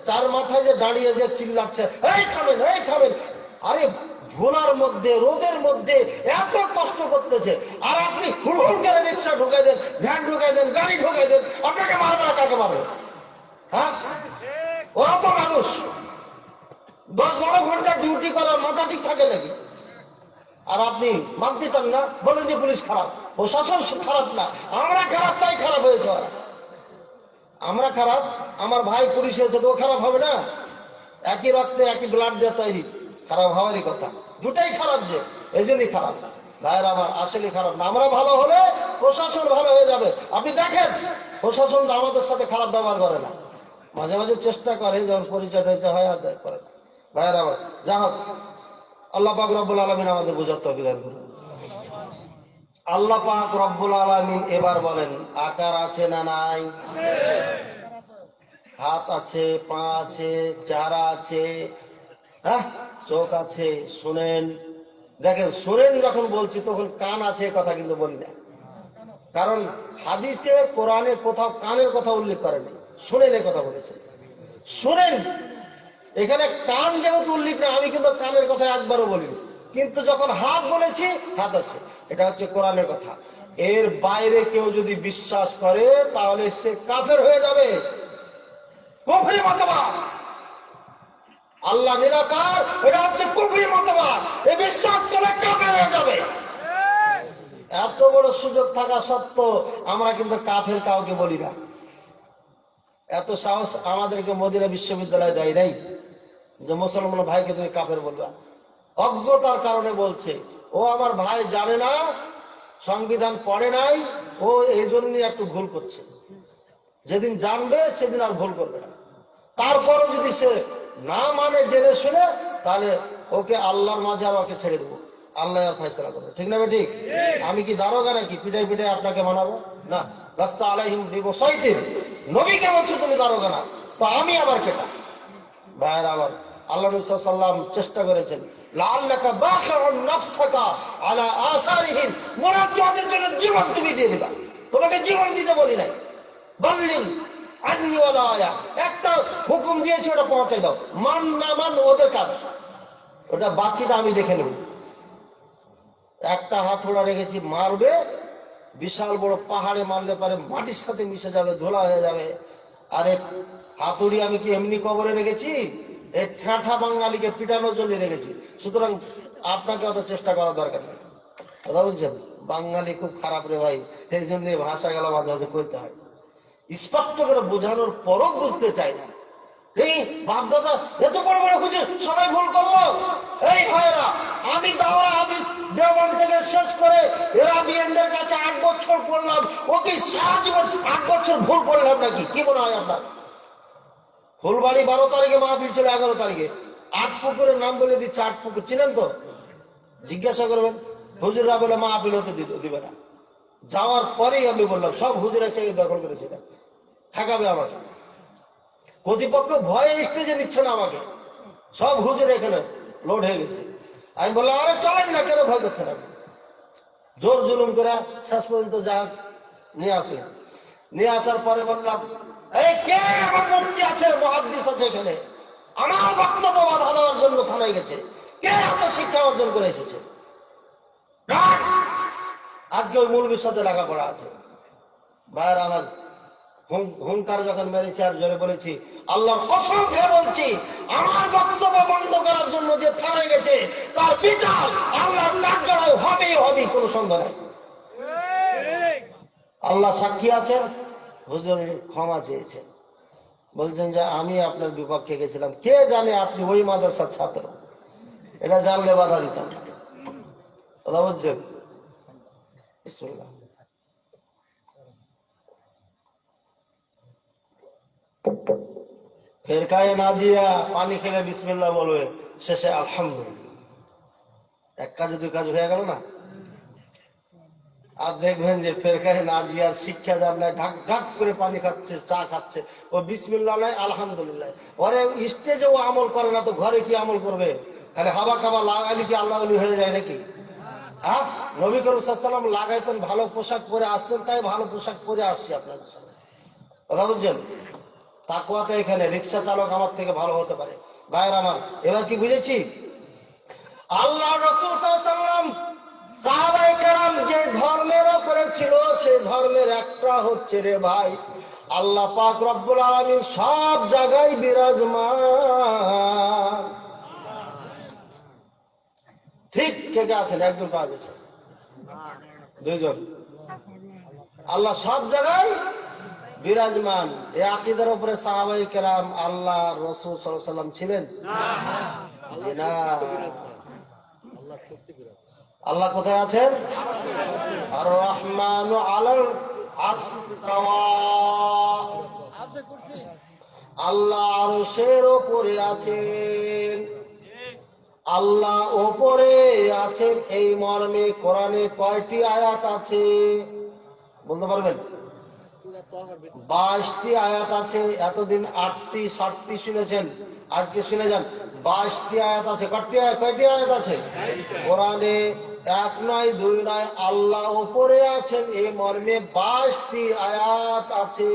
চার মাথায় যে দাঁড়িয়ে যে চিল্লাচ্ছে এই থামেন, এই থামেন, আরে ধুলার মধ্যে রোদের মধ্যে এত কষ্ট করতেছে, আর আপনি হুড়হুড় করে রিক্সা ঢুকাই দেন, ভ্যান ঢুকাই দেন, গাড়ি ঢুকাই দেন, আপনাকে মারবে না কাকে মারবে? হ্যাঁ, ওরা তো মানুষ, 10-12 ঘন্টা ডিউটি করার মাথা ঠিক থাকে নাকি? আর আপনি মানতে চান না, বলেন যে পুলিশ খারাপ, প্রশাসন খারাপ না, আমরা খারাপ, তাই খারাপ হয়েছে। আমরা খারাপ, আমার ভাই পুলিশ হয়েছে তো খারাপ হবে না? একই রক্তে একই ব্লাড দিয়ে তৈরি, খারাপ হওয়ারই কথা। দুটাই খারাপ, যে এই জন্যই খারাপ। ভাইয়ের আমার আসলে খারাপ না, আমরা ভালো হলে প্রশাসন ভালো হয়ে যাবে। আপনি দেখেন প্রশাসন আমাদের সাথে খারাপ ব্যবহার করে না, মাঝে মাঝে চেষ্টা করে, যখন পরিচয় হয়েছে হয় আর করে না। ভাইয়ের আমার যা হোক, আল্লাহ পাক রব্বুল আলামিন আমাদের বোঝার তৌফিক দান করুন। আল্লাহ পাক রব্বুল আলামিন এবার বলেন, আকার আছে না নাই? হাত আছে, পা আছে, চেহারা আছে, হ্যাঁ, চোখ আছে, শুনেন। দেখেন, শুনেন যখন বলছি তখন কান আছে কথা কিন্তু বলি না, কারণ হাদিসে কোরআনে কোথাও কানের কথা উল্লেখ করেনি, শুনেন এর কথা বলেছে। শুনেন, এখানে কান যেহেতু উল্লেখ না, আমি কিন্তু কানের কথা একবারও বলিনি, কিন্তু যখন হাত বলেছি, হাত আছে, এটা হচ্ছে কোরআনের কথা। এর বাইরে কেউ যদি বিশ্বাস করে তাহলে সে কাফের হয়ে যাবে, কুফরি মতবাদ। আল্লাহ নিরাকার, এটা হচ্ছে কুফরি মতবাদ, এই বিশ্বাস করে কাফের হয়ে যাবে। এত বড় সুযোগ থাকা সত্ত্বেও আমরা কিন্তু কাফের কাউকে বলি না। এত সাহস আমাদেরকে মদিনা বিশ্ববিদ্যালয় দেয় নাই যে মুসলমান ভাইকে তুমি কাফের বলবা। অজ্ঞতার কারণে বলছে, ও আমার ভাই জানে না, সংবিধান পড়ে নাই, ও এই জন্যই একটু ভুল করছে। যেদিন জানবে সেদিন আর ভুল করবে না। তারপরও যদি সে না মানে জেনে শুনে, তাহলে ওকে আল্লাহর মাঝে আর ওকে ছেড়ে দেবো, আল্লাহ আর ফয়সালা করবে। ঠিক না ঠিক? আমি কি দারোগা নাকি পিটাই পিটাই আপনাকে মানাবো? না, রাস্তা আলাইহিম বিবসাইতিন, নবীকে বলছো তুমি দারোগা না, তো আমি আবার কেটা? ভাইয়ের আবার আল্লাহ নবী সাল্লাল্লাহু আলাইহি ওয়াসাল্লাম চেষ্টা করেছেন, লাআল্লাকা বাখিউন নাফসাকা আলা আসারিহিম, মুনাজ্জাতের জন্য জীবন তুমি দিয়ে দিবা। তোমাকে জীবন দিতে বলি নাই, বললিন আন্নি ওয়ালা আয়া, একটা হুকুম দিয়েছি ওটা পৌঁছে দাও, মান না মান ওদের কাজ, ওটা বাকিটা আমি দেখে নেব। একটা হাতুড়া রেখেছি, মারবে, বিশাল বড় পাহাড়ে মারলে পারে মাটির সাথে মিশে যাবে, ধুলা হয়ে যাবে। আরে হাতুড়ি আমি কি এমনি কবরে রেখেছি? এই ঠ্যাঁঠা বাঙালিকে পিটানোর জন্য রেখেছি। সুতরাং আপনাকে অত চেষ্টা করার দরকার নেই। কথা বলছেন, বাঙালি খুব খারাপ রে ভাই, এই জন্য ভাষা গেলা মাঝে মাঝে করতে হয়। স্পষ্ট করে বোঝানোর পরও বুঝতে চাই না। এই বাপদাদা এত বড় বড় খুঁজে সবাই ভুল করলো। এই ভাইয়েরা, আমি দাওরা হাদিস দেওবন্দ থেকে শেষ করে এরাবিয়ানদের কাছে 8 বছর পড়লাম, ও কি সারা জীবন 8 বছর ভুল পড়লাম নাকি? কি মনে হয় আপনার? ফুলবাড়ি 12 তারিখে মাহফিল ছিল, 11 তারিখে 8 পুকুরের নাম বলে দিচ্ছে। 8 পুকুর চিনেন তো? জিজ্ঞাসা করবেন, হুজুররা বলে মাহফিল হতে দিবে না। যাওয়ার পরেই আমি বললাম, সব হুজুর এসে দখল করেছে, ঠেকাবে আমাকে। কর্তৃপক্ষ ভয়ে স্টেজে নিচ্ছে না আমাকে, সব হুজুর এখানে লোড হয়ে গেছে। আমি বললাম, আরে চলেন না, কেন ভয় করছেন? আপনি জোর জুলুম করে শেষ পর্যন্ত যা নিয়ে আসে। নিয়ে আসার পরে বললাম, এই কে আমার মুফতি আছে, মুহাদ্দিস আছে এখানে, আমার বক্তব্য বাধা দেওয়ার জন্য থানায় গেছে, কে এত শিক্ষা অর্জন করে এসেছে? আজকে ওই মূল সাথে লেখাপড়া আছে। ভাইয়ের আমার হুঙ্কার যখন মেরেছি আর জোরে বলেছি, আল্লাহর কসম খেয়ে বলছি, আমার বক্তব্য বন্ধ করার জন্য যে থানায় গেছে তার বিচার আল্লাহর কাঠগড়ায় হবেই হবে, কোনো সন্দেহ নাই। আল্লাহ সাক্ষী আছেন, হুজুর ক্ষমা চেয়েছেন, বলছেন যে আমি আপনার বিপক্ষে গেছিলাম, কে জানে আপনি ওই মাদ্রাসার ছাত্র, এটা জানলে বাধা দিতাম। কথা বলছেন? বিসমিল্লাহ। ফেরকায়ে নাজিয়া পানি খেলে বিসমিল্লাহ বলবে, শেষে আলহামদুলিল্লাহ। এক কাজে দুই কাজ হয়ে গেল না? আর দেখবেন যে ফেরকায়ে নাজিয়ার শিক্ষা যার নাই, ঢাক ঢাক করে পানি খাচ্ছে, চা খাচ্ছে, ও বিসমিল্লাহ নাই আলহামদুলিল্লাহ। ওরে স্টেজে ও আমল করে না, তো ঘরে কি আমল করবে? খালি হাবা খাবা লাগাইলে কি আল্লাহ হয়ে যায় নাকি? হ্যাঁ, নবী করিম সাল্লাল্লাহু আলাইহি ওয়াসাল্লাম লাগাইতেন, ভালো পোশাক পরে আসতেন, তাই ভালো পোশাক পরে আসছি আপনাদের সামনে। কথা বুঝছেন? তাকওয়াতে এখানে রিক্সা চালক আমার থেকে ভালো হতে পারে। ভাইয়ের আমার, এবার কি বুঝেছি? আল্লাহ রাসূল সাল্লাল্লাহু আলাইহি ওয়াসাল্লাম সাহাবায়ে কেরাম যে ধর্মের উপরে ছিল সেই ধর্মের একটা হচ্ছে রে ভাই, আল্লাহ পাক রব্বুল আলামিন সব জায়গায় বিরাজমান। ঠিক থেকে আছেন, একজন পাওয়া গেছে, দুইজন। আল্লাহ সব জায়গায় বিরাজমান। এই আকীদার উপরে সাহাবায়ে কেরাম আল্লাহ রাসূল সাল্লাল্লাহু আলাইহি ওয়াসাল্লাম ছিলেন না? আল্লাহ কোথায় আছেন? আর রহমানু আলাল আরশি ইস্তাওয়া, আল্লাহ আরশের উপরে আছেন। আল্লাহ উপরে আছেন এই মর্মে কোরআনে কয়টি আয়াত আছে বলতে পারবেন? 22টি আয়াত আছে। এতদিন 8টি 7টি শুনেছেন, আজকে শুনে যান 22টি আয়াত আছে। কয়টি আয়াত আছে কোরআনে? 1 নয় 2 নয়, আল্লাহ উপরে আছেন এই মর্মে 22টি আয়াত আছে।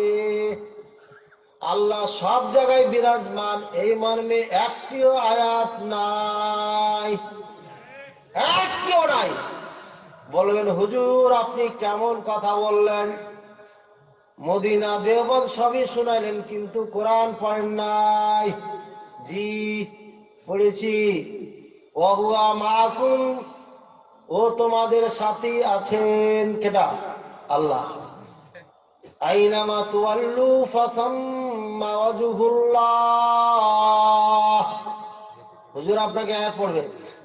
আল্লাহ সব জায়গায় বিরাজমান এই মর্মে একটিও আয়াত নাই, একটিও নাই। বলবেন হুজুর আপনি কেমন কথা বললেন, মদিনা দেওবন্দ সবই শুনাইলেন কিন্তু কোরআন পড়েন নাই। জি পড়েছি। ওয়াহুয়া মাকুম, ও তোমাদের সাথী আছেন। কেটা? আল্লাহ। আইনামা তুওয়াল্লু ফাসাম্মা ওয়াজহুল্লাহ। হুজুর আপনাকে আয়াত পড়বে,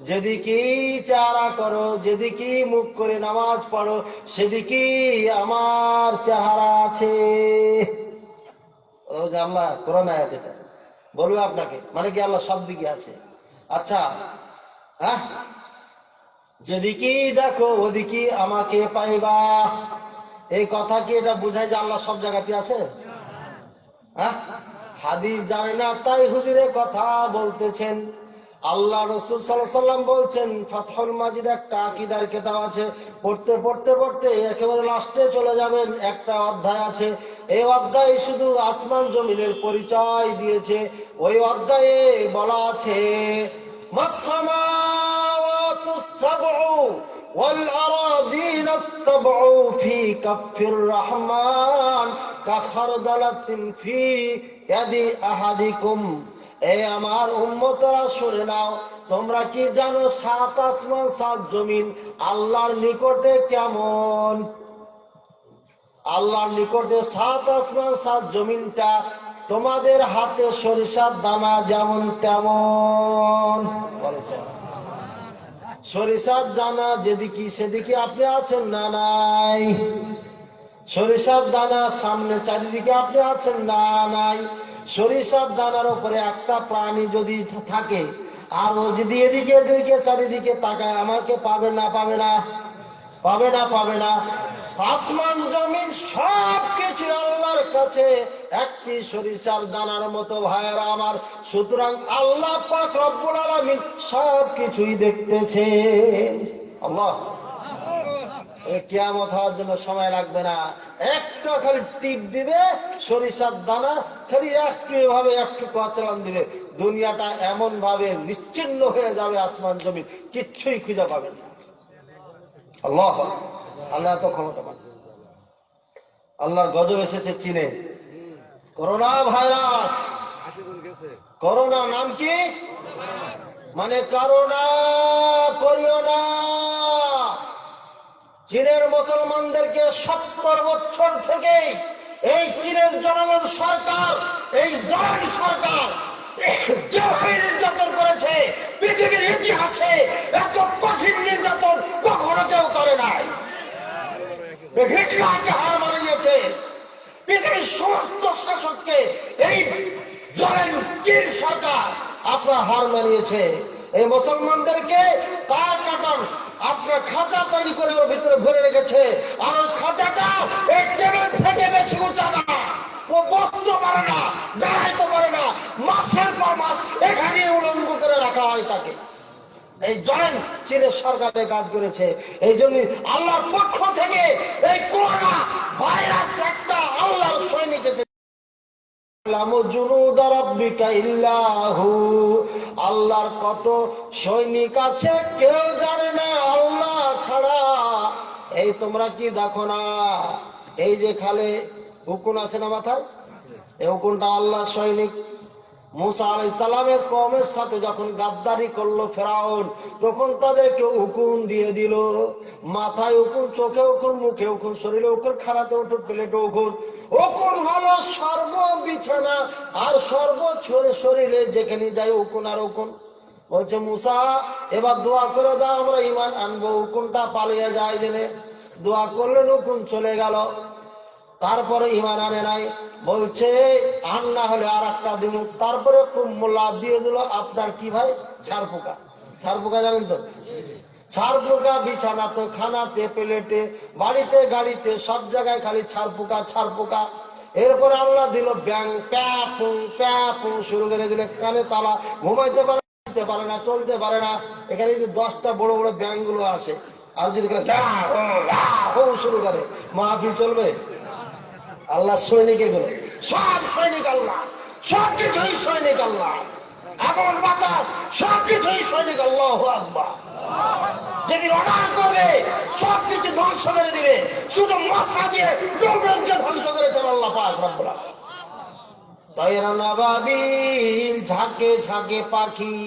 যেদিকেই চারা করো, যেদিকেই মুখ করে নামাজ পড়ো, সেদিকেই আমার চেহারা আছে। আল্লাহ কোরআন আয়াত এটা বলবে আপনাকে, মানে কি আল্লাহ সব দিকে আছে। আচ্ছা হ্যাঁ, যেদিকেই দেখো ওদিকেই আমাকে পাইবা, এই কথা কি এটা বুঝায় যে আল্লাহ সব জায়গাতে আছে? হ্যাঁ, হাদিস জানে না তাই হুজুরের কথা বলতেছেন। আল্লাহ রাসূল সাল্লাল্লাহু আলাইহি ওয়াসাল্লাম বলছেন, ফাতহুল মাজিদ একটা আকীদার কিতাব আছে, পড়তে পড়তে পড়তে একেবারে লাস্টে চলে যাবেন, একটা অধ্যায় আছে। এই অধ্যায়ে শুধু আসমান জমিনের পরিচয় দিয়েছে। ওই অধ্যায়ে বলা আছে মাসসামাওয়াতুস সাবউ ওয়াল আরাদিনাস সাবউ ফি কাফির রহমান কাখারদালাতিন ফি ইয়াদি আহাদিকুম। এই আমার উম্মতরা শুনে নাও, তোমরা কি জানো 7 আসমান 7 জমিন আল্লাহর নিকটে কেমন? আল্লাহর নিকটে 7 আসমান 7 জমিনটা তোমাদের হাতে সরিষার দানা যেমন তেমন। সরিষার দানা যেদিকে সেদিকে আপনি আছেন না নাই? সরিষার দানা সামনে চারিদিকে আপনি আছেন না নাই? সরিষার দানার উপরে একটা প্রাণী যদি থাকে আর ও যদি এদিকে এদিকে চারিদিকে তাকায়, আমাকে পাবে না? পাবে না? পাবে না? পাবে না? আসমান জমিন সব কিছু আল্লাহর কাছে একটি সরিষার দানার মতো ভাইয়েরা আমার। সুতরাং আল্লাহ পাক রব্বুল আলামিন সব কিছুই দেখতেছে। আল্লাহ কিয়ামত হওয়ার জন্য সময় লাগবে না, একটা খালি টিপ দিবে সরিষার দানা, খালি একটু এভাবে একটু চালান দিবে, দুনিয়াটা এমন ভাবে নিশ্চিন্ন হয়ে যাবে, আসমান জমিন কিচ্ছুই খুঁজে পাবেন না। আল্লাহ আল্লাহ এত ক্ষমতা পান। আল্লাহর গজব এসেছে চীনে, করোনা ভাইরাস। করোনা নাম কি? মানে করোনা করিও না। চীনের মুসলমানদেরকে 70 বছর থেকে এই চীনের জনগণ সরকার, এই জান সরকার যেভাবে নির্যাতন করেছে, পৃথিবীর ইতিহাসে এত কঠিন নির্যাতন কখনো কেউ করে নাই। হিটলারকে হার মানিয়েছে, পৃথিবীর সমস্ত শাসককে এই জলেন চীন সরকার আপনার হার মানিয়েছে। এই মুসলমানদেরকে তার কাটার আপনার খাঁচা তৈরি করে ওর ভিতরে ভরে রেখেছে, আর ওই খাঁচাটা এই টেবিল থেকে বেশি উঁচা না, ও বসতে পারে না, দাঁড়াইতে পারে না, মাসের পর মাস এখানে উলঙ্গ করে রাখা হয় তাকে। এই জয়েন চীনের সরকারের কাজ করেছে। এই জন্য আল্লাহর পক্ষ থেকে এই করোনা ভাইরাস একটা আল্লাহর সৈনিক এসে আল্লাহর কত সৈনিক আছে কেউ জানে না আল্লাহ ছাড়া। এই তোমরা কি দেখো না, এই যে খালে উকুন আছে না মাথায়, এই উকুনটা আল্লাহ সৈনিক। মুসা আলাইহিস সালামের কওমের সাথে যখন গাদ্দারি করলো ফেরাউন, তখন তাদেরকে উকুন দিয়ে দিল। মাথায় উকুন, চোখে উকুন, মুখে উকুন, শরীরে উকুন, খাড়াতে উকুন, প্লেটে উকুন। উকুন হলো সর্ব বিছানা আর সর্ব শরীরে যেখানে যায় উকুন আর উকুন। বলছে মুসা এবার দোয়া করে দাও আমরা ঈমান আনবো, উকুনটা পালিয়ে যায় জেনে। দোয়া করলেন, উকুন চলে গেল। তারপরে ঈমান আনে নাই, বলছে আর না হলে আর একটা দিন। তারপরে মোল্লা দিয়ে দিল আপনার কি ভাই, ছাড় পোকা। ছাড় পোকা জানেন তো, ছাড় পোকা বিছানাতে, খানাতে, প্লেটে, বাড়িতে, গাড়িতে, সব জায়গায় খালি ছাড় পোকা, ছাড় পোকা। এরপরে আল্লাহ দিল ব্যাং, প্যাপুং প্যাপুং শুরু করে দিলে। কানে তালা, ঘুমাইতে পারে না, চলতে পারে না। এখানে যদি 10টা বড় বড় ব্যাং গুলো আসে, আর যদি শুরু করে, মাহফিল চলবে? আল্লাহ সৈনিক, এগুলো সব সৈনিক আল্লাহ, সব কিছুই সৈনিক আল্লাহ। আগুন বাতাস সব কিছুই সৈনিক। আল্লাহু আকবার। যেদিন অর্ডার করবে সব কিছু ধ্বংস করে দিবে। শুধু মশা দিয়ে ডুমরুমকে ধ্বংস করেছেন আল্লাহ পাক রব্বুল আলামিন। তায়রান আবাবিল, ঝাঁকে ঝাঁকে পাখি।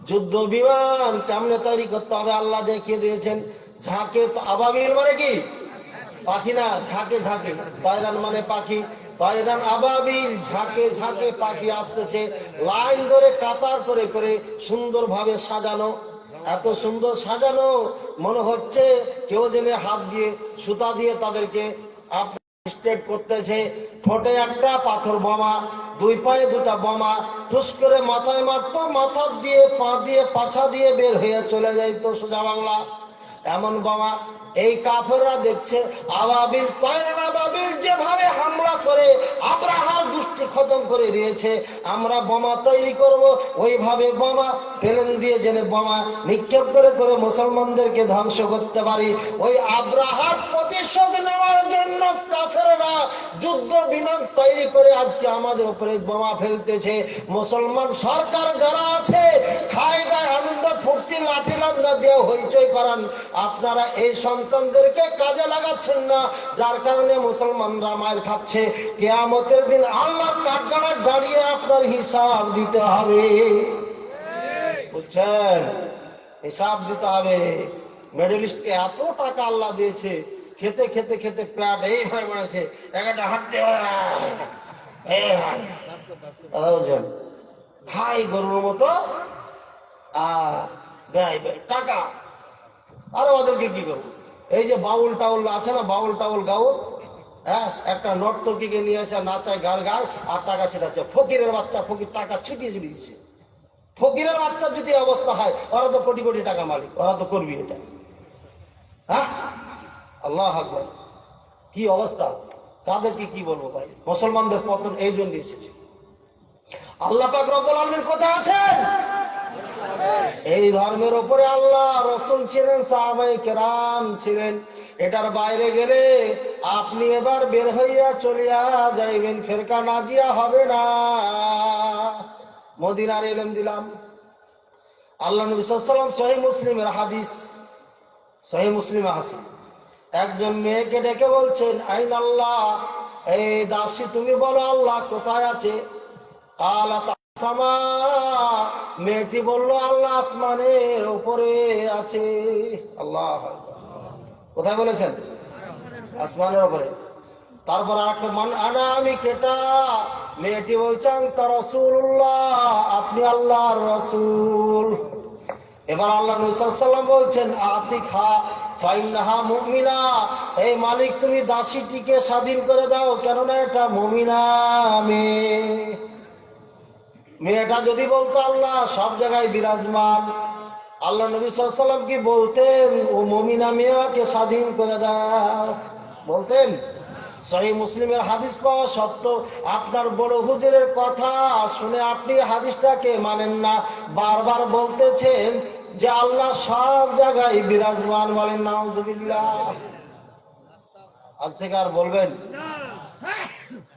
যুদ্ধ বিমান কেমনে তৈরি করতে হবে আল্লাহ দেখিয়ে দিয়েছেন। ঝাঁকে আবাবিল মানে কি? পাখি না, ঝাঁকে ঝাঁকে। তায়রান মানে পাখি, তায়রান আবাবিল, ঝাঁকে ঝাঁকে পাখি আসতেছে। লাইন ধরে কাতার করে করে সুন্দরভাবে সাজানো। এত সুন্দর সাজানো, মনে হচ্ছে কেউ যেন হাত দিয়ে সুতা দিয়ে তাদেরকে স্ট্রেট করতেছে। ঠোঁটে একটা পাথর বোমা, দুই পায়ে দুটা বোমা, ঠুস করে মাথায় মারতো, মাথা দিয়ে, পা দিয়ে, পাছা দিয়ে বের হয়ে চলে যাইতো সোজা বাংলা। এমন বোমা এই কাফেররা দেখছে। আবাবিল, তায়রান আবাবিল যেভাবে হামলা করে আব্রাহার গোষ্ঠী খতম করে দিয়েছে, আমরা বোমা তৈরি করব ওইভাবে বোমা প্লেন দিয়ে জেনে বোমা নিক্ষেপ করে করে মুসলমানদেরকে ধ্বংস করতে পারি। ওই আব্রাহার প্রতিশোধ নেওয়ার জন্য কাফেররা যুদ্ধ বিমান তৈরি করে আজকে আমাদের উপরে বোমা ফেলতেছে। মুসলমান সরকার যারা আছে, খায় দায় আনন্দ ফুর্তি লাঠি লাঙ্গা দিয়ে হইচই করান। আপনারা এই সন্তানদেরকে কাজে লাগাচ্ছেন না, যার কারণে মুসলমানরা মার খাচ্ছে। কিয়ামতের দিন আল্লাহর কাঠগড়ায় দাঁড়িয়ে আপনার হিসাব দিতে হবে, বুঝছেন? হিসাব দিতে হবে। মেডেলিস্টকে এত টাকা আল্লাহ দিয়েছে, খেতে খেতে খেতে পেট এই হয় বেড়েছে, একটা হাঁটতে পারে না, কথা বলছেন? খাই গরুর মতো টাকা। আরো ওদেরকে কি করবো? এই যে বাউল টাউল আছে না, বাউল টাউল গাউল, হ্যাঁ, একটা নর্তকীকে নিয়ে আসে, নাচায়, গান গায় আর টাকা ছিটাচ্ছে। ফকিরের বাচ্চা, ফকির টাকা ছিটিয়ে ছিটিয়ে দিচ্ছে। ফকিরের বাচ্চা যদি অবস্থা হয়, ওরা তো কোটি কোটি টাকা মালিক, ওরা তো করবি এটা। হ্যাঁ, আল্লাহ আকবার, কি অবস্থা! তাদেরকে কি বলবো ভাই? মুসলমানদের পতন এই জন্য এসেছে। আল্লাহ পাক রব্বুল আলামিন কোথায় আছেন? এই ধর্মের উপরে আল্লাহ, রাসূল ছিলেন, সাহাবায়ে কেরাম ছিলেন। এটার বাইরে গেলে আপনি এবার বের হইয়া চলিয়া যাইবেন, ফেরকা নাজিয়া হবে না। মদিনার ইলম দিলাম। আল্লাহ নবী সাল্লাল্লাহু আলাইহি ওয়াসাল্লাম, সহিহ মুসলিমের হাদিস, সহিহ মুসলিমে আছে, একজন মেয়েকে ডেকে বলছেন, আইন আল্লাহ, এই দাসী তুমি বলো আল্লাহ কোথায় আছে? মেয়েটি বলল, আল্লাহ আসমানের উপরে আছে। আল্লাহ, কোথায় বলেছেন? আসমানের উপরে। তারপর আরেকটা মান আনা, আমি কেটা? মেয়েটি বলছেন, তা রাসূলুল্লাহ, আপনি আল্লাহর রাসূল। এবার আল্লাহ নবী সাল্লাল্লাহু আলাইহি ওয়াসাল্লাম বলছেন, আতিখা ফাইন্নাহা মুমিনা, এই মালিক তুমি দাসীটিকে স্বাধীন করে দাও, কেননা এটা মুমিনা মেয়ে। মেয়েটা যদি বলতো আল্লাহ সব জায়গায় বিরাজমান, আল্লাহ নবী সাল্লাল্লাহু আলাইহি ওয়াসাল্লাম কি বলতেন, ও মুমিনা মেয়েকে স্বাধীন করে দাও? বলতেন? সহিহ মুসলিমের হাদিস পাওয়া সত্য, আপনার বড় হুজুরের কথা শুনে আপনি হাদিসটাকে মানেন না, বারবার বলতেছেন যে আল্লাহ সব জায়গায় বিরাজমান। বলেন নাউজুবিল্লাহ। আজ থেকে আর বলবেন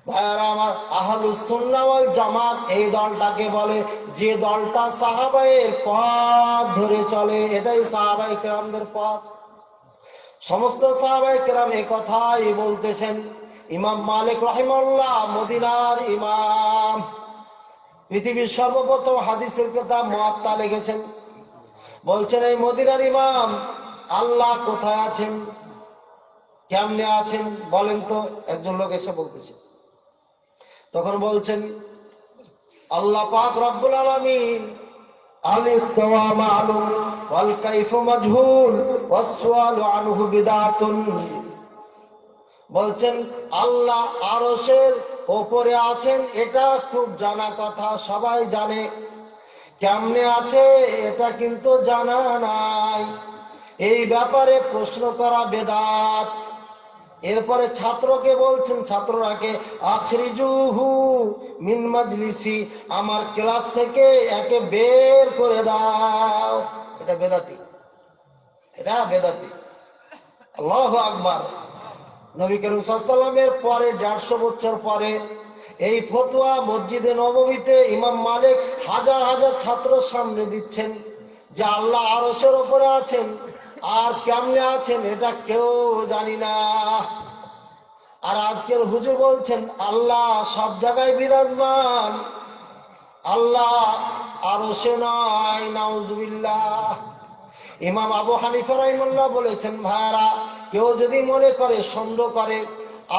ভাইয়ারা আমার, আহলুস সুন্নাহ ওয়াল জামাত এই দলটাকে বলে যে দলটা সাহাবায়ের পথ ধরে চলে। এটাই সাহাবায়ে কেরামদের পথ। সমস্ত সাহাবায়ে কেরাম এই কথাই বলতেছেন। ইমাম মালিক রাহিমাহুল্লাহ মদিনার ইমাম, পৃথিবীর সর্বপ্রথম হাদিসের কিতাব মুয়াত্তা লিখেছেন। বলছেন এই মদিনার ইমাম, আল্লাহ কোথায় আছেন, কেমনে আছেন বলেন তো। একজন লোক এসে বলতেছে, তখন বলছেন আল্লাহ পাক রব্বুল আলামিন আল ইস্তিওয়া মালুম ওয়াল কাইফু মাজহুল ওয়াস সুআলু আনহু বিদআতুন। বলছেন আল্লাহ আরশের উপরে আছেন, এটা খুব জানা কথা, সবাই জানে। কেমনে আছে এটা কিন্তু জানা নাই। এই ব্যাপারে প্রশ্ন করা বেদাত। এরপরে ছাত্রকে বলছেন, ছাত্ররাকে আখরিজুহু মিন মাজলিসি, আমার ক্লাস থেকে একে বের করে দাও। এটা বেদাতি, এটা বেদাতি। আল্লাহু আকবার। নবী করিম সাল্লাল্লাহু আলাইহি ওয়াসাল্লামের পরে 150 বছর পরে এই ফতোয়া মসজিদে নববীতে ইমাম মালিক হাজার হাজার ছাত্রের সামনে দিচ্ছেন যে আল্লাহ আরশের উপরে আছেন, আর কেমনে আছেন এটা কেউ জানি না। আর আজকের হুজুর বলছেন আল্লাহ সব জায়গায় বিরাজমান, আল্লাহ আরশে নয়, নাউজুবিল্লাহ। ইমাম আবু হানিফা রাহিমাহুল্লাহ বলেছেন, ভাইরা কেউ যদি মনে করে, সন্দেহ করে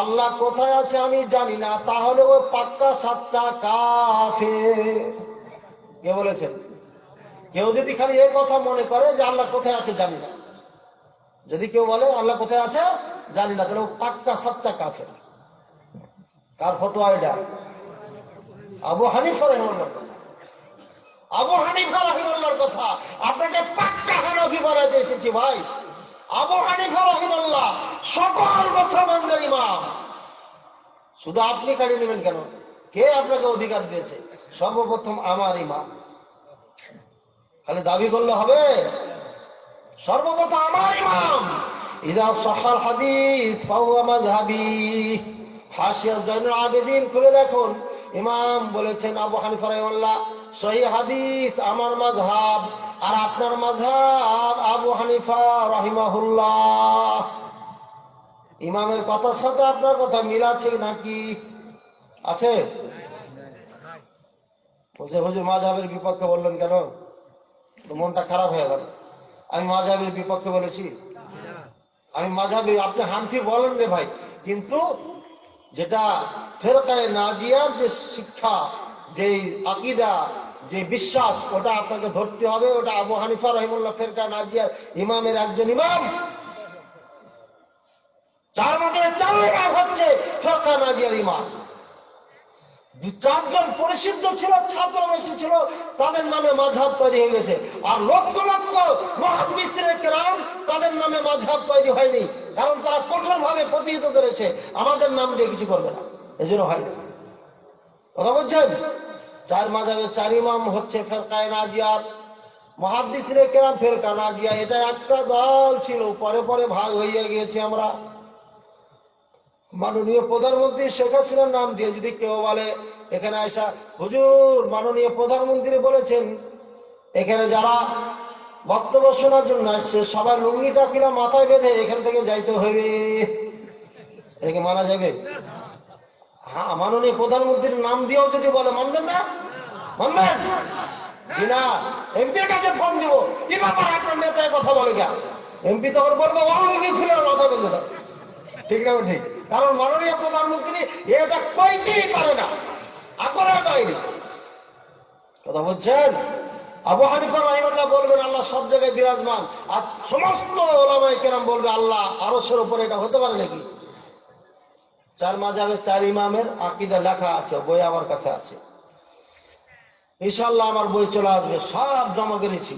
আল্লাহ কোথায় আছে আমি জানি না, তাহলে ও পাক্কা সাচ্চা কাফের। কে বলেছেন? কেউ যদি খালি এই কথা মনে করে যে আল্লাহ কোথায় আছে জানি না, যদি কেউ বলে আল্লাহ কোথায় আছে জানি না, তাহলে ও পাক্কা সাচ্চা কাফের। কার ফতোয়া এটা? আবু হানিফা রাহিমাহুল্লাহ। আবু হানিফা রাহিমাহুল্লাহর কথা। আপনাকে পাক্কা হানাফি বানাতে এসেছি ভাই। আবু হানিফা রাহিমাহুল্লাহ সকল মুসলমানদের ইমাম। শুধু আপনি কাড়ি নেবেন কেন? কে আপনাকে অধিকার দিয়েছে? সর্বপ্রথম আমার ইমাম। খালি দাবি করলে হবে? সর্বপ্রথম আমার ইমাম। ইযা সাহাল হাদিস ফাহুয়া মাযহাবি। হাশিয়া জাইনুল আবেদিন খুলে দেখুন, ইমাম বলেছেন আবু হানিফা রাহিমাহুল্লাহ সহিহ হাদিস আমার মাযহাব, আর আপনার মাযহাব আবু হানিফা রাহিমাহুল্লাহ। ইমামের কথার সাথে আপনার কথা মিল আছে নাকি? আছে? বলছে হুজুর মাযহাবের বিপক্ষে বললেন কেন? তো মনটা খারাপ হয়ে গেল। আমি মাযহাবের বিপক্ষে বলেছি? আমি মাযহাবি, আপনি হানফি বলেন রে ভাই, কিন্তু যেটা ফেরকায়ে নাজিয়ার যে শিক্ষা, যে আকীদা, যে বিশ্বাস, ওটা আপনাকে ধরতে হবে। ওটা আবু হানিফা রাহিমাহুল্লাহ ফেরকায়ে নাজিয়ার ইমামের একজন ইমাম। তার মধ্যে 4 ইমাম হচ্ছে ফেরকায়ে নাজিয়ার ইমাম। 4জন পরিশুদ্ধ ছিল, ছাত্র বেশি ছিল, তাদের নামে মাযহাব তৈরি হয়ে গেছে। আর লক্ষ লক্ষ মুহাদ্দিসিনে কেরাম, তাদের নামে মাযহাব তৈরি হয়নি, কারণ তারা কঠোরভাবে প্রতিহিত করেছে আমাদের নাম দিয়ে কিছু করবে না, এজন্য হয়নি। কথা বলছেন? 4 মাযহাবের 4 ইমাম হচ্ছে ফেরকায়ে নাজিয়ার। মুহাদ্দিসিনে কেরাম ফেরকা নাজিয়া, এটা একটা দল ছিল, পরে পরে ভাগ হয়ে গিয়েছে আমরা। মাননীয় প্রধানমন্ত্রী শেখ হাসিনার নাম দিয়ে যদি কেউ বলে এখানে আয়সা, হুজুর মাননীয় প্রধানমন্ত্রী বলেছেন এখানে যারা বক্তব্য শোনার জন্য আসছে সবার লুঙ্গিটা কিনা মাথায় বেঁধে এখান থেকে যাইতে হবে, এটাকে মানা যাবে? হ্যাঁ, মাননীয় প্রধানমন্ত্রীর নাম দিয়েও যদি বলে মানবেন না? মানবেন কিনা? এমপির কাছে ফোন দিব, কি ব্যাপার আপনার নেতায় কথা বলে গা? এমপি তখন বলবো লুঙ্গি খুলে মাথা বেঁধে দেয়। ঠিক না? ঠিক। কারণ মাননীয় প্রধানমন্ত্রী এটা কইতেই পারে না, আকলের বাইরে। কথা বলছেন? আবু হানিফা রাহিমাহুল্লাহ বলবেন আল্লাহ সব জায়গায় বিরাজমান, আর সমস্ত উলামায়ে কেরাম বলবে আল্লাহ আরশের উপরে। এটা হতে পারে নাকি? 4 মাযহাবের 4 ইমামের আকীদা লেখা আছে, বই আমার কাছে আছে। ইনশাআল্লাহ আমার বই চলে আসবে, সব জমা করেছি,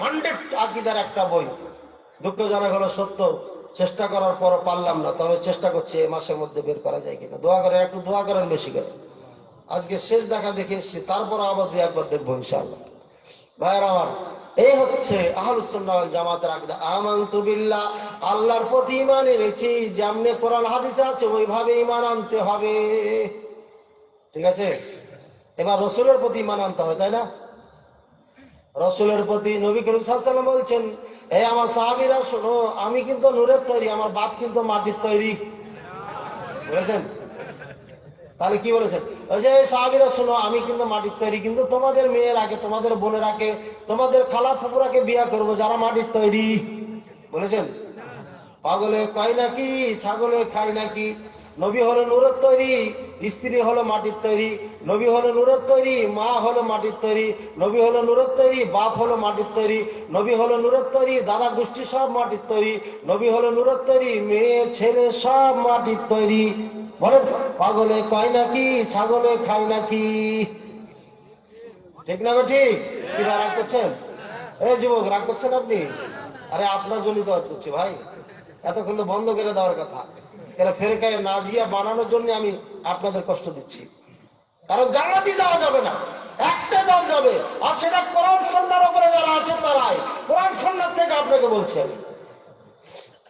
100 আকীদার একটা বই। দুঃখজনক হলো সত্য, চেষ্টা করার পর পারলাম না, তবে চেষ্টা করছি এই মাসের মধ্যে বের করা যায় কিনা। দোয়া করেন, একটু দোয়া করেন বেশি করে। আজকে শেষ দেখা দেখে এসেছি, তারপর আবার 2-1 বার দেখবো ইনশাআল্লাহ। ভাইয়ের আমার, এই হচ্ছে আহলুস সুন্নাহ ওয়াল জামাতের আকীদা। আমানতু বিল্লাহ, আল্লাহর প্রতি ঈমান এনেছি, যেমনি কোরআন হাদিসে আছে ওইভাবে ঈমান আনতে হবে। ঠিক আছে? এবার রাসূলের প্রতি ঈমান আনতে হবে, তাই না? রাসূলের প্রতি নবী করিম সাল্লাল্লাহু আলাইহি ওয়াসাল্লাম বলছেন, এই আমার সাহাবীরা শোনো, আমি কিন্তু নূরের তৈরি, আমার বাপ কিন্তু মাটির তৈরি। বলেছেন? তাহলে কি বলেছেন? ওই যে সাহাবীরা শোনো, আমি কিন্তু মাটির তৈরি, কিন্তু তোমাদের মেয়েরাকে, তোমাদের বোনেরাকে, তোমাদের খালা ফুপুরাকে বিয়ে করবো যারা মাটির তৈরি। বলেছেন? পাগলে কয় নাকি, ছাগলে খায় নাকি? নবী হলো নূরের তৈরি, স্ত্রী হলো মাটির তৈরি। নবী হলো নূরের তৈরি, মা হলো মাটির তৈরি। নবী হলো নূরের তৈরি, বাপ হলো মাটির তৈরি। নবী হলো নূরের তৈরি, দাদা গোষ্ঠী সব মাটির তৈরি। নবী হলো নূরের তৈরি, মেয়ে ছেলে সব মাটির তৈরি। বলেন, পাগলে কয় নাকি, ছাগলে খায় নাকি? ঠিক না? ঠিক কি রাগ করছেন? এই যুবক, রাগ করছেন আপনি? আরে আপনার জন্যই তো করছি ভাই, এতক্ষণ তো বন্ধ করে দেওয়ার কথা। এরা ফেরকায়ে নাজিয়া বানানোর জন্য আমি আপনাদের কষ্ট দিচ্ছি। কারণ জান্নাতে যাওয়া যাবে না, একটা দল যাবে, আর সেটা কোরআন সুন্নাহর উপরে যারা আছে তারাই। কোরআন সুন্নাহ থেকে আপনাকে বলছি আমি।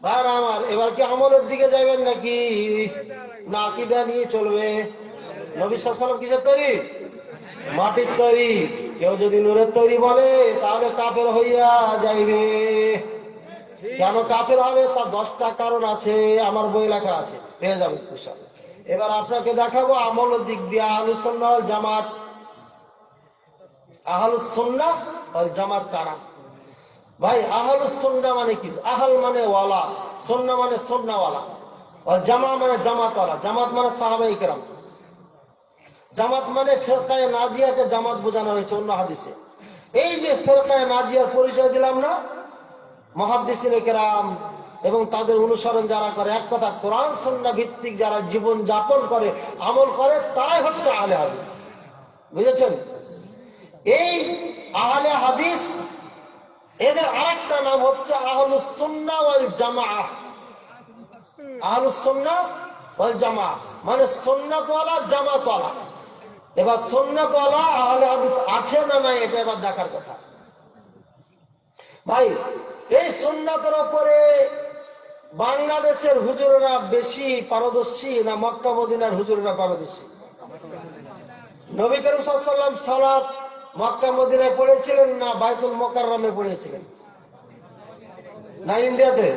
ভাই আমার, এবার কি আমলের দিকে যাবেন নাকি না আকীদা নিয়ে চলবে? নবী সাল্লাল্লাহু আলাইহি ওয়াসাল্লাম কিসের তৈরি? মাটির তৈরি। কেউ যদি নূরের তৈরি বলে তাহলে কাফের হইয়া যাইবে। কেন কাফের হবে তার 10টা কারণ আছে, আমার বই লেখা আছে, পেয়ে যাবে ইনশাআল্লাহ। এবার আপনাকে দেখাবো আমলের দিক দিয়ে আহলুস সুন্নাহ ওয়াল জামাত। আহলুস সুন্নাহ ওয়াল জামাত কারা? ভাই আহলুস সুন্নাহ মানে কি? আহল মানে ওয়ালা, সুন্নাহ মানে সুন্নাহওয়ালা, ওয়াল জামা মানে জামাতওয়ালা। জামাত মানে সাহাবায়ে কেরাম। জামাত মানে ফিরকায়ে নাজিয়াকে জামাত বোঝানো হয়েছে অন্য হাদিসে। এই যে ফিরকায়ে নাজিয়ার পরিচয় দিলাম না, মুহাদ্দিসিনে কেরাম এবং তাদের অনুসরণ যারা করে, এক কথা কোরআন সুন্নাহ ভিত্তিক যারা জীবন যাপন করে, আমল করে, তারাই হচ্ছে আহলে হাদিস। বুঝেছেন? এই আহলে হাদিস, এদের আরেকটা নাম হচ্ছে আহলুস সুন্নাহ ওয়াল জামাআহ। আহলুস সুন্নাহ ওয়াল জামাআহ মানে সুন্নাতওয়ালা, জামাতওয়ালা। এবার সুন্নাতওয়ালা আহলে হাদিস আছে না নাই, এটা এবার দেখার কথা। ভাই এই সুন্নাতের উপরে বাংলাদেশের হুজুরেরা বেশি পারদর্শী না মক্কা মদিনার হুজুরেরা পারদর্শী? নবী করিম সাল্লাল্লাহু আলাইহি ওয়াসাল্লাম সালাত মক্কা মদিনায় পড়েছিলেন না বাইতুল মুকাররমে পড়েছিলেন? না ইন্ডিয়াতে?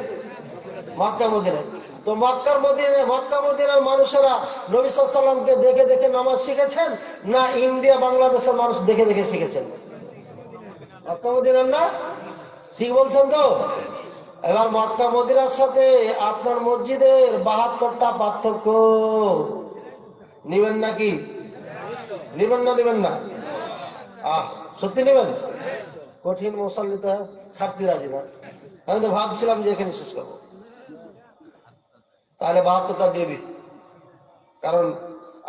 মক্কা মদিনায়। তো মক্কা মদিনার মানুষেরা নবী সাল্লাল্লাহু আলাইহি ওয়াসাল্লামকে দেখে দেখে নামাজ শিখেছেন না ইন্ডিয়া বাংলাদেশের মানুষ দেখে দেখে শিখেছেন? মক্কা মদিনার না? ঠিক বলছেন তো? এবার মক্কা মদিনার সাথে আপনার মসজিদের 72টা পার্থক্য। নিবেন নাকি? নিবেন না? নিবেন না? সত্যি নেবেন? কঠিন মুসাল্লিতে ছাড়তে রাজি না। আমি তো ভাবছিলাম যে এখানে শেষ করবো, তাহলে 72টা দিয়ে দিই। কারণ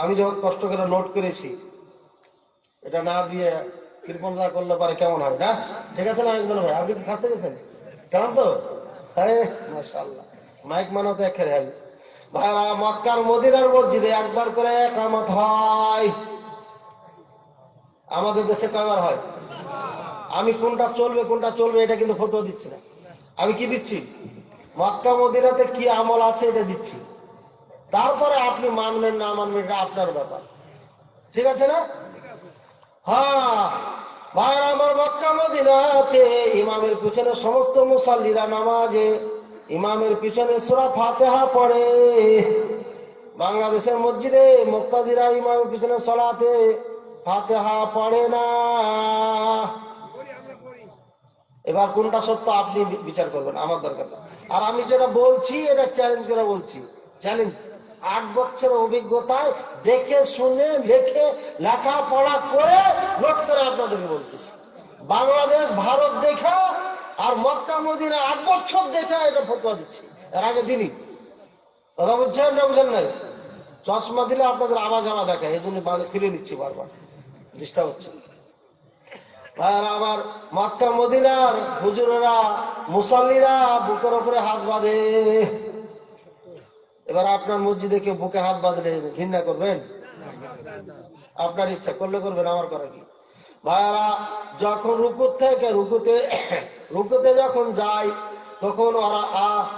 আমি যখন কষ্ট করে নোট করেছি, এটা না দিয়ে কৃপণতা করলে পারে কেমন হয় না? ঠিক আছে না ভাই? আপনি কি খাসতে গেছেন? কেমন তো? হ্যাঁ মাশাআল্লাহ, মাইক মানাতে একের হ্যাঁ। ভাইরা মক্কার মদিনার মসজিদে একবার করে ইকামত হয়। আমাদের দেশে কয়বার হয়? আমি কোনটা চলবে এটা কিন্তু ফতোয়া দিচ্ছি না। আমি কি দিচ্ছি? মক্কা মদিনাতে কি আমল আছে এটা দিচ্ছি। তারপরে আপনি মানবেন না মানবেন এটা আপনার ব্যাপার। ঠিক আছে না? হ্যাঁ ভাই আমার, মক্কা মদিনাতে ইমামের পিছনে সমস্ত মুসাল্লিরা নামাজে ইমামের পিছনে সূরা ফাতিহা পড়ে। বাংলাদেশের মসজিদে মুক্তাদিরা ইমামের পিছনে সালাতে ফাতিহা পড়ে না। এবার কোনটা সত্য আপনি বিচার করবেন, আমার দরকার না। আর আমি যেটা বলছি এটা চ্যালেঞ্জ করে বলছি, চ্যালেঞ্জ। 8 বছরের অভিজ্ঞতায় দেখে শুনে লেখাপড়া করে নোট করে আপনাদেরকে বলতেছি। বাংলাদেশ ভারত দেখা আর মক্কা মদিনা 8 বছর দেখা এটা ফতোয়া দিচ্ছি। এর আগে দিনই কথা বুঝছেন না বুঝেন নাই? চশমা দিলে আপনাদের আওয়াজ দেখায়, এই জন্য ফিরে নিচ্ছি, বারবার ডিস্টার্ব হচ্ছে। আর আমার মক্কা মদিনার হুজুরেরা মুসাল্লিরা বুকের উপরে হাত বাঁধে। এবার আপনার মসজিদে কেউ বুকে হাত বাঁধলে ঘৃণা করবেন? আপনার ইচ্ছা, করলে করবেন, আমার করা কি? ভাইয়ারা যখন রুকুতে যখন যায় তখন ওরা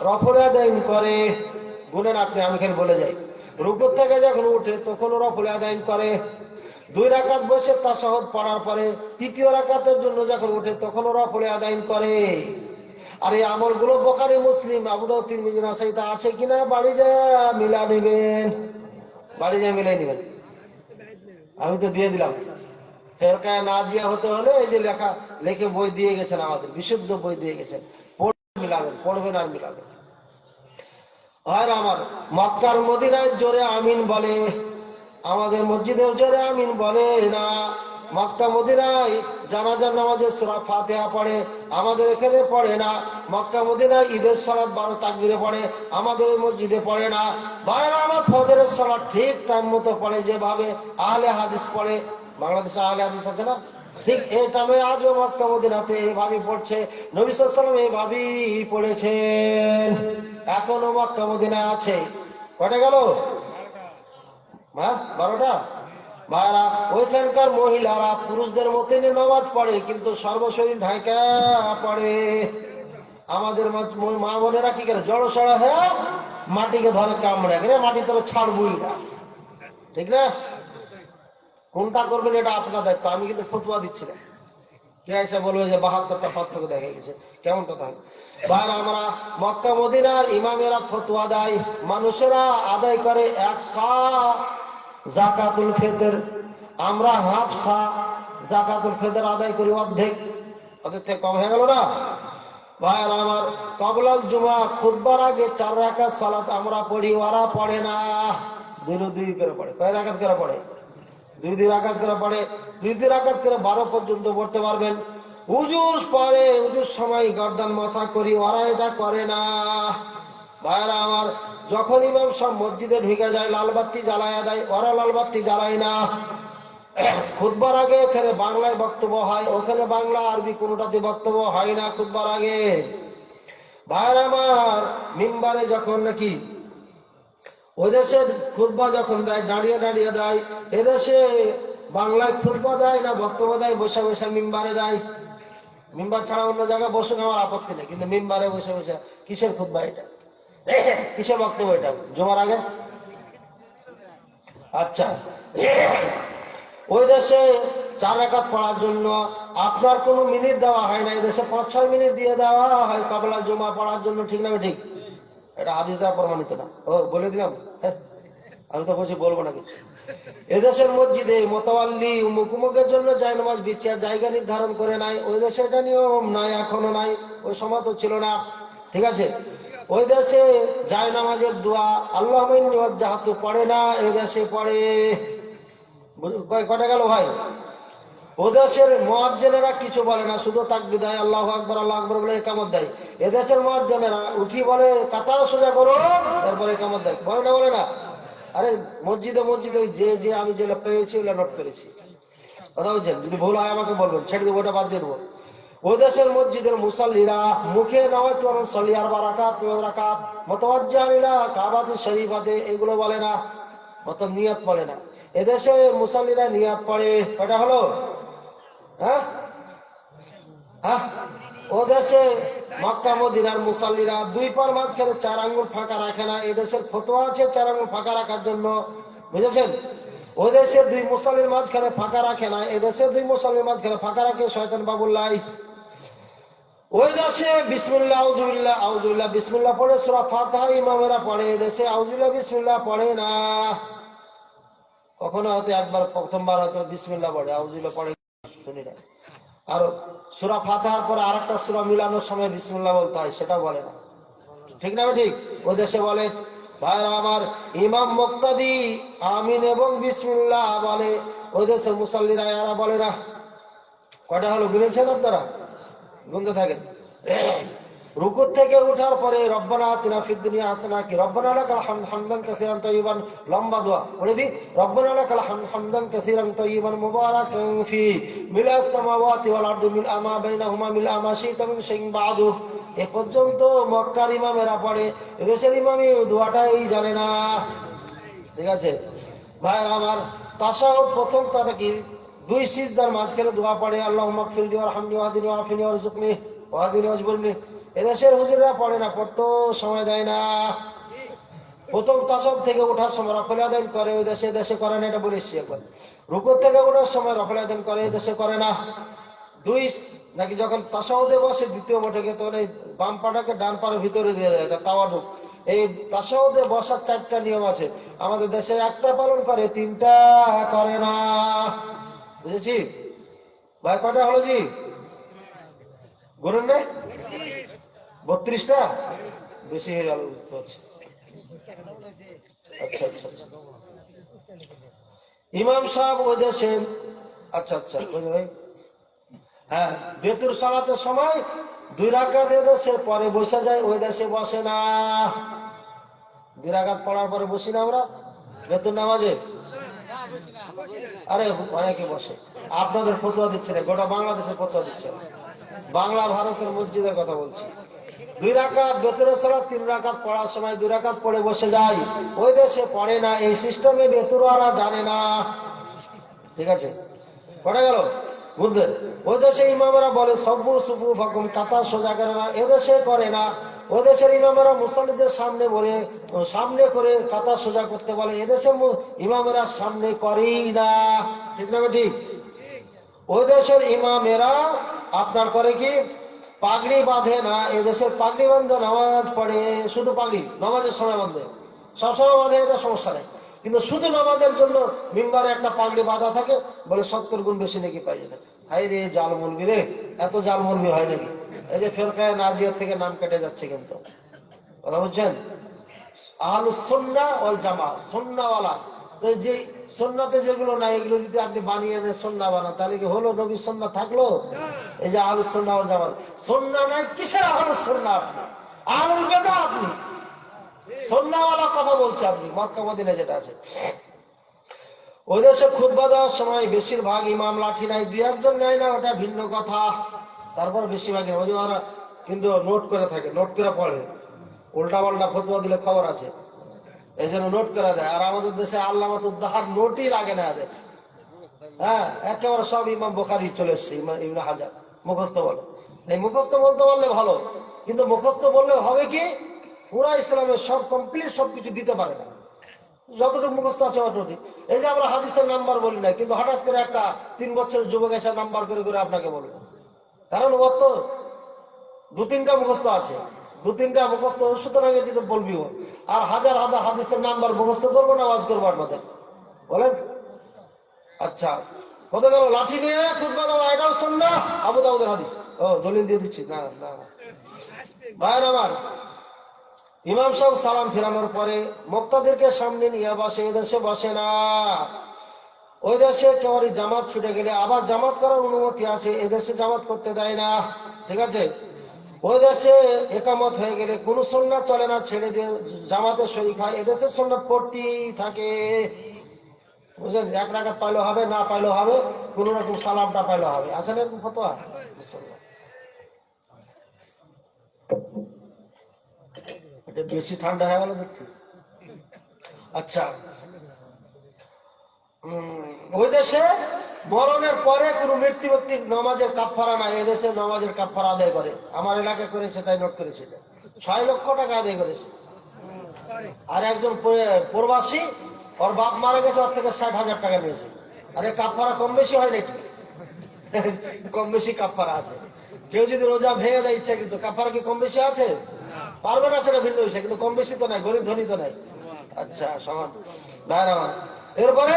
রফল আদাইন করে। গুনেন আপনি, আমি খালি বলে যাই। রুকু থেকে যখন উঠে তখন রফল আদাইন করে। 2 রাকাত বসে তাশাহুদ পড়ার পরে 3য় রাকাতের জন্য যখন উঠে তখন রফল আদাইন করে। আর এই আমলগুলো বুখারী, মুসলিম, আবু দাউদ, তিরমিজি, নাসাইতে আছে কিনা বাড়ি যায় মিলা নেবেন, বাড়ি যায় মিলাই নেবেন। আমি তো দিয়ে দিলাম। ফেরকায়ে নাজিয়া হতে হলে এই যে লেখে বই দিয়ে গেছেন, আমাদের বিশুদ্ধ বই দিয়ে গেছেন, মিলাবেন, পড়বেন আর মিলাবেন। আর আমার মক্কার মদিনায় জোরে আমিন বলে, আমাদের মসজিদেও জোরে আমিন বলে না। মক্কা মদিনায় জানাজার নামাজে সূরা ফাতিহা পড়ে, আমাদের এখানে পড়ে না। মক্কা মদিনায় ঈদের সালাত 12 তাকবীরে পড়ে, আমাদের মসজিদে পড়ে না। ভাইরা আমার ফজরের সালাত ঠিক টাইম মতো পড়ে, যেভাবে আহলে হাদিস পড়ে। বাংলাদেশে আহলে হাদিস আছে না, ঠিক এই টাইমে আজও মক্কা মদিনাতে এইভাবেই পড়ছে। নবী সাল্লাল্লাহু আলাইহি ওয়াসাল্লাম এইভাবেই পড়েছেন, এখনো মক্কা মদিনায় আছে। কয়টা গেল? 12টা। ভাইরা ওইখানকার মহিলারা পুরুষদের মতনই নামাজ পড়ে, কিন্তু সর্বশরীর ঢাকা পড়ে। আমাদের মা বোনেরা কি করে, জড়সড় হয়ে মাটিকে ধরে কামড়ে, মাটি তোরা ছাড়বই না, ঠিক না? কোনটা করবেন এটা আপনার দায়িত্ব, আমি কিন্তু ফতোয়া দিচ্ছি না। কে এসে বলবে যে 72টা পার্থক্য দেখা গেছে, কেমনটা থাকে? ভাইরা আমরা মক্কা মদিনার ইমামেরা ফতোয়া দেয়, মানুষেরা আদায় করে 1 সা যাকাতুল ফিতর, আমরা হাফ সা যাকাতুল ফিতর আদায় করি, অর্ধেক, ওদের থেকে কম হয়ে গেল না? ভাইরা আমার কবলাল জুমা খুতবার আগে 4 রাকাত সালাত আমরা পড়ি, ওরা পড়ে না। 2 করে পড়ে। কয় রাকাত করে পড়ে? 2 রাকাত করে পড়ে। 2 রাকাত করে 12 পর্যন্ত পড়তে পারবেন। হুজুর পরে, হুজুর সময় গর্দান মাসা করি, ওরা এটা করে না। ভাইরা আমার যখন ইমাম সব মসজিদে ঢুকে যায় লালবাতি জ্বালায়া দেয়, ওরা লালবাতি জ্বালায় না। খুতবার আগে এখানে বাংলায় বক্তব্য হয়, ওখানে বাংলা আরবি কোনোটাতে বক্তব্য হয় না খুতবার আগে। ভাইরা আমার মিম্বারে যখন নাকি ওই দেশে খুতবা যখন দেয় দাঁড়িয়ে দাঁড়িয়ে দেয়, এদেশে বাংলায় খুতবা দেয় না বক্তব্য দেয় বসে বসে মিম্বারে দেয়। মিম্বার ছাড়া অন্য জায়গায় বসুন, আমার আপত্তি নেই, কিন্তু মিম্বারে বসে বসে কিসের খুতবা এটা, কিসের বক্তব্য এটা? জুমার আগে? আচ্ছা, ওই দেশে 4 রাকাত পড়ার জন্য আপনার কোনো মিনিট দেওয়া হয় না, এদেশে 5-6 মিনিট দিয়ে দেওয়া হয় কবলা জুমা পড়ার জন্য, ঠিক না? ঠিক, এটা হাদিস দ্বারা প্রমাণিত না। ও বলে দিলাম, আমি তো বলছি বলবো না কিছু। এদেশের মসজিদে মোতাওয়াল্লি মুকুমুকের জন্য জায়নামাজ বিছিয়ে জায়গা নির্ধারণ করে নাই, ওই দেশে এটা নিয়ম নাই, এখনো নাই, ওই সময় তো ছিল না, ঠিক আছে? ওই দেশে জায়নামাজের দোয়া আল্লাহুম্মা ইন্নী ওয়াজ্জাহতু পড়ে না, এই দেশে পড়ে। কয়টা গেল ভাই? ও দেশের মুয়াজ্জিনেরা কিছু বলে না, শুধু তাকবীর দেয়, আল্লাহু আকবার আল্লাহু আকবার বলে ইকামত দেয়। এদেশের মুয়াজ্জিনেরা উঠি বলে কাতার সোজা করো, তারপরে ইকামত দেয়, বলে না? বলে না? আরে মসজিদে যে আমি যেটা পেয়েছি ওটা নোট করেছি, কথা বলছেন। যদি ভুল হয় আমাকে বলবেন, ছেড়ে দেবো, ওটা বাদ দিয়ে দেবো। ও দেশের মসজিদের মুসাল্লিরা মুখে নাওয়াইতু সাল্লি 4 রাকাত মুতাওয়াজ্জিহান ইলা কাবাতি শরীফাতে এগুলো বলে না, অর্থাৎ নিয়ত পড়ে না। এদেশে মুসাল্লিরা নিয়ত পড়ে। কয়টা হলো? হ্যাঁ, ও দেশে মক্কা মদিনার মুসাল্লিরা 2 পার মাঝখানে 4 আঙ্গুল ফাঁকা রাখে না, এদেশের ফতোয়া আছে 4 আঙ্গুল ফাঁকা রাখার জন্য, বুঝেছেন? ও দেশে 2 মুসাল্লির মাঝখানে ফাঁকা রাখে না, এদেশে 2 মুসাল্লির মাঝখানে ফাঁকা রাখে শয়তান বাবুল্লাহ। ওই দেশে বিসমিল্লাহ আউযুবিল্লাহ আউযুবিল্লাহ বিসমিল্লাহ পড়ে সূরা ফাতিহা ইমামেরা পড়ে, এদেশে আউযুবিল্লাহ বিসমিল্লাহ পড়ে না। কখনো হয়তো একবার প্রথমবার হয়তো বিসমিল্লাহ পড়ে, আউযুবিল্লাহ পড়ে শুনি না। আর সূরা ফাতিহার পরে আরেকটা সূরা মিলানোর সময় বিসমিল্লাহ বলতে হয়, সেটা বলে না, ঠিক না? ঠিক, ওই দেশে বলে। ভাইরা আমার ইমাম মুক্তাদি আমিন এবং বিসমিল্লাহ বলে, ওই দেশের মুসাল্লিরা এরা বলে না। কয়টা হলো বুঝেছেন আপনারা? গুনতে থাকেন। রুকু থেকে ওঠার পরে রব্বানা আতিনা ফিদ দুনিয়া হাসানা, কি রব্বানা লাকাল হামদান কাসীরান তাইয়িবান, লম্বা দোয়া পড়ে দি, রব্বানা লাকাল হামদান কাসীরান তাইয়িবান মুবারাকান ফি মিলাস সামাওয়াতি ওয়াল আরদি মিল আমা বাইনাহুমা মিল আমা শিতা মিন শাইইন বাদু। এ পর্যন্ত মক্কার ইমামেরা পড়ে, এদেশের ইমামই দোয়াটাই জানে না, ঠিক আছে? ভাইরা আমার তাশাহুদ প্রথম তারা কি দুই সিজদার মাঝখানে দোয়া পড়ে আল্লাহুম্মা গফিরলি ওয়ারহামনি ওয়াহদিনি ওয়াআফিনি ওয়ারযুকনি ওয়াহদিনি ওয়াজবুরনি। এদেশের হুজুররা পড়ে না, পড়তো সময় দেয় না। প্রথম তাসাউদ থেকে ওঠার সময় রফল আদান করে, ওই দেশে দেশে করে না, এটা বলেছি একবার। রুকু থেকে ওঠার সময় রফল আদান করে, এই দেশে করে না। দুই নাকি যখন তাসাউদে বসে দ্বিতীয় বৈঠকে, তখন এই বাম পাটাকে ডান পাড়ের ভিতরে দিয়ে দেয়, এটা তাওয়ারুক। এই তাসাউদে বসার 4টা নিয়ম আছে, আমাদের দেশে 1টা পালন করে, 3টা করে না। বুঝেছি ভাই? কটা হলো জি? গুনেন না? 32টা? বেশি হয়ে গেল। আচ্ছা আচ্ছা আচ্ছা। ইমাম সাহেব ওই দেশে, আচ্ছা আচ্ছা ভাই, হ্যাঁ, বেতুর সালাতের সময় 2 রাকাত এদেশে পরে বসে যায়, ওই দেশে বসে না। 2 রাকাত পড়ার পরে বসি না আমরা বেতুর নামাজে? আরে অনেকে বসে। আপনাদের ফতোয়া দিচ্ছে না, গোটা বাংলাদেশের ফতোয়া দিচ্ছে না, বাংলা ভারতের মসজিদের কথা বলছি। 2 রাকাত বেতুরের সালাত 3 রাকাত পড়ার সময় 2 রাকাত পড়ে বসে যায়, ওই দেশে পড়ে না। এই সিস্টেমে বেতুরারা জানে না। ঠিক আছে, পড়ে গেল বুঝলেন? ওই দেশে ইমামেরা বলে সব্বু সুফু ফাকুম, কাতার সোজা করে না, এদেশে করে না। ওই দেশের ইমামেরা মুসল্লিদের সামনে করে কাতার সোজা করতে বলে, এদেশের ইমামেরা সামনে করেই না। ঠিক না ঠিক? ওই দেশের ইমামেরা আপনার করে কি, পাগড়ি বাঁধে না, এদেশের পাগড়ি বাঁধে নামাজ পড়ে, শুধু পাগড়ি নামাজের সময় বাঁধে, সবসময় বাঁধে, এটা সমস্যা নেই, কিন্তু শুধু নামাজের জন্য মিম্বারে একটা পাগড়ি বাঁধা থাকে, বলে 70 গুণ বেশি নাকি পাই না। হাই রে জাল মুলবি রে, এত জাল মুলবি হয় নাকি? এই যে ফেরকায়ে নাজিয়া থেকে নাম কেটে যাচ্ছে, কিন্তু কথা বুঝছেন? আহলুস সুন্নাহ ওয়াল জামাত, সুন্নাহওয়ালা। তো যে সুন্নাতে যেগুলো নাই, এগুলো যদি আপনি বানিয়ে এনে সুন্নাহ বানান, তাহলে কি হলো? নবীর সুন্নাহ থাকলো? এই যে আহলুস সুন্নাহ ওয়াল জামাত, সুন্নাহ নাই, কিসের আহলুস সুন্নাহ? আপনি আহলুল বিদআহ, আপনি সুন্নাহওয়ালা কথা বলছে আপনি। মক্কা মদিনায় যেটা আছে, ওই দেশে খুতবা দেওয়ার সময় বেশিরভাগ ইমাম লাঠি নাই, 2-1 নেয় না, ওটা ভিন্ন কথা। তারপর বেশিরভাগ ওই যে ওরা কিন্তু নোট করে থাকে, নোট করে পড়ে, উল্টা পাল্টা ফতোয়া দিলে খবর আছে, এই জন্য নোট করে দেয়। আর আমাদের দেশে আল্লামাতুদ্দাহার নোটই লাগে না এদের। হ্যাঁ, একেবারে সব ইমাম বুখারী চলে এসছে, ইবনে হাজার মুখস্থ বলে। এই মুখস্থ বলতে পারলে ভালো, কিন্তু মুখস্থ বললে হবে কি, পুরা ইসলামের সব কমপ্লিট সবকিছু দিতে পারে না, যতটুকু মুখস্থ আছে অতটুকু। এই যে আমরা হাদিসের নাম্বার বলি না, কিন্তু হঠাৎ করে একটা 3 বছরের যুবক এসে নাম্বার করে করে আপনাকে বলবো, কারণ ও তো 2-3টা মুখস্থ আছে, 2-3টা মুখস্থ, সুতরাং এটি তো বলবি ও। আর হাজার হাজার হাদিসের নাম্বার মুখস্থ করবো না, আওয়াজ করবো আপনাদের, বলেন? আচ্ছা, কত গেল? লাঠি নিয়ে খুতবা দেওয়া, এটাও সুন্নাহ, আবু দাউদের হাদিস। ও দলিল দিয়ে দিচ্ছি, না না ভাইয়ের আমার, ইমাম সাহেব সালাম ফেরানোর পরে মুক্তাদেরকে সামনে নিয়ে বসে, এদেশে বসে না। ওই দেশে কেউরি জামাত ছুটে গেলে আবার জামাত করার অনুমতি আছে, এদেশে জামাত করতে দেয় না। ঠিক আছে, ওই দেশে একামত হয়ে গেলে কোন সুন্নাত চলে না, ছেড়ে দিয়ে জামাতে শরীক হয়, এদেশে সুন্নাত পড়তেই থাকে। বুঝলেন? 1 রাকাত পাইলেও হবে, না পাইলেও হবে, কোন রকম সালামটা পাইলেও হবে। আসলে এরকম ফতোয়া। এটা বেশি ঠান্ডা হয়ে গেল দেখছি। আচ্ছা, ওই দেশে মরণের পরে কোন মৃত্যু ব্যক্তির নামাজের কাফারা নাই, এদেশে নামাজের কাফারা আদায় করে। আমার এলাকায় করেছে, তাই নোট করেছে, 6 লক্ষ টাকা আদায় করেছে। আর একজন প্রবাসী, ওর বাপ মারা গেছে, ওর থেকে 60,000 টাকা নিয়েছে। আরে কাফারা কম বেশি হয় নাকি? কম বেশি কাফারা আছে। কেউ যদি রোজা ভেঙে দেয় ইচ্ছা, কিন্তু কাফারা কি কম বেশি আছে? পারবে না, সেটা ভিন্ন বিষয়, কিন্তু কম বেশি তো নাই, গরিব ধনী তো নাই। আচ্ছা, সমান ভাইরা আমার। এরপরে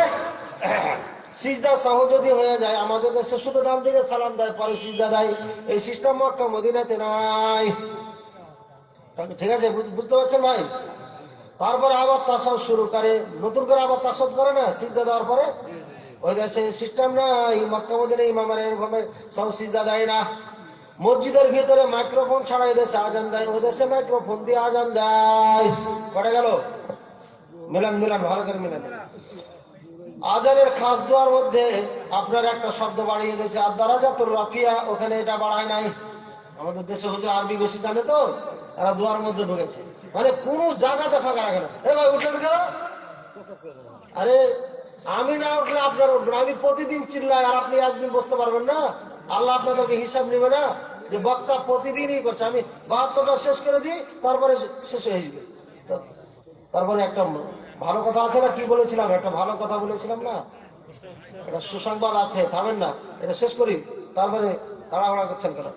সিজদা সহ যদি হয়ে যায়, আমাদের দেশে শুধু ডান দিকে সালাম দেয়, পরে সিজদা দেয়, এই সিস্টেম মক্কা মদিনাতে নাই। ঠিক আছে, বুঝতে পারছেন ভাই? তারপরে আবার তাসাউদ শুরু করে, নতুন করে আবার তাসাউদ করে না সিজদা দেওয়ার পরে। ওই দেশে সিস্টেম নাই, মক্কা মদিনায় ইমামরা এরকম সব সিজদা দেয় না। মসজিদের ভিতরে মাইক্রোফোন ছাড়া এদেশে আজান দেয়, ওই দেশে মাইক্রোফোন দিয়ে আজান দেয়। কটে গেল? মিলান মিলান, ভালো করে মিলান। আজানের খাস দোয়ার মধ্যে আপনার একটা শব্দ বাড়িয়ে দিয়েছে, আদ-দারাজাতুর রাফিয়া, ওখানে এটা বাড়ায় নাই। আমাদের দেশে হুজুর আরবি বেশি জানে তো, এরা দোয়ার মধ্যে ঢুকেছে, মানে কোন জায়গাতে ফাঁকা রাখে না। এ ভাই উঠলেন কেন? আরে আমি না উঠলে আপনার উঠবেন। আমি প্রতিদিন চিল্লাই আর আপনি একদিন বসতে পারবেন না? আল্লাহ আপনাদেরকে হিসাব নেবে না যে বক্তা প্রতিদিনই করছে? আমি 72টা শেষ করে দিই, তারপরে শেষ হয়ে যাবে। তারপরে একটা ভালো কথা আছে না, কি বলেছিলাম? একটা ভালো কথা বলেছিলাম না, এটা সুসংবাদ আছে, থামেন না, এটা শেষ করি, তারপরে তাড়াহুড়া করছেন কেন?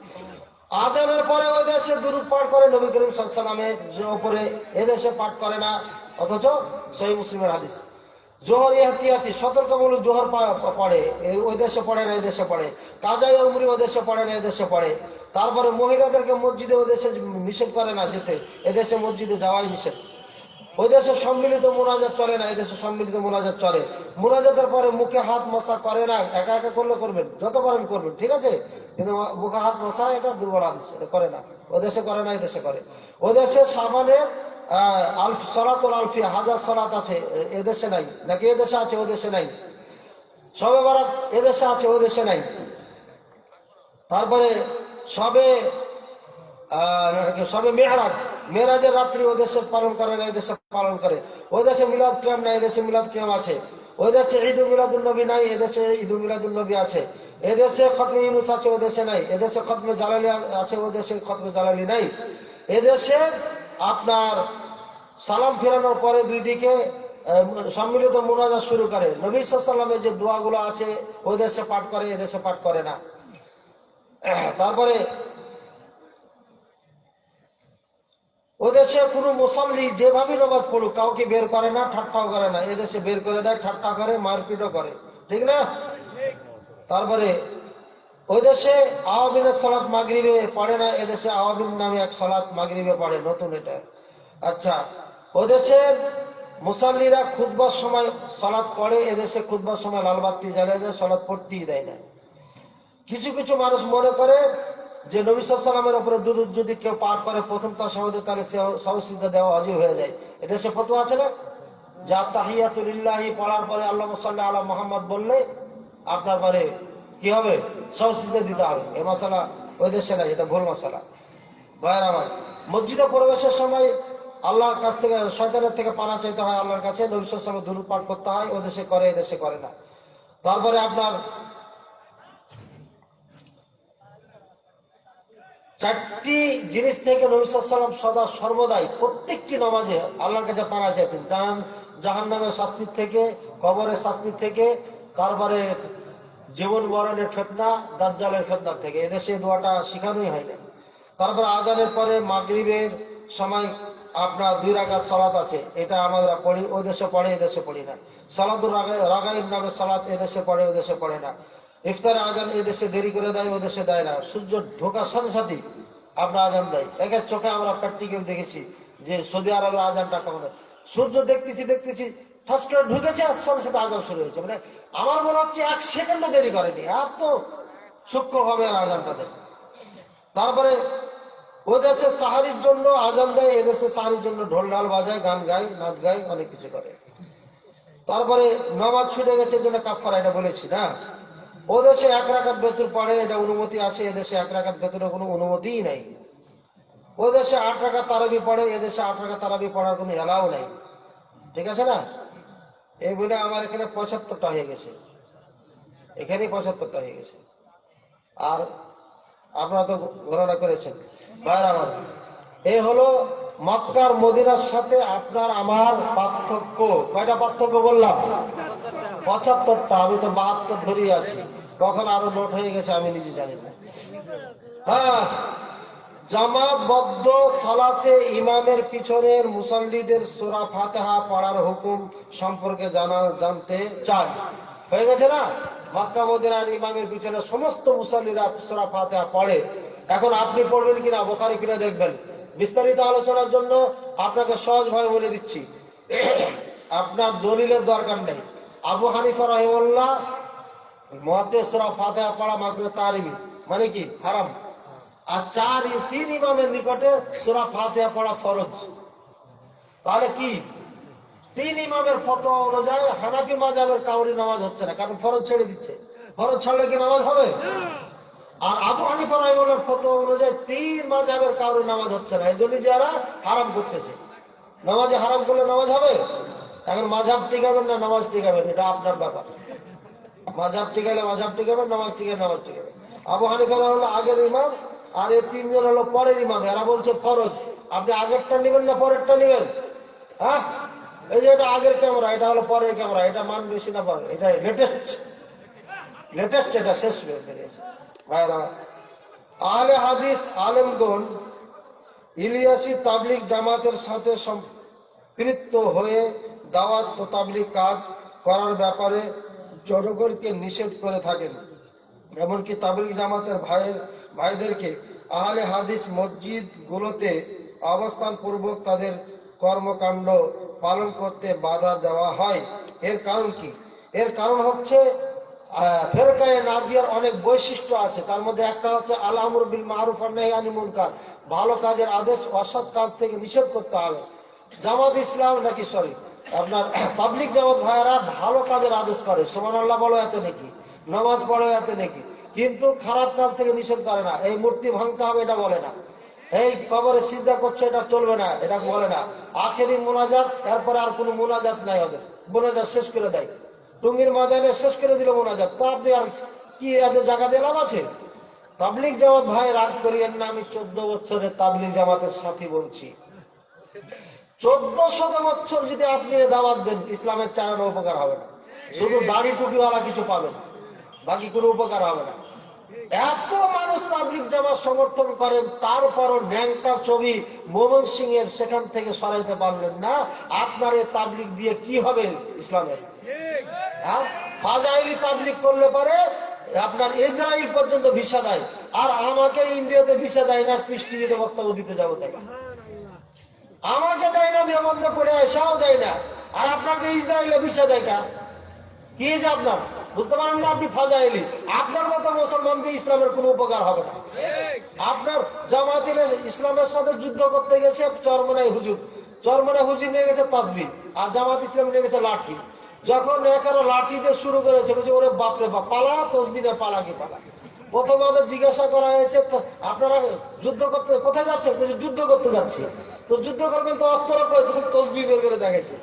আজানের পরে ওই দেশে দুরূদ পাঠ করে নবী করিম সাল্লাল্লাহু আলাইহি ওয়াসাল্লামের যে উপরে, এদেশে পাঠ করে না, অথচ সহিহ মুসলিমের হাদিস। জোহর ইহতিয়াতি সতর্কমূলক জোহর পড়ে, ওই দেশে পড়ে না, এই দেশে পড়ে। কাজাই উমরি ওই দেশে পড়ে না, এই দেশে পড়ে। তারপরে মহিলাদেরকে মসজিদে ওই দেশে নিষেধ করে না যেতে, এদেশে মসজিদে যাওয়াই নিষেধ। ওই দেশে সম্মিলিত মোনাজাত চলে না, এই দেশে সম্মিলিত মোনাজাত চলে। মোনাজাতের পরে মুখে হাত মশা করে না, একা একা করলে করবেন, যত পারেন করবেন, ঠিক আছে, কিন্তু মুখে হাত মশা এটা দুর্বল হাদিস, এটা করে না। ওই দেশে করে না, এই দেশে করে। ওই দেশে সাবানের সলাতুল আলফি 1000 সলাত আছে, এদেশে নাই। নাকি এদেশে আছে, ওই দেশে নাই। সবে বারাত এদেশে আছে, ওই দেশে নাই। তারপরে সবে মেহরাজ, মেহরাজের রাত্রি ওই দেশে পালন করে না, এই দেশে পালন করে। ওই দেশে মিলাদ কিয়াম নাই, এদেশে মিলাদ কিয়াম আছে। ওই দেশে ঈদুল মিলাদুন নবী নাই, এদেশে ঈদুল মিলাদুন নবী আছে। এদেশে খতমে ইউনুস আছে, ওই দেশে নাই। এদেশে খতমে জালালি আছে, ওই দেশে খতমে জালালি নাই। এদেশে আপনার সালাম ফেরানোর পরে দুই দিকে সম্মিলিত মুনাজাত শুরু করে। নবী সাল্লাল্লাহু আলাইহি ওয়াসাল্লামের যে দোয়াগুলো আছে ওই দেশে পাঠ করে, এদেশে পাঠ করে না। তারপরে ওদেশে কোনো মুসল্লি যেভাবে নামাজ পড়ুক কাউকে বের করে না, ঠাট্টাও করে না। এদেশে বের করে দেয়, ঠাট্টা করে, মারপিটও করে, ঠিক না? তারপরে ওই দেশে আওয়াবিনের সালাত মাগরিবে পড়ে না, এদেশে আওয়াবিন নামে এক সালাত মাগরিবে পড়ে, নতুন এটা। আচ্ছা, ওই দেশে মুসল্লিরা খুতবার সময় সালাত পড়ে, এদেশে খুতবার সময় লালবাতি জ্বালিয়ে দেয়, সালাত পড়তেই দেয় না। কিছু কিছু মানুষ মনে করে যে নবী সাল্লাল্লাহু আলাইহি ওয়াসাল্লামের উপরে দুরূদ যদি কেউ পাঠ করে প্রথম তাশাহুদে, তাহলে সাউসিদা দেওয়া ওয়াজিব হয়ে যায়। এদেশে ফতোয়া আছে না, যা তাহিয়াতু লিল্লাহি পড়ার পরে আল্লাহুম্মা সাল্লি আলা মুহাম্মদ বললে আপনার পরে কি হবে, সাউসিদা দিতে হবে। এই মাসালা ওই দেশে নাই, এটা ভুল মাসালা। ভাইয়ের আমার, মসজিদে প্রবেশের সময় আল্লাহর কাছ থেকে, শয়তানের থেকে পানা চাইতে হয় আল্লাহর কাছে, নবী সাল্লাল্লাহু আলাইহি ওয়াসাল্লাম দুরূদ পাঠ করতে হয়। ওই দেশে করে, এই দেশে করে না। তারপরে আপনার 4টি জিনিস থেকে নবী সাল্লাল্লাহু আলাইহি ওয়াসাল্লাম সদা সর্বদাই প্রত্যেকটি নামাজে আল্লাহর কাছে পানা চাইতেন। জাহান্নামের শাস্তির থেকে, কবরের শাস্তির থেকে, তারপরে জীবন মরণের ফিতনা, দাজ্জালের ফিতনা থেকে। এদেশে দোয়াটা শেখানোই হয় না। তারপর আজানের পরে মাগরিবের সময় আপনার 2 রাকাত সালাত আছে, এটা আমরা পড়ি, ওই দেশে পড়ে, এদেশে পড়ি না। সালাতুর রাগাইব নামে সালাত এদেশে পড়ে, ওই দেশে পড়ে না। ইফতার আজান এদেশে দেরি করে দেয়, ওই দেশে দেয় না। সূর্য ঢোকার সাথে সাথে আপনার আজান দেয়। একের চোখে আমরা প্র্যাকটিক্যাল দেখেছি যে সৌদি আরবের আজানটা কখন, সূর্য দেখতেছি ঠাস করে ঢুকেছে, আর সাথে সাথে আজান শুরু হয়েছে। মানে আমার মনে হচ্ছে 1 সেকেন্ডও দেরি করেনি, এত সূক্ষ্ম হবে আর আজানটা দেয়। তারপরে ওই দেশে সাহারির জন্য আজান দেয়, এদেশে সাহারির জন্য ঢোল ঢাল বাজায়, গান গায়, নাচ গায়, অনেক কিছু করে। তারপরে নামাজ ছুটে গেছে জন্য কাফারা, এটা বলেছি না। ও দেশে 1 রাকাত বেতর পড়ে, এটা অনুমতি আছে, এদেশে 1 রাকাত বেতরের কোনো অনুমতিই নাই। ও দেশে 8 রাকাত তারাবি পড়ে, এদেশে 8 রাকাত তারাবি পড়ার কোনো এলাও নাই, ঠিক আছে না? এই বলে আমার এখানে 75টা হয়ে গেছে, এখানেই 75টা হয়ে গেছে। আর আপনারা তো গণনা করেছেন। ভাইরা আমার, এই হলো মক্কার মদিনার সাথে আপনার আমার পার্থক্য। কয়টা পার্থক্য বললাম? 75টা। আমি তো 72 ধরেই আছি, কখন আরো নোট হয়ে গেছে আমি নিজে জানি না। হ্যাঁ, জামাতবদ্ধ সালাতে ইমামের পিছনের মুসল্লিদের সূরা ফাতিহা পড়ার হুকুম সম্পর্কে জানতে চাই। হয়ে গেছে না? মক্কা মদিনার ইমামের পিছনে সমস্ত মুসল্লিরা সূরা ফাতিহা পড়ে। এখন আপনি পড়বেন কিনা, বুখারী কিনা দেখবেন। বিস্তারিত আলোচনার জন্য আপনাকে সহজভাবে বলে দিচ্ছি, আপনার দলিলের দরকার নেই। আবু হানিফা রাহিমাহুল্লাহ মতে সূরা ফাতিহা পড়া মাকরুহ তাহরিমি, মানে কি হারাম। আর 3 ইমামের নিকটে সূরা ফাতিহা পড়া ফরজ। তাহলে কি 3 ইমামের ফতোয়া অনুযায়ী হানাফি মাযহাবের কাউরি নামাজ হচ্ছে না, কারণ ফরজ ছেড়ে দিচ্ছে। ফরজ ছাড়লে কি নামাজ হবে? আর আবু হানিফা রাহিমাহুল্লাহর ফতোয়া অনুযায়ী 3 মাযহাবের কাউরি নামাজ হচ্ছে না। এই জন্য যারা হারাম করতেছে, নামাজে হারাম করলে নামাজ হবে? এখন মাঝহাব টিকাবেন না নামাজ টিকাবেন, এটা আপনার ব্যাপার। মাঝহাব টিকালে মাঝহাব টিকাবেন, নামাজ টিকালে নামাজ টিকাবেন। আবু হানিফা হলো আগের ইমাম, আর এই তিনজন হলো পরের ইমাম। এরা বলছে ফরজ। আপনি আগেরটা নেবেন না পরেরটা নেবেন? হ্যাঁ, এই যে এটা আগের ক্যামেরা, এটা হলো পরের ক্যামেরা, এটা মান বেশি না পরে, এটা লেটেস্ট, এটা শেষ হয়ে গেছে ভাইরা। আহলে হাদিস আলেমগণ ইলিয়াসি তাবলিগ জামাতের সাথে সম্পৃক্ত হয়ে দাওয়াত ও তাবলিগ কাজ করার ব্যাপারে জনগণকে নিষেধ করে থাকেন। এমনকি তাবলিগ জামাতের ভাইদেরকে আহলে হাদিস মসজিদগুলোতে অবস্থান পূর্বক তাদের কর্মকাণ্ড পালন করতে বাধা দেওয়া হয়। এর কারণ কি? এর কারণ হচ্ছে ফেরকায়ে নাজিয়ার অনেক বৈশিষ্ট্য আছে। তার মধ্যে একটা হচ্ছে আল আমরু বিল মারুফ ওয়ান নাহি আনিল মুনকার, ভালো কাজের আদেশ, অসৎ কাজ থেকে নিষেধ করতে হবে। জামাত ইসলাম নাকি আপনার পাবলিক জামাত ভাইয়েরা ভালো কাজের আদেশ করে, সুবহানাল্লাহ বলো এত নাকি, নামাজ পড়ো এত নাকি, কিন্তু খারাপ কাজ থেকে নিষেধ করে না। এই মূর্তি ভাঙতে হবে এটা বলে না, এই কবরে সিজদা করছে এটা চলবে না এটা বলে না। আখেরি মোনাজাত, এরপরে আর কোনো মোনাজাত নাই, ওদের মোনাজাত শেষ করে দেয়। টুঙ্গির ময়দানে শেষ করে দিল মোনাজাত, তো আপনি আর কি এদের জায়গা দিয়ে লাভ আছে? তাবলিগ জামাত ভাই রাগ করিয়েন না, আমি 14 বছরের তাবলিগ জামাতের সাথী বলছি। 1400 বছর যদি আপনি দাওয়াত দেন, ইসলামের চারানো উপকার হবে না, শুধু দাড়ি টুপিওয়ালা কিছু পাবেন, বাকি কোনো উপকার হবে না। এত মানুষ তাবলিগ জামাত সমর্থন করেন, তারপরও ন্যাংটা ছবি মোহন সিং এর সেখান থেকে সরাইতে পারলেন না। আপনার এই তাবলিগ দিয়ে কি হবে ইসলামের? হ্যাঁ, ফাজাইলি তাবলিগ করলে পারে আপনার ইসরায়েল পর্যন্ত ভিসা দেয়, আর আমাকে ইন্ডিয়াতে ভিসা দেয় না, পিস টিভিতে বক্তব্য দিতে যাবো তাই আমাকে দেয় না, দেওবন্দে পড়ে আসাও দেয় না, আর আপনাকে ইসরায়েলে ভিসা দেয় না। কি যে আপনার বুঝতে পারেন না, আপনি ফাজাইলি। আপনার মতো মুসলমানদের ইসলামের কোনো উপকার হবে না। আপনার জামাতের ইসলামের সাথে যুদ্ধ করতে গেছে চরমনাই হুজুর, চরমনাই হুজুর নিয়ে গেছে তাসবিহ, আর জামাত ইসলাম নিয়ে গেছে লাঠি। যখন একারো লাঠি দিয়ে শুরু করেছে, বলছে ওরে বাপরে বাপ, পালা তসবিহ দে, পালা কি পালা। প্রথম আমাদের জিজ্ঞাসা করা হয়েছে, আপনারা যুদ্ধ করতে কোথায় যাচ্ছেন? যুদ্ধ করতে যাচ্ছি। তো যুদ্ধ করবেন তো অস্ত্র কই? তখন তসবিহ বের করে দেখাইছে।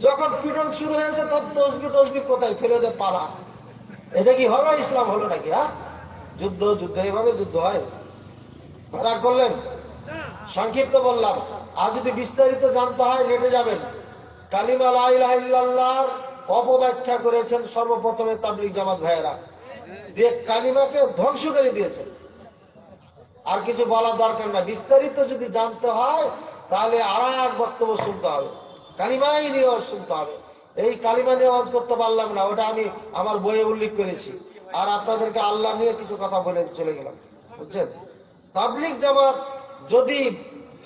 যখন পিটন শুরু হয়েছে তখন তসবিহ কোথায়? ফেলে দে, পালা। এটা কি হলো? ইসলাম হলো নাকি? হ্যাঁ, যুদ্ধ এভাবে যুদ্ধ হয়? রাগ করলেন? সংক্ষিপ্ত বললাম, আর যদি বিস্তারিত জানতে হয় নেটে যাবেন। কালিমা লা ইলাহা ইল্লাল্লাহর অপব্যাখ্যা করেছেন সর্বপ্রথমে তাবলিগ জামাত ভাইয়েরা, দিয়ে কালিমাকে ধ্বংস করে দিয়েছেন। আর কিছু বলার দরকার না। বিস্তারিত যদি জানতে হয় তাহলে আর এক বক্তব্য শুনতে হবে, কালিমাই নিয়ে শুনতে হবে। এই কালিমা নিয়ে ওয়াজ করতে পারলাম না, ওটা আমি আমার বইয়ে উল্লেখ করেছি, আর আপনাদেরকে আল্লাহ নিয়ে কিছু কথা বলে চলে গেলাম, বুঝছেন? তাবলিগ জামাত যদি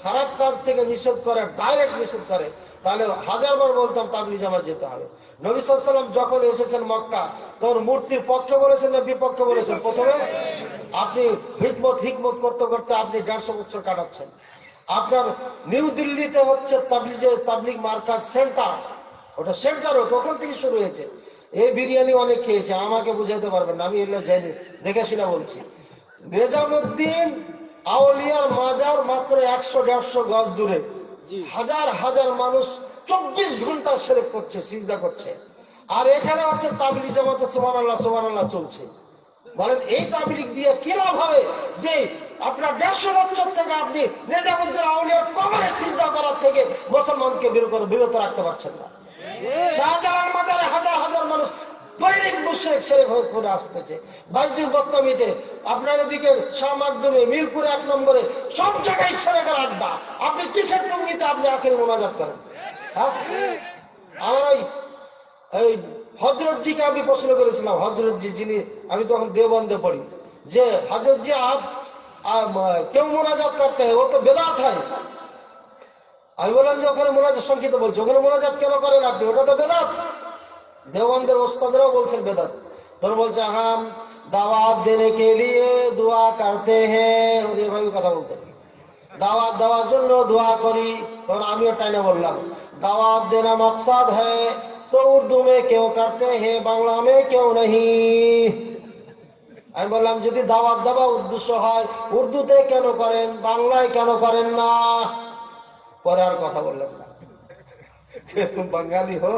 খারাপ কাজ থেকে নিষেধ করে, ডাইরেক্ট নিষেধ করে, তাহলে হাজারবার বলতাম তাবলিগ জামাত যেতে হবে। নবী সাল্লাল্লাহু আলাইহি ওয়াসাল্লাম যখন এসেছেন মক্কা, তখন মূর্তির পক্ষে বলেছেন না বিপক্ষে বলেছেন? প্রথমে আপনি হিকমত করতে করতে আপনি 150 বছর কাটাচ্ছেন। আপনার নিউ দিল্লিতে হচ্ছে তাবলিগ মার্কাজ সেন্টার, ওটা সেন্টারও তখন থেকে শুরু হয়েছে। এই বিরিয়ানি অনেক খেয়েছে, আমাকে বুঝাইতে পারবেন না, আমি এগুলো জানি, দেখেছি না বলছি। নিজামুদ্দিন আউলিয়ার মাজার মাত্র 100-150 গজ দূরে, হাজার হাজার মানুষ 24 ঘন্টা সেরেক করছে, সিজদা করছে। আর এখানে হচ্ছে তাবলিগ জামাতে সুবহানাল্লাহ সুবহানাল্লাহ চলছে। বলেন এই তাবলিগ দিয়ে কি লাভ হবে যে আপনার 150 বছর থেকে আপনি নিজামুদ্দিন আউলিয়ার কবরে সিজদা করার থেকে মুসলমানকে বিরত রাখতে পারছেন না? শাহজালাল মাজারে হাজার হাজার মানুষ দৈনিক মুশরিক সেরেক হয়ে করে আসতেছে। বাইতুল গোস্তামিতে, আপনার এদিকে শাহ মাকদুমে, মিরপুরে 1 নম্বরে, সব জায়গায় সেরেকের আড্ডা। আপনি কিসের টঙ্গিতে আপনি আখেরি মোনাজাত করেন? হ্যাঁ, আমার এই হযরতজিকে আমি প্রশ্ন করেছিলাম, হযরতজি যিনি, আমি তখন দেওবন্দে পড়ি, যে হযরতজি কেউ মোনাজাত করতে হয়, ও তো বেদাত হয়। আমি বললাম যে ওখানে মোনাজাত, সংক্ষিপ্ত বলছি, ওখানে মোনাজাত কেন করেন আপনি? ওটা তো বেদাত। দেওবন্দের ওস্তাদেরাও বলছেন বেদাত। তোর বলছে হাম দাওয়াত দেনে কে লিয়ে দোয়া করতে হ্যাঁ, এভাবে কথা বলতেন, দাওয়াত দেওয়ার জন্য দোয়া করি। তখন আমিও টাইনে বললাম দাওয়াত দেনা মকসদ হ্যাঁ, তো উর্দু মে কেউ করতে হ্যাঁ, বাংলা মে কেউ নেই। আমি বললাম যদি দাওয়াত দেওয়া উদ্দেশ্য হয় উর্দুতে কেন করেন, বাংলায় কেন করেন না? পরে আর কথা বললেন না। तुम बंगाली हो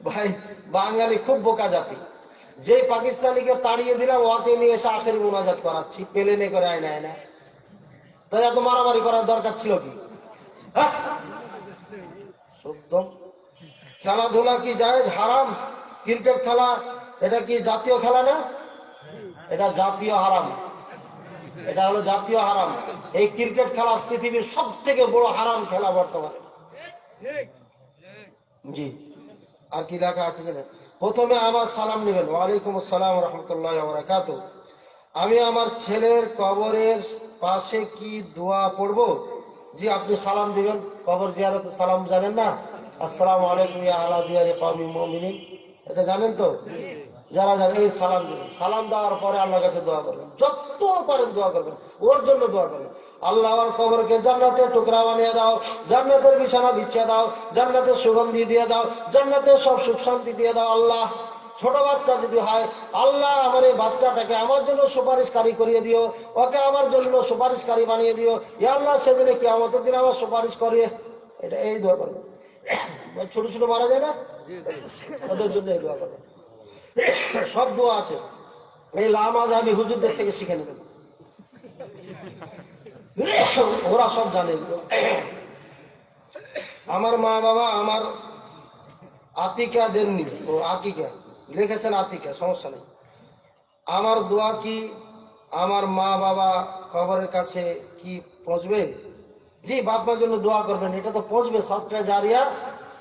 ভাই বাঙালি খুব বোকা জাতি। যে পাকিস্তানিকে তাড়িয়ে দিলাম ওকে নিয়ে এসে আখেরি মোনাজাত করাচ্ছি, পেলেনে করে আয় না তাই এত মারামারি করার দরকার ছিল কি? হ্যাঁ, একদম। খেলাধুলা কি জায়েজ? হারাম। ক্রিকেট খেলা এটা কি জাতীয় খেলা না? এটা জাতীয় হারাম, এটা হলো জাতীয় হারাম। এই ক্রিকেট খেলা পৃথিবীর সব থেকে বড় হারাম খেলা বর্তমানে। জি, আর কি লেখা আছে কিনা? প্রথমে আমার সালাম নেবেন। ওয়ালাইকুম আসসালাম রহমতুল্লাহ বারাকাত। আমি আমার ছেলের কবরের পাশে কি দোয়া পড়বো? জি, আপনি সালাম দিবেন। কবর জিয়ারতে সালাম জানেন না? আসসালামু আলাইকুম ইয়া আলা দিয়ারি কওমি মুমিনিন, এটা জানেন তো? যারা জানেন এই সালাম দিবেন। সালাম দেওয়ার পরে আল্লাহর কাছে দোয়া করবেন, যত পারেন দোয়া করবেন, ওর জন্য দোয়া করবেন। আল্লাহ আমার কবরকে জান্নাতের টুকরা বানিয়ে দাও, জান্নাতের বিছানা বিছিয়ে দাও, জান্নাতের সুগন্ধি দিয়ে দাও, জান্নাতের সব সুখ শান্তি দিয়ে দাও। আল্লাহ, ছোট বাচ্চা যদি হয়, আল্লাহ আমার এই বাচ্চাটাকে আমার জন্য সুপারিশকারী করিয়ে দিও, ওকে আমার জন্য সুপারিশকারী বানিয়ে দিও। ইয়া আল্লাহ, সেদিনে কিয়ামতের দিন আমার সুপারিশ করিয়ে, এটা এই দোয়া করবেন। ছোট ছোট মারা যায় না, ওদের জন্য এই দোয়া করবেন। সব দোয়া আছে, এই লামাযাবি হুজুরদের থেকে শিখে নেবেন, ওরা সব জানে। আমার মা বাবা আমার আতিকা দেননি, ও আকিকা লিখেছেন, আতিকা, সমস্যা নেই। আমার দোয়া কি আমার মা বাবা কবরের কাছে কি পৌঁছবে? জি, বাপমার জন্য দোয়া করবেন, এটা তো পৌঁছবে। সাতটা জারিয়া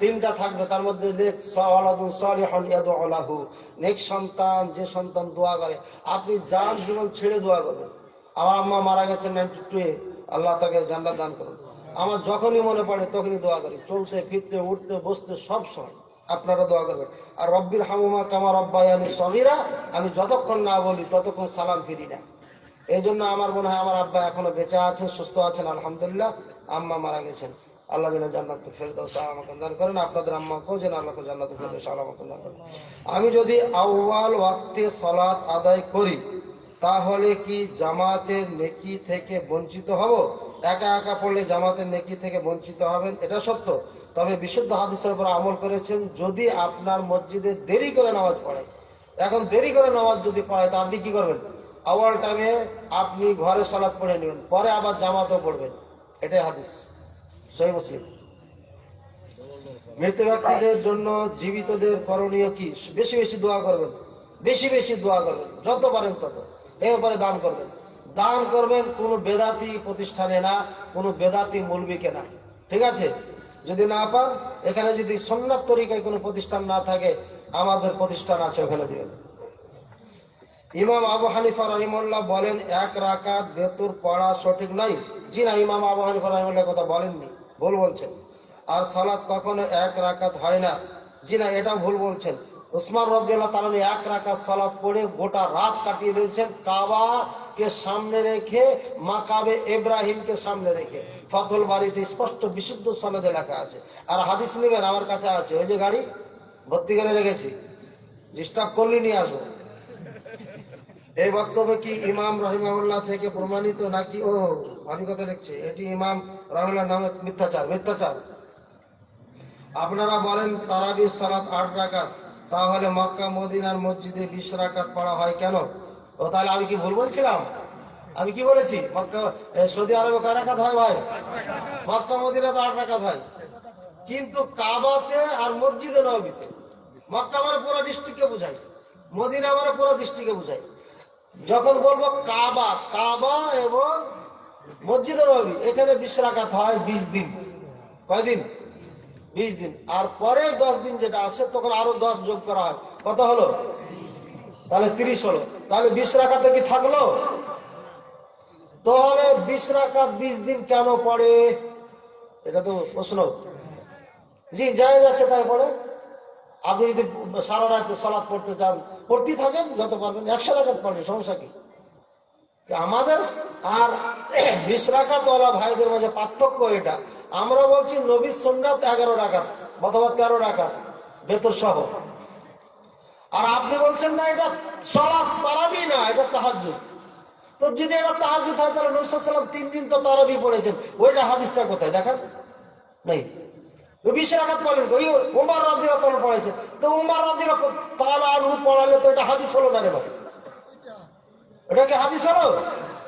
তিনটা থাকবে, তার মধ্যে নেক সাওয়ালাদুন সালিহুন ইয়াদউ লাহু, নেক সন্তান, যে সন্তান দোয়া করে। আপনি জান জীবন ছেড়ে দোয়া করবেন। আমার আম্মা মারা গেছেন 92-এ, আল্লাহ তাকে জান্নাত দান করুন। আমার যখনই মনে পড়ে তখনই দোয়া করি, চলতে ফিরতে উঠতে বসতে সব সময় আপনারা দোয়া করবেন। আর রব্বির হামুমা কামা রব্বায়ানি সগীরা, আমি যতক্ষণ না বলি ততক্ষণ সালাম ফিরি না। এই জন্য আমার মনে হয় আমার আব্বা এখনো বেঁচে আছেন, সুস্থ আছেন আলহামদুলিল্লাহ। আম্মা মারা গেছেন, আল্লাহ যেন জান্নাতুল ফেরদাউস আমাকে দান করেন, আপনাদের আম্মাকেও যেন আল্লাহ জান্নাতুল ফেরদাউস আমাকে দান করেন। আমি যদি আউয়াল ওয়াক্তে সালাত আদায় করি তাহলে কি জামাতের নেকি থেকে বঞ্চিত হব? একা একা পড়লে জামাতের নেকি থেকে বঞ্চিত হবেন, এটা সত্য। তবে বিশুদ্ধ হাদিসের উপর আমল করেছেন, যদি আপনার মসজিদে দেরি করে নামাজ পড়ে, এখন দেরি করে নামাজ যদি পড়ায় তা আপনি কি করবেন? আউয়াল টাইমে আপনি ঘরে সালাত পড়ে নেবেন, পরে আবার জামাতও পড়বেন, এটাই হাদিস, সহিহ মুসলিম। মৃত ব্যক্তিদের জন্য জীবিতদের করণীয় কি? বেশি বেশি দোয়া করবেন, বেশি বেশি দোয়া করবেন, যত পারেন তত। এর উপরে দান করবেন, দান করবেন কোনো বেদাতি প্রতিষ্ঠানে না, কোনো বেদাতি মৌলবীকে না, ঠিক আছে? যদি না পান, এখানে যদি সুন্নাত তরিকায় কোনো প্রতিষ্ঠান না থাকে, আমাদের প্রতিষ্ঠান আছে, ওখানে দিবেন। ইমাম আবু হানিফা রাহিমাহুল্লাহ বলেন এক রাকাত বেতর পড়া সঠিক নয়। জি না, ইমাম আবু হানিফা রাহিমাহুল্লাহ কথা বলেননি, ভুল বলছেন। আর সালাত কখনো এক রাকাত হয় না, জি না, এটা ভুল বলছেন। উসমান রাদিয়াল্লাহু তাআলা এক রাকাত সালাত পড়ে গোটা রাত কাটিয়ে দিয়েছেন, কাবাকে সামনে রেখে, মাকাবে ইব্রাহিমকে সামনে রেখে। ফাতুল বারীতে স্পষ্ট বিশুদ্ধ সনদে লেখা আছে। আর হাদিস নেবেন, আমার কাছে আছে, ওই যে গাড়ি ভর্তি করে রেখেছি, ডিস্টার্ব করলে নিয়ে আসবো। এই বক্তব্য কি ইমাম রাহিমাহুল্লাহ থেকে প্রমাণিত নাকি? ও ভালো কথা দেখছে, এটি ইমাম রাহিমাহুল্লাহ নামে মিথ্যাচার, মিথ্যাচার। আপনারা বলেন তারাবির সালাত 8 রাকাত, তাহলে মক্কা মদিনার মসজিদে 20 রাকাত পড়া হয় কেন? ও তাহলে আমি কি ভুল বলছিলাম? আমি কি বলেছি? মক্কা সৌদি আরবে কয় রাকাত হয় ভাই? মক্কা মদিনাতে 8 রাকাত হয়, কিন্তু কাবাতে আর মসজিদে নববীতে। মক্কা মানে পুরো ডিস্ট্রিক্টকে বোঝায়, মদিনা মানে পুরো ডিস্ট্রিক্টকে বোঝায়। যখন বলবো কাবা, কাবা এবং মসজিদে নববী, এখানে 20 রাকাত হয় 20 দিন। কয়দিন? 20 দিন। আর পরের 10 দিন যেটা আসে তখন আরো 10 যোগ করা হয়, কত হলো? তাহলে 30 হলো। তাহলে 20 রাকাতে কি থাকলো? তাহলে 20 রাকাত 20 দিন কেন পড়ে? এটা তো প্রশ্ন। জি, জায়েজ আছে, তাই পড়ে। আপনি যদি সারা রাত সালাত পড়তে চান, পড়তেই থাকেন, যত পারবেন। 100 রাকাত পড়বেন, সমস্যা কি? আমাদের আর 20 রাকাত ওয়ালা ভাইদের মাঝে পার্থক্য এটা। আমরা বলছি নবীর সুন্নাত 11 রাকাত অথবা 13 রাকাত বেতর সহ, আর আপনি বলছেন না এটা সালাত তারাবি না, এটা তাহাজ্জুদ। তো যদি এটা তাহাজ্জুদ হয় তাহলে নবী সাল্লাল্লাহু আলাইহি ওয়াসাল্লাম 3 দিন তো তারাবি পড়েছেন, ওইটা হাদিসটা কোথায় দেখেন? নেই। 20 রাকাত পড়েন, ওই ওমর রাদিয়াল্লাহু তাআলা পড়াইছে। তো ওমর রাদিয়াল্লাহু তাআলা আনহু পড়ালে তো এটা হাদিস হলো না রে ভাই, এটা কি হাদিস হলো?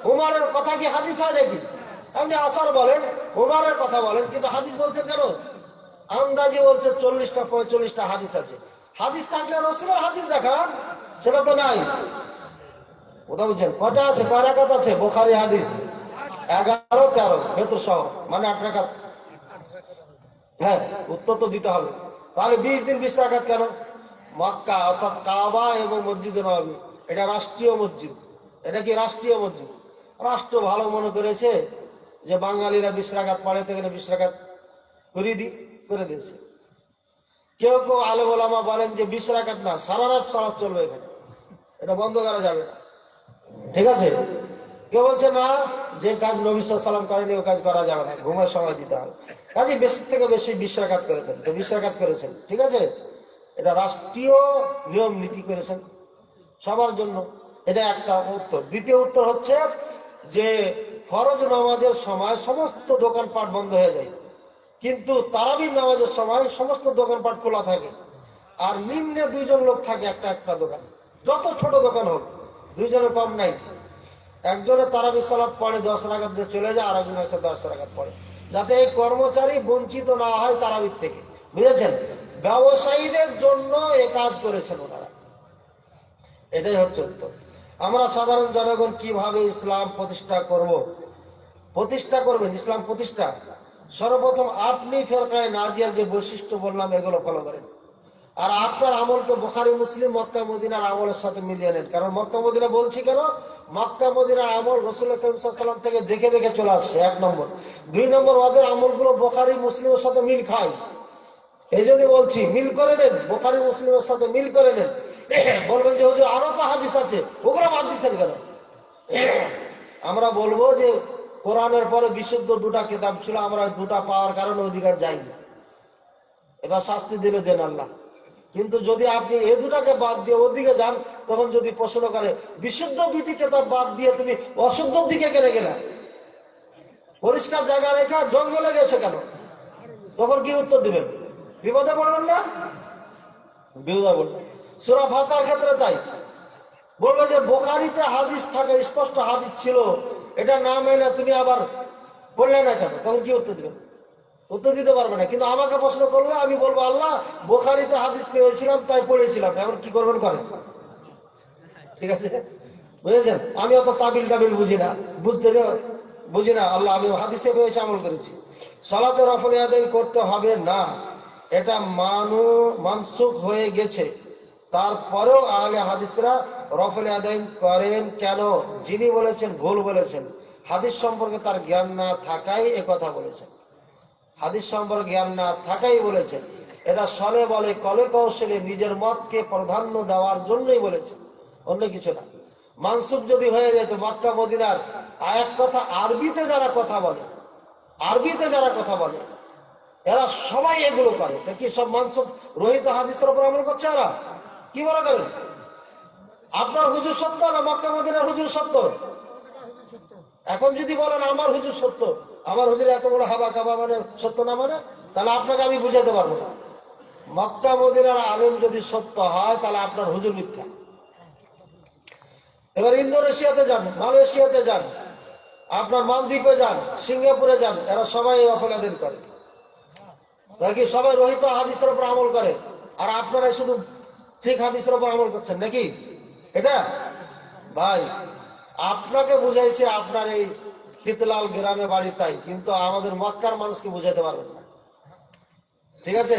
ওমরের কথা কি হাদিস হয় নাকি? আপনি আসার বলেন, ওমরের কথা বলেন, কিন্তু হাদিস বলছেন কেন? আন্দাজি বলছে 40টা 45টা হাদিস আছে। হাদিস থাকলে রাসূলের হাদিস দেখান, সেটা তো নাই। কোথাও বুঝছেন? কটা আছে, কয় রাকাত আছে? বুখারী হাদিস 11 13 ভেতর সহ, মানে 8 রাকাত। হ্যাঁ, উত্তর তো দিতে হবে। তাহলে 20 দিন 20 রাকাত কেন? মক্কা অর্থাৎ কাবা এবং মসজিদে নববী এটা রাষ্ট্রীয় মসজিদ। এটা কি রাষ্ট্রীয় মসজিদ? রাষ্ট্র ভালো মনে করেছে যে বাঙালিরা 20 রাকাত পড়ে, তো এখানে 20 রাকাত করে দিয়েছে। কেউ কেউ আলেম ওলামা বলেন যে 20 রাকাত না, সারা রাত সালাত চলবে এখানে, এটা বন্ধ করা যাবে না। ঠিক আছে? কেউ বলছে না, যে কাজ নবী সাল্লাল্লাহু আলাইহি ওয়াসাল্লাম করেনি ও কাজ করা যাবে না, ঘুমের সময় দিতে হবে। কাজে বেশি থেকে বেশি 20 রাকাত করে দেন, তো 20 রাকাত করেছেন, ঠিক আছে? এটা রাষ্ট্রীয় নিয়ম নীতি করেছেন সবার জন্য। এটা একটা উত্তর। দ্বিতীয় উত্তর হচ্ছে যে ফরজ নামাজের সময় সমস্ত দোকানপাট বন্ধ হয়ে যায়, কিন্তু তারাবির নামাজের সময় সমস্ত দোকানপাট খোলা থাকে। আর নিম্নে 2 জন লোক থাকে একটা দোকান, যত ছোট দোকান হোক, 2 জনের কম নাই। একজনে তারাবি সালাত পড়ে 10 রাকাত দিয়ে চলে যায়, আর একজন এসে 10 রাকাত পড়ে, যাতে এই কর্মচারী বঞ্চিত না হয় তারাবির থেকে। বুঝেছেন? ব্যবসায়ীদের জন্য এ কাজ করেছেন ওনারা। এটাই হচ্ছে উত্তর। আমরা সাধারণ জনগণ কিভাবে ইসলাম প্রতিষ্ঠা করবেন ইসলাম প্রতিষ্ঠা? সর্বপ্রথম আপনি ফেরকায়ে নাজিয়ার যে বৈশিষ্ট্য বললাম এগুলো ফলো করেন, আর আপনার আমলকে বুখারী মুসলিম মক্কা মদিনার আমলের সাথে মিলিয়ে নেন। কারণ মক্কা মদিনা বলছি কেন? মক্কা মদিনার আমল রাসূল করিম সাল্লাল্লাহু আলাইহি ওয়াসাল্লাম থেকে দেখে দেখে চলে আসছে, 1 নম্বর। 2 নম্বর, ওদের আমলগুলো বুখারী মুসলিমের সাথে মিল খায়। এই জন্যই বলছি মিল করে নেন, বুখারী মুসলিমের সাথে মিল করে নেন। বলবেন যে হুজুর আরো তো হাদিস আছে, ওগুলো বাদ দিচ্ছেন কেন? আমরা বলবো যে কোরআনের পরে বিশুদ্ধ 2টা কিতাব ছিল, আমরা 2টা পাওয়ার কারণে অধিকার যাইনি। এবার শাস্তি দিলে দেন আল্লাহ। কিন্তু যদি আপনি এই 2টাকে বাদ দিয়ে ওদিকে যান, তখন যদি প্রশ্ন করে বিশুদ্ধ 2টি কিতাব বাদ দিয়ে তুমি অশুদ্ধ দিকে কেন গেলে, পরিষ্কার জায়গা রেখা জঙ্গলে গেছে কেন, তখন কি উত্তর দিবেন? বিপদে পড়বেন না? বিপদে পড়বেন। সূরা ফাতিহার ক্ষেত্রে তাই বলবে যে বুখারীতে হাদিস থাকে, স্পষ্ট হাদিস ছিল, এটা না মেনে তুমি আবার পড়লে না কেন, তখন কি উত্তর দিবেন? উত্তর দিতে পারবে না। কিন্তু আমাকে প্রশ্ন করলে আমি বলবো আল্লাহ বুখারীতে হাদিস পেয়েছিলাম তাই পড়েছিলাম, এমন কি করবেন করেন। ঠিক আছে? বুঝেছেন? আমি অত তাবিল বুঝি না, বুঝি না। আল্লাহ আমি হাদিসে পেয়েছি, আমল করেছি। সালাতে রফল আদায় করতে হবে না, এটা মানসুখ হয়ে গেছে। তারপরেও আহলে হাদিসরা রফল আদায় করেন কেন? যিনি বলেছেন ভুল বলেছেন, হাদিস সম্পর্কে তার জ্ঞান না থাকাই একথা বলেছেন। হাদিস সম্পর্কে জ্ঞান না থাকাই বলেছেন। এটা সলে বলে কলে কৌশলে নিজের মতকে প্রাধান্য দেওয়ার জন্যই বলেছেন, অন্য কিছু না। মানসুখ যদি হয়ে যেত মক্কা মদিনার এক কথা আরবিতে যারা কথা বলে এরা সবাই এগুলো করে, কি সব মানসুখ রহিত হাদিসের উপর আমল করছে? এরা কি মনে করেন আপনার হুজুর সত্য না মক্কা মদিনার হুজুর সত্য? এখন যদি বলেন আমার হুজুর সত্য, আমার হুজুর এত বড় হাবা কাবা মানে সত্য না, মানে তাহলে আপনাকে আমি বুঝাতে পারবো না। মক্কা মদিনার আলেম যদি সত্য হয় তাহলে আপনার হুজুর মিথ্যা। এবার ইন্দোনেশিয়াতে যান, মালয়েশিয়াতে যান, আপনার মালদ্বীপে যান, সিঙ্গাপুরে যান, এরা সবাই অপরাধীন করে, নাকি সবাই রহিত হাদিসের উপর আমল করে, আর আপনারা শুধু ঠিক হাদিসের উপর আমল করছেন নাকি? এটা ভাই আপনাকে বুঝাইছে আপনার এই শীতলাল গ্রামে বাড়ি, তাই, কিন্তু আমাদের মক্কার মানুষকে বুঝাইতে পারবেন না। ঠিক আছে?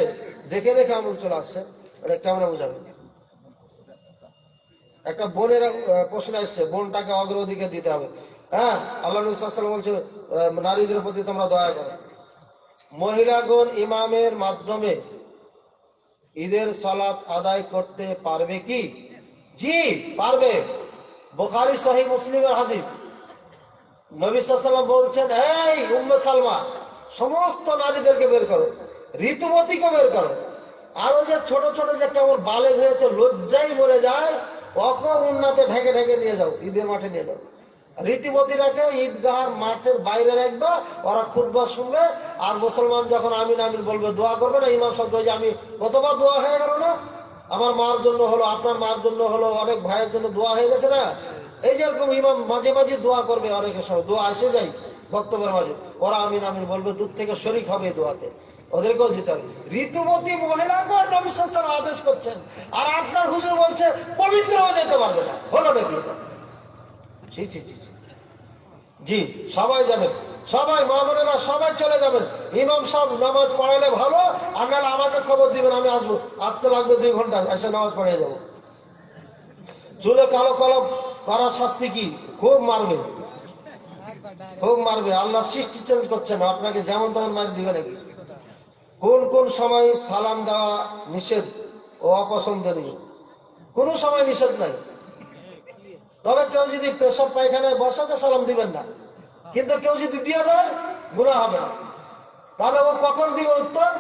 দেখে দেখে আমল চলে আসছে, এটা কেমন বুঝাবেন? একটা বোনের প্রশ্ন আসছে, বোনটাকে অগ্রাধিকার দিতে হবে। হ্যাঁ, আল্লাহ নবী সাল্লাল্লাহু আলাইহি ওয়াসাল্লাম বলছে নারীদের প্রতি তোমরা দয়া করো। মহিলাগণ ইমামের মাধ্যমে ঈদের সালাত আদায় করতে পারবে কি? জি পারবে। বুখারী সহিহ মুসলিমের হাদিস, নবী সাল্লাল্লাহু আলাইহি ওয়াসাল্লাম বলছেন, এই উম্মে সালমা, সমস্ত নারীদেরকে বের করো, ঋতুবতীকে বের করো, আরো যে ছোট ছোট যে কেমন বালেগ হয়েছে লজ্জায় মরে যায়, অকর উন্নাতে ঢেকে ঢেকে নিয়ে যাও, ঈদের মাঠে নিয়ে যাও। রীতিমতিরাকে ঈদগাহ মাঠের বাইরে রাখবে, ওরা খুতবা শুনবে, আর মুসলমান যখন আমিন আমিন বলবে দোয়া করবে না, ইমাম সাহেব যে আমি কতবার দোয়া হয়ে গেল না, আমার মার জন্য হলো, আপনার মার জন্য হলো, অনেক ভাইয়ের জন্য দোয়া হয়ে গেছে না, এই যেরকম ইমাম মাঝে মাঝে দোয়া করবে, অনেকের সময় দোয়া এসে যায় বক্তব্যের মাঝে, ওরা আমিন আমিন বলবে, দূর থেকে শরীক হবে এই দোয়াতে, ওদেরকেও যেতে হবে। ঋতুমতী মহিলাকে নবী সাল্লাল্লাহু আলাইহি ওয়াসাল্লাম আদেশ করছেন, আর আপনার হুজুর বলছে পবিত্র হয়ে যেতে পারবে না, হলো নাকি এটা? জি জি জি জি। জি, সবাই যাবেন, সবাই মা বোনেরা সবাই চলে যাবেন। ইমাম সাহেব নামাজ পড়ালে ভালো, আর নাহলে আমাকে খবর দিবেন, আমি আসবো, আসতে লাগবে 2 ঘন্টা, এসে নামাজ পড়িয়ে যাবো। চুলে কালো কলম করার শাস্তি কি? খুব মারবে, খুব মারবে। আল্লাহ সৃষ্টি চেঞ্জ করছে না, আপনাকে যেমন তেমন মারি দিবে নাকি? কোন কোন সময় সালাম দেওয়া নিষেধ ও অপছন্দের, কোন সময় নিষেধ নাই। তবে কেউ যদি পেশাব পায়খানায় বসাতে সালাম দিবেন না, কিন্তু কেউ যদি দিয়ে দেয় গুনাহ হবে না। তাহলে ও কখন দিবে উত্তর?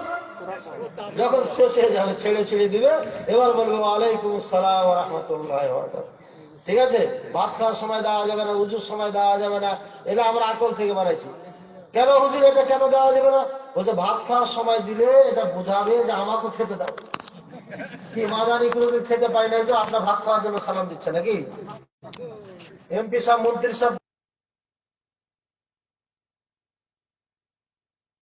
যখন শেষ হয়ে যাবে, ছেড়ে ছেড়ে দিবে, এবার বলবে ওয়ালাইকুম আসসালাম ওয়া রাহমাতুল্লাহি ওয়া বারাকাতুহু। ঠিক আছে? ভাত খাওয়ার সময় দেওয়া যাবে না, উজুর সময় দেওয়া যাবে না, এটা আমরা আকল থেকে বানাইছি। কেন হুজুর এটা কেন দেওয়া যাবে না? বলছে ভাত খাওয়ার সময় দিলে এটা বোঝাবে যে আমাকে খেতে দাও। কি মাদানি কোনোদিন খেতে পাই নাই, তো আপনার ভাত খাওয়ার জন্য সালাম দিচ্ছে নাকি? এমপি সাহেব, মন্ত্রী সাহেব